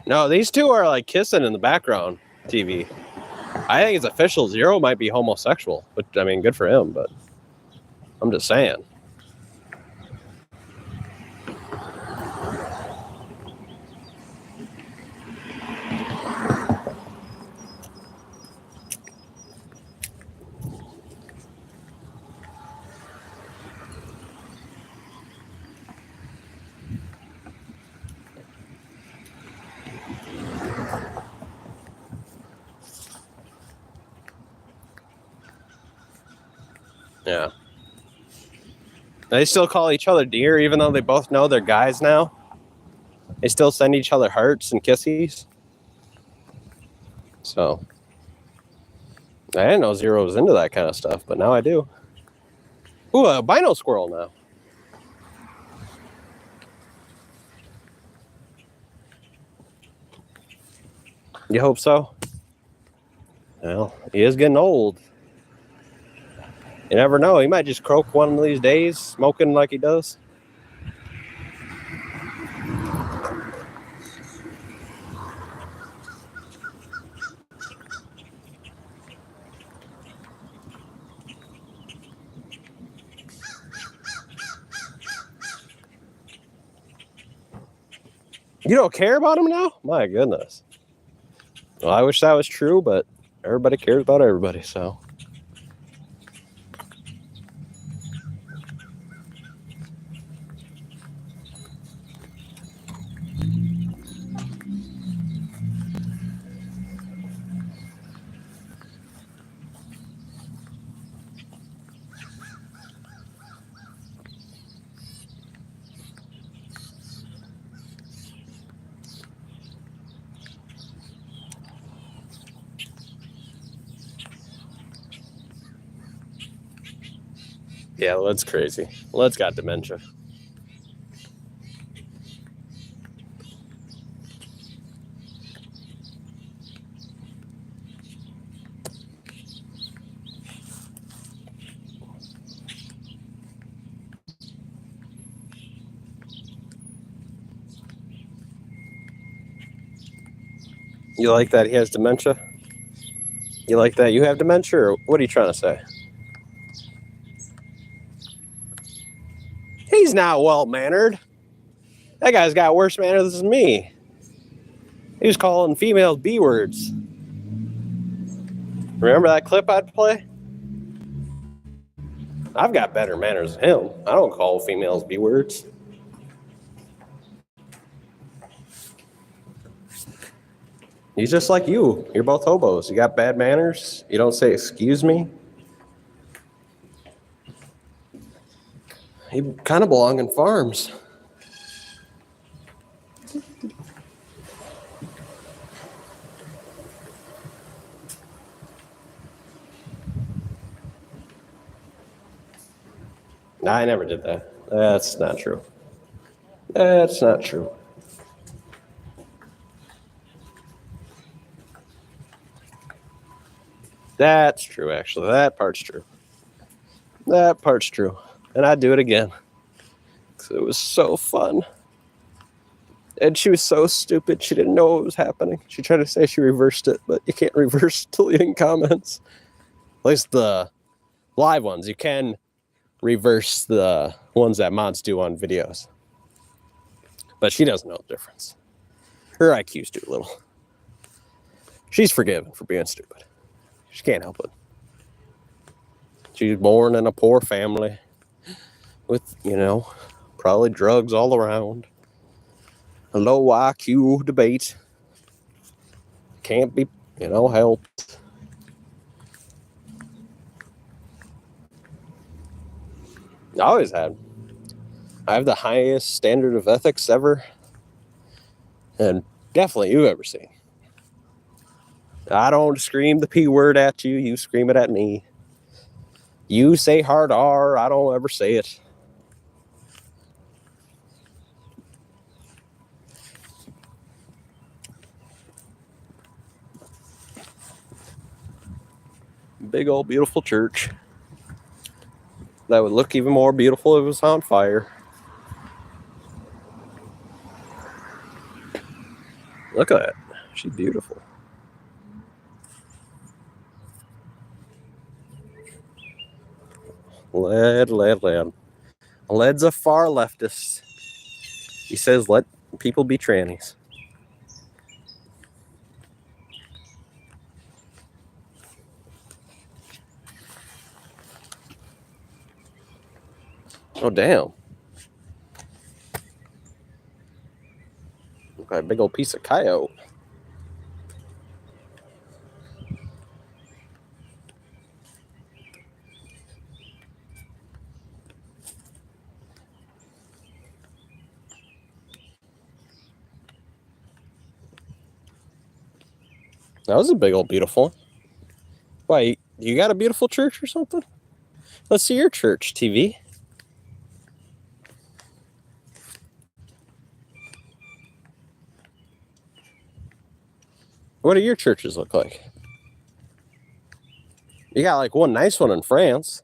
No, these two are like kissing in the background TV. I think it's official. Zero might be homosexual, but I mean, good for him, but I'm just saying. Yeah. They still call each other dear, even though they both know they're guys now. They still send each other hearts and kisses. So, I didn't know Zero was into that kind of stuff, but now I do. Ooh, a albino squirrel now. You hope so? Well, he is getting old. You never know. He might just croak one of these days, smoking like he does. You don't care about him now? My goodness. Well, I wish that was true, but everybody cares about everybody, so. Yeah, Led's crazy. Led's got dementia. You like that he has dementia? You like that you have dementia, or what are you trying to say? He's not well-mannered. That guy's got worse manners than me. He was calling females B words. Remember that clip I'd play? I've got better manners than him. I don't call females B words. He's just like you. You're both hobos. You got bad manners. You don't say excuse me. You kind of belong in farms. Nah, I never did that. That's not true. That's not true. That's true, actually. That part's true. That part's true. And I'd do it again. Because it was so fun. And she was so stupid. She didn't know what was happening. She tried to say she reversed it, but you can't reverse deleting comments. At least the live ones. You can reverse the ones that mods do on videos. But she doesn't know the difference. Her IQ's too little. She's forgiven for being stupid. She can't help it. She's born in a poor family with, probably drugs all around. A low IQ debate. can't be, helped. I always had. I have the highest standard of ethics ever, and definitely you've ever seen. I don't scream the P word at you. You scream it at me. You say hard R. I don't ever say it. Big old beautiful church that would look even more beautiful if it was on fire. Look at that. She's beautiful. Led. Led's a far leftist. He says let people be trannies. Oh, damn. Look like a big old piece of coyote. That was a big old beautiful one. Why, you got a beautiful church or something? Let's see your church, TV. What do your churches look like? You got like one nice one in France.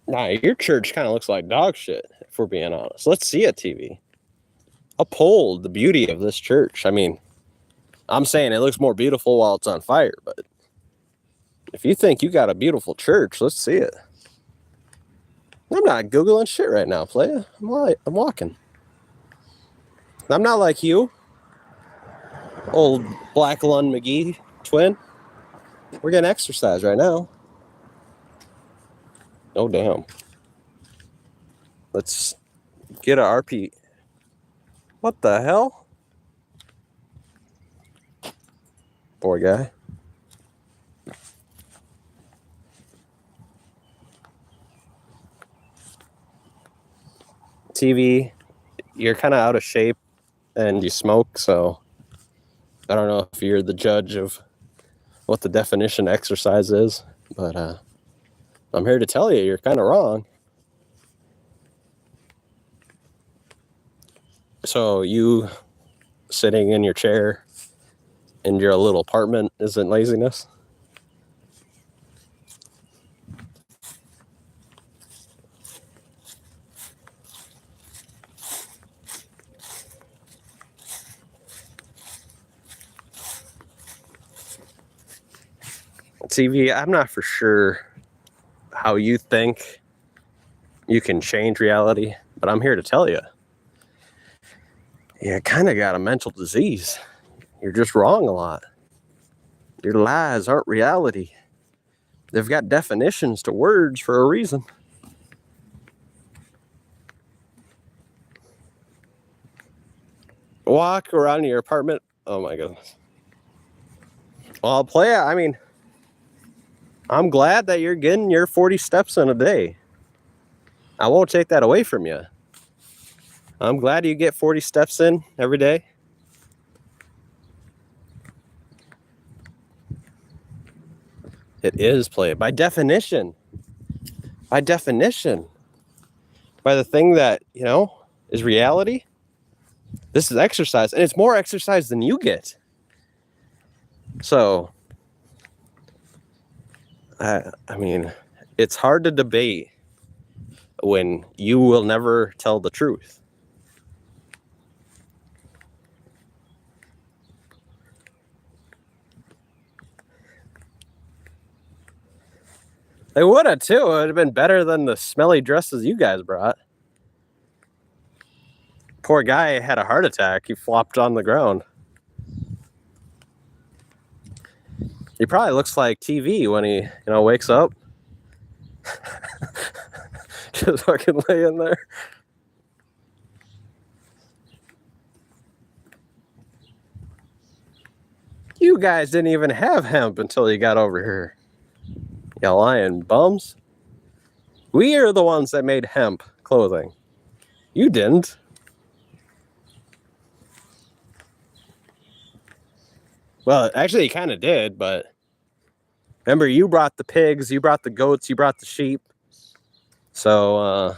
Nah, your church kind of looks like dog shit, if we're being honest. Let's see it, TV. Uphold the beauty of this church. I mean, I'm saying it looks more beautiful while it's on fire, but if you think you got a beautiful church, let's see it. I'm not Googling shit right now, playa. I'm walking. I'm not like you, old Black Lund McGee twin. We're getting exercise right now. Oh, damn. Let's get a RP. What the hell? Poor guy. TV, you're kind of out of shape and you smoke, so I don't know if you're the judge of what the definition of exercise is, but I'm here to tell you you're kind of wrong. So you sitting in your chair in your little apartment isn't laziness? TV, I'm not for sure how you think you can change reality, but I'm here to tell you. You kind of got a mental disease. You're just wrong a lot. Your lies aren't reality. They've got definitions to words for a reason. Walk around your apartment. Oh my goodness. Well, I'll play it. I mean, I'm glad that you're getting your 40 steps in a day. I won't take that away from you. I'm glad you get 40 steps in every day. It is play by definition. By definition. By the thing that, is reality. This is exercise, and it's more exercise than you get. So, I mean, it's hard to debate when you will never tell the truth. They would have, too. It would have been better than the smelly dresses you guys brought. Poor guy had a heart attack. He flopped on the ground. He probably looks like TV when he, wakes up. Just fucking laying there. You guys didn't even have hemp until you got over here. You lying bums. We are the ones that made hemp clothing. You didn't. Well, actually, you kind of did, but remember, you brought the pigs, you brought the goats, you brought the sheep. So,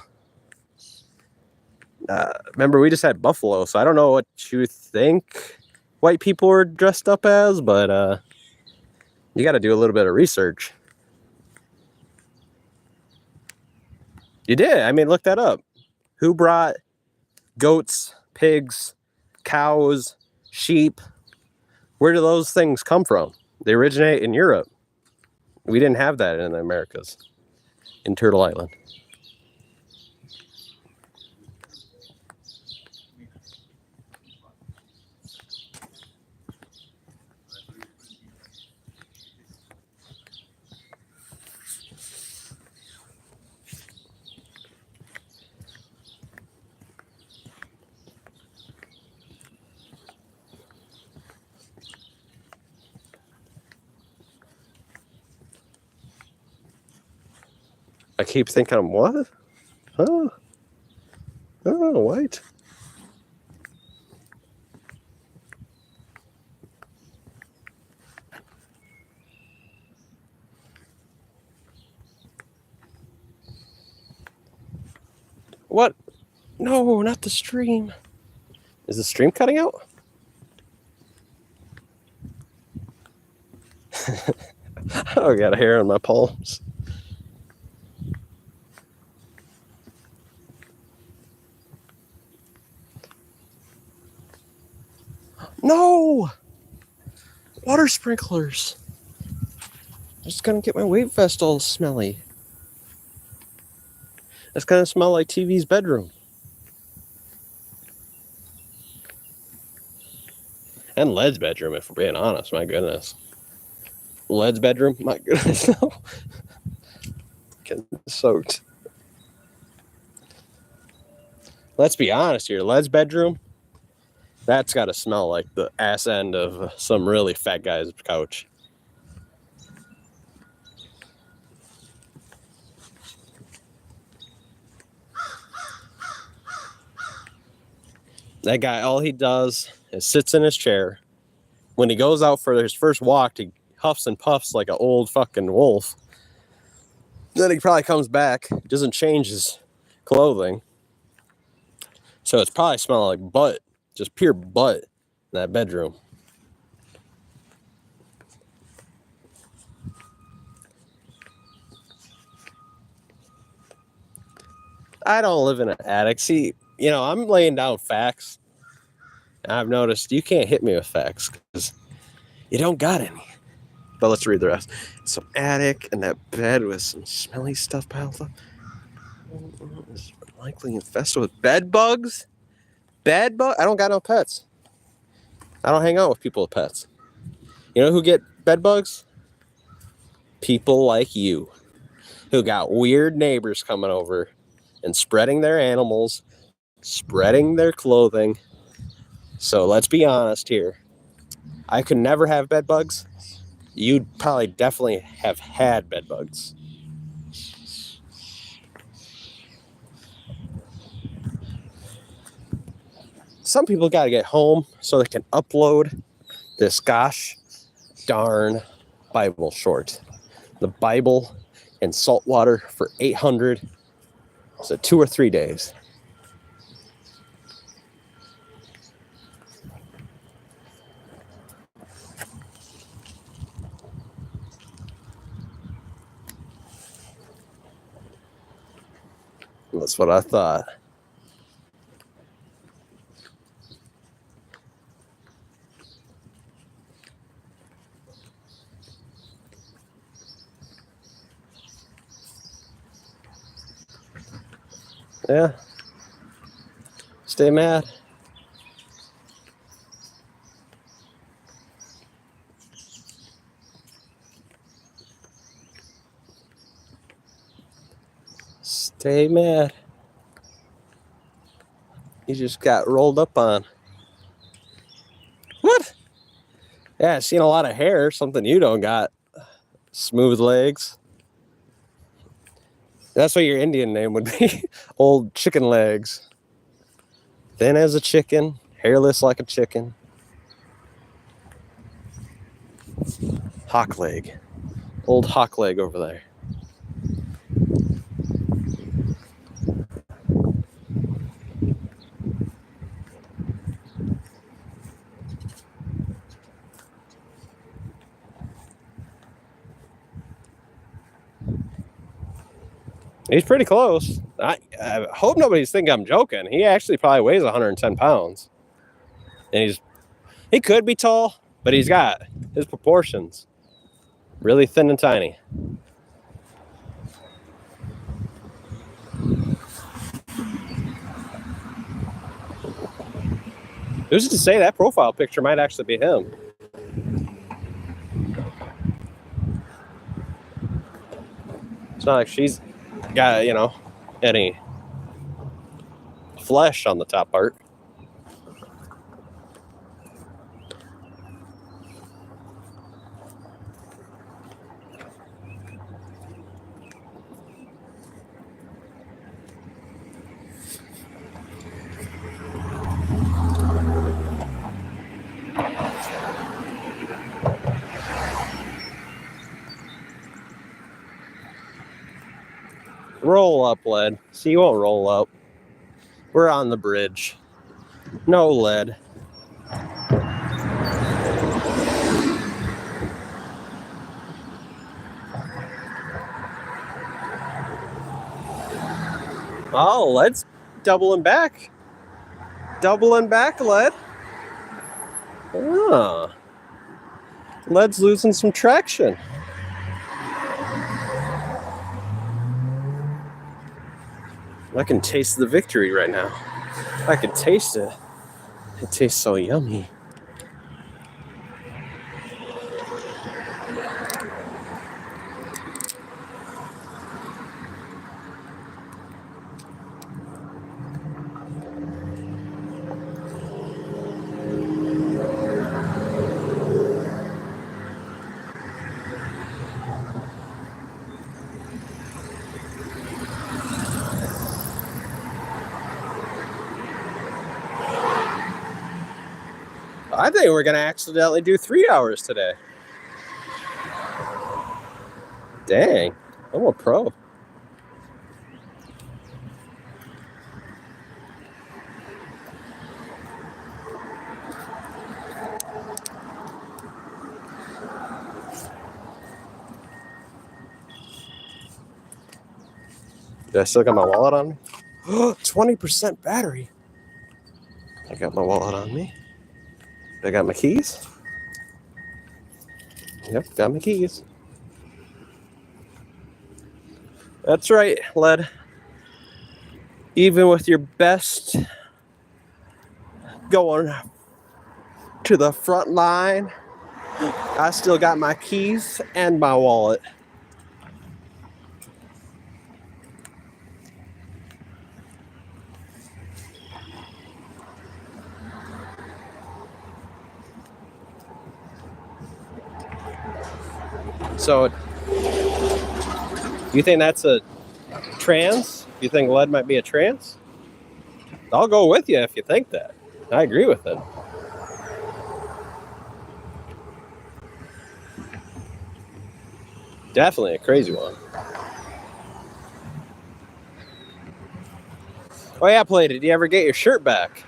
remember, we just had buffalo, so I don't know what you think white people were dressed up as, but you got to do a little bit of research. You did. I mean, look that up. Who brought goats, pigs, cows, sheep? Where do those things come from? They originate in Europe. We didn't have that in the Americas, in Turtle Island. I keep thinking, what? Huh? Oh, white. What? No, not the stream. Is the stream cutting out? Oh, I got a hair on my palms. No! Water sprinklers. Just gonna get my weight vest all smelly. It's gonna smell like TV's bedroom. And Led's bedroom, if we're being honest. My goodness. Led's bedroom? My goodness, no. Getting soaked. Let's be honest here. Led's bedroom, that's got to smell like the ass end of some really fat guy's couch. That guy, all he does is sits in his chair. When he goes out for his first walk, he huffs and puffs like an old fucking wolf. Then he probably comes back, doesn't change his clothing. So it's probably smelling like butt, just pure butt in that bedroom. I don't live in an attic. See, you know, I'm laying down facts. I've noticed you can't hit me with facts because you don't got any. But let's read the rest. Some attic and that bed with some smelly stuff piled up. It's likely infested with bed bugs. Bed bug? I don't got no pets. I don't hang out with people with pets. You know who get bed bugs? People like you, who got weird neighbors coming over and spreading their animals, spreading their clothing. So let's be honest here. I could never have bed bugs. You'd probably definitely have had bed bugs. Some people got to get home so they can upload this gosh darn Bible short. The Bible in salt water for 800. So 2 or 3 days. That's what I thought. Yeah. Stay mad. Stay mad. You just got rolled up on. What? Yeah, I've seen a lot of hair, something you don't got. Smooth legs. That's what your Indian name would be. Old chicken legs. Thin as a chicken, hairless like a chicken. Hawk leg. Old hawk leg over there. He's pretty close. I hope nobody's thinking I'm joking. He actually probably weighs 110 pounds. And he could be tall, but he's got his proportions. Really thin and tiny. Who's to say that profile picture might actually be him? It's not like she's got, any flesh on the top part. Roll up, lead. See, you won't roll up. We're on the bridge. No lead. Oh, lead's doubling back. Doubling back, lead. Ah. Lead's losing some traction. I can taste the victory right now. I can taste it. It tastes so yummy. I think we're going to accidentally do 3 hours today. Dang, I'm a pro. Do I still got my wallet on me? 20% battery. I got my wallet on me. I got my keys. Yep, got my keys. That's right, lead. Even with your best going to the front line, I still got my keys and my wallet. So, you think that's a trans? You think lead might be a trans? I'll go with you if you think that. I agree with it. Definitely a crazy one. Oh yeah, Play, did you ever get your shirt back?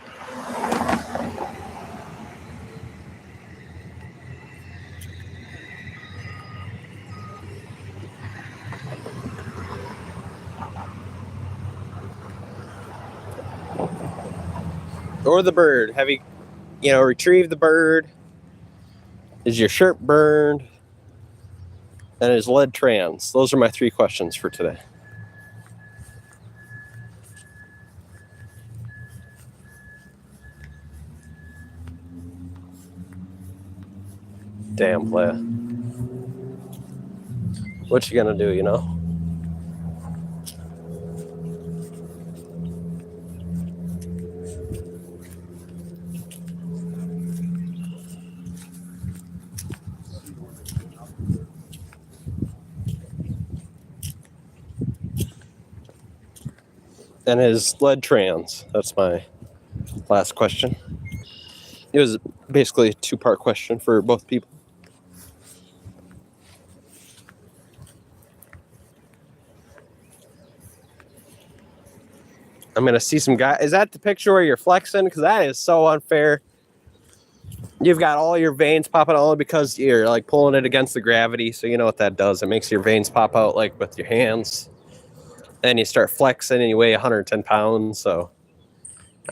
Or the bird? Have you retrieved the bird? Is your shirt burned? And is lead trans? Those are my 3 questions for today. Damn, Playa. What you gonna do, And is lead trans? That's my last question. It was basically a two-part question for both people. I'm going to see some guy. Is that the picture where you're flexing? Because that is so unfair. You've got all your veins popping out because you're like pulling it against the gravity. So you know what that does. It makes your veins pop out like with your hands. Then you start flexing and you weigh 110 pounds. So,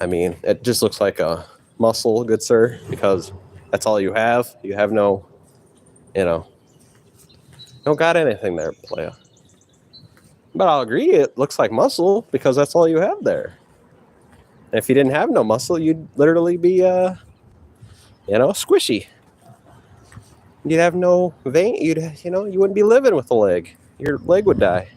I mean, it just looks like a muscle, good sir, because that's all you have. You have no, don't got anything there, playa. But I'll agree, it looks like muscle because that's all you have there. And if you didn't have no muscle, you'd literally be, squishy. You'd have no vein. You wouldn't be living with a leg. Your leg would die.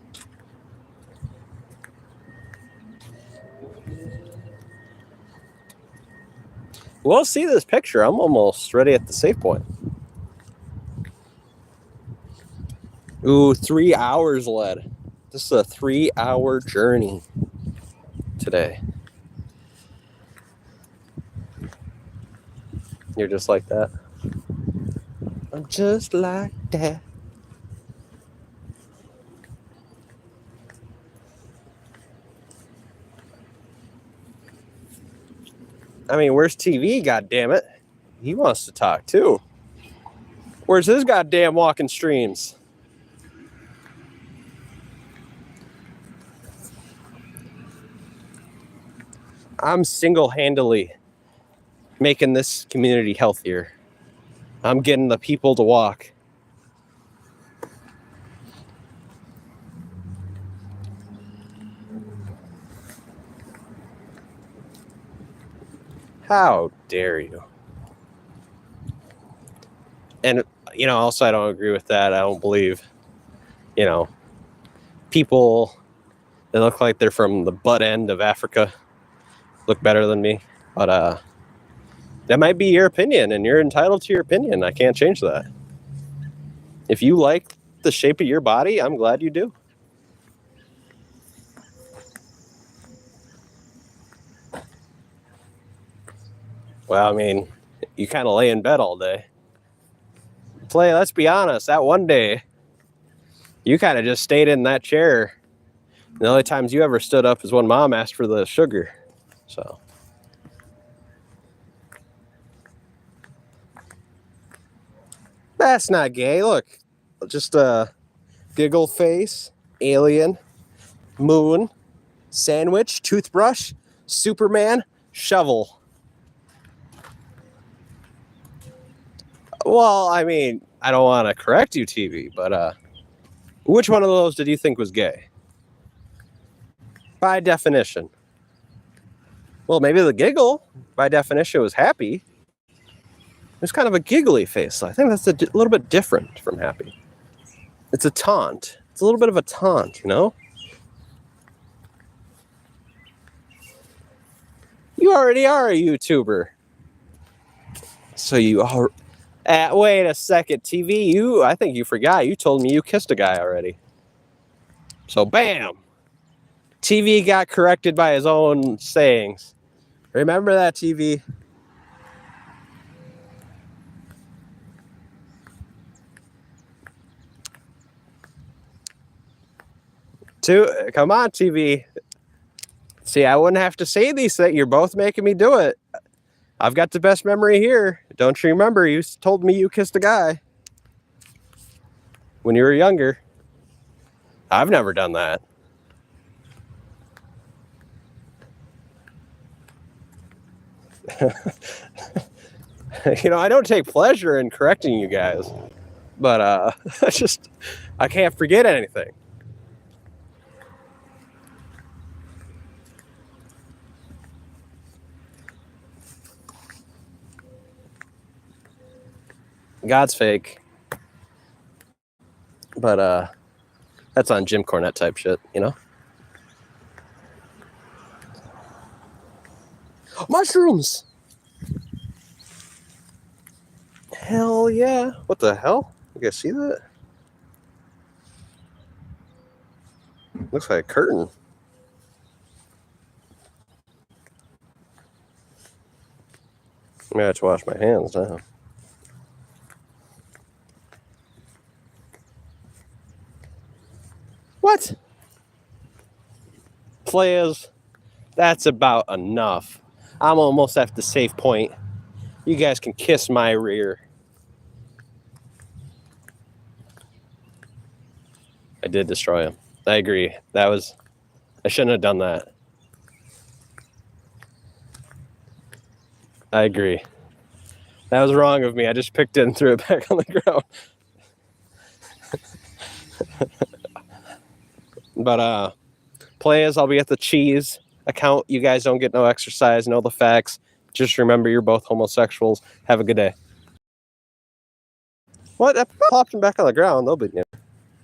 We'll see this picture. I'm almost ready at the save point. Ooh, 3 hours led. This is a 3-hour journey today. You're just like that. I'm just like that. I mean, where's TV, goddammit? He wants to talk too. Where's his goddamn walking streams? I'm single-handedly making this community healthier. I'm getting the people to walk. How dare you? And, also I don't agree with that. I don't believe, people that look like they're from the butt end of Africa look better than me. But that might be your opinion, and you're entitled to your opinion. I can't change that. If you like the shape of your body, I'm glad you do. Well, I mean, you kind of lay in bed all day. Let's be honest, that one day, you kind of just stayed in that chair. The only times you ever stood up is when Mom asked for the sugar. So. That's not gay. Look, just a giggle face, alien, moon, sandwich, toothbrush, Superman, shovel. Well, I mean, I don't want to correct you, TV, but which one of those did you think was gay? By definition. Well, maybe the giggle, by definition, was happy. It's kind of a giggly face. So I think that's a little bit different from happy. It's a taunt. It's a little bit of a taunt, You already are a YouTuber. So you are... wait a second, TV, I think you forgot. You told me you kissed a guy already. So bam! TV got corrected by his own sayings. Remember that, TV? Come on, TV. See, I wouldn't have to say these things. You're both making me do it. I've got the best memory here. Don't you remember? You told me you kissed a guy when you were younger. I've never done that. I don't take pleasure in correcting you guys, but I can't forget anything. God's fake. But that's on Jim Cornette type shit, Mushrooms! Hell yeah. What the hell? You guys see that? Looks like a curtain. I'm gonna have to wash my hands now. What? Players, that's about enough. I'm almost at the safe point. You guys can kiss my rear. I did destroy him. I agree. I shouldn't have done that. I agree. That was wrong of me. I just picked it and threw it back on the ground. But players, I'll be at the cheese account. You guys don't get no exercise, know the facts. Just remember you're both homosexuals. Have a good day. What? That popped him back on the ground. They'll be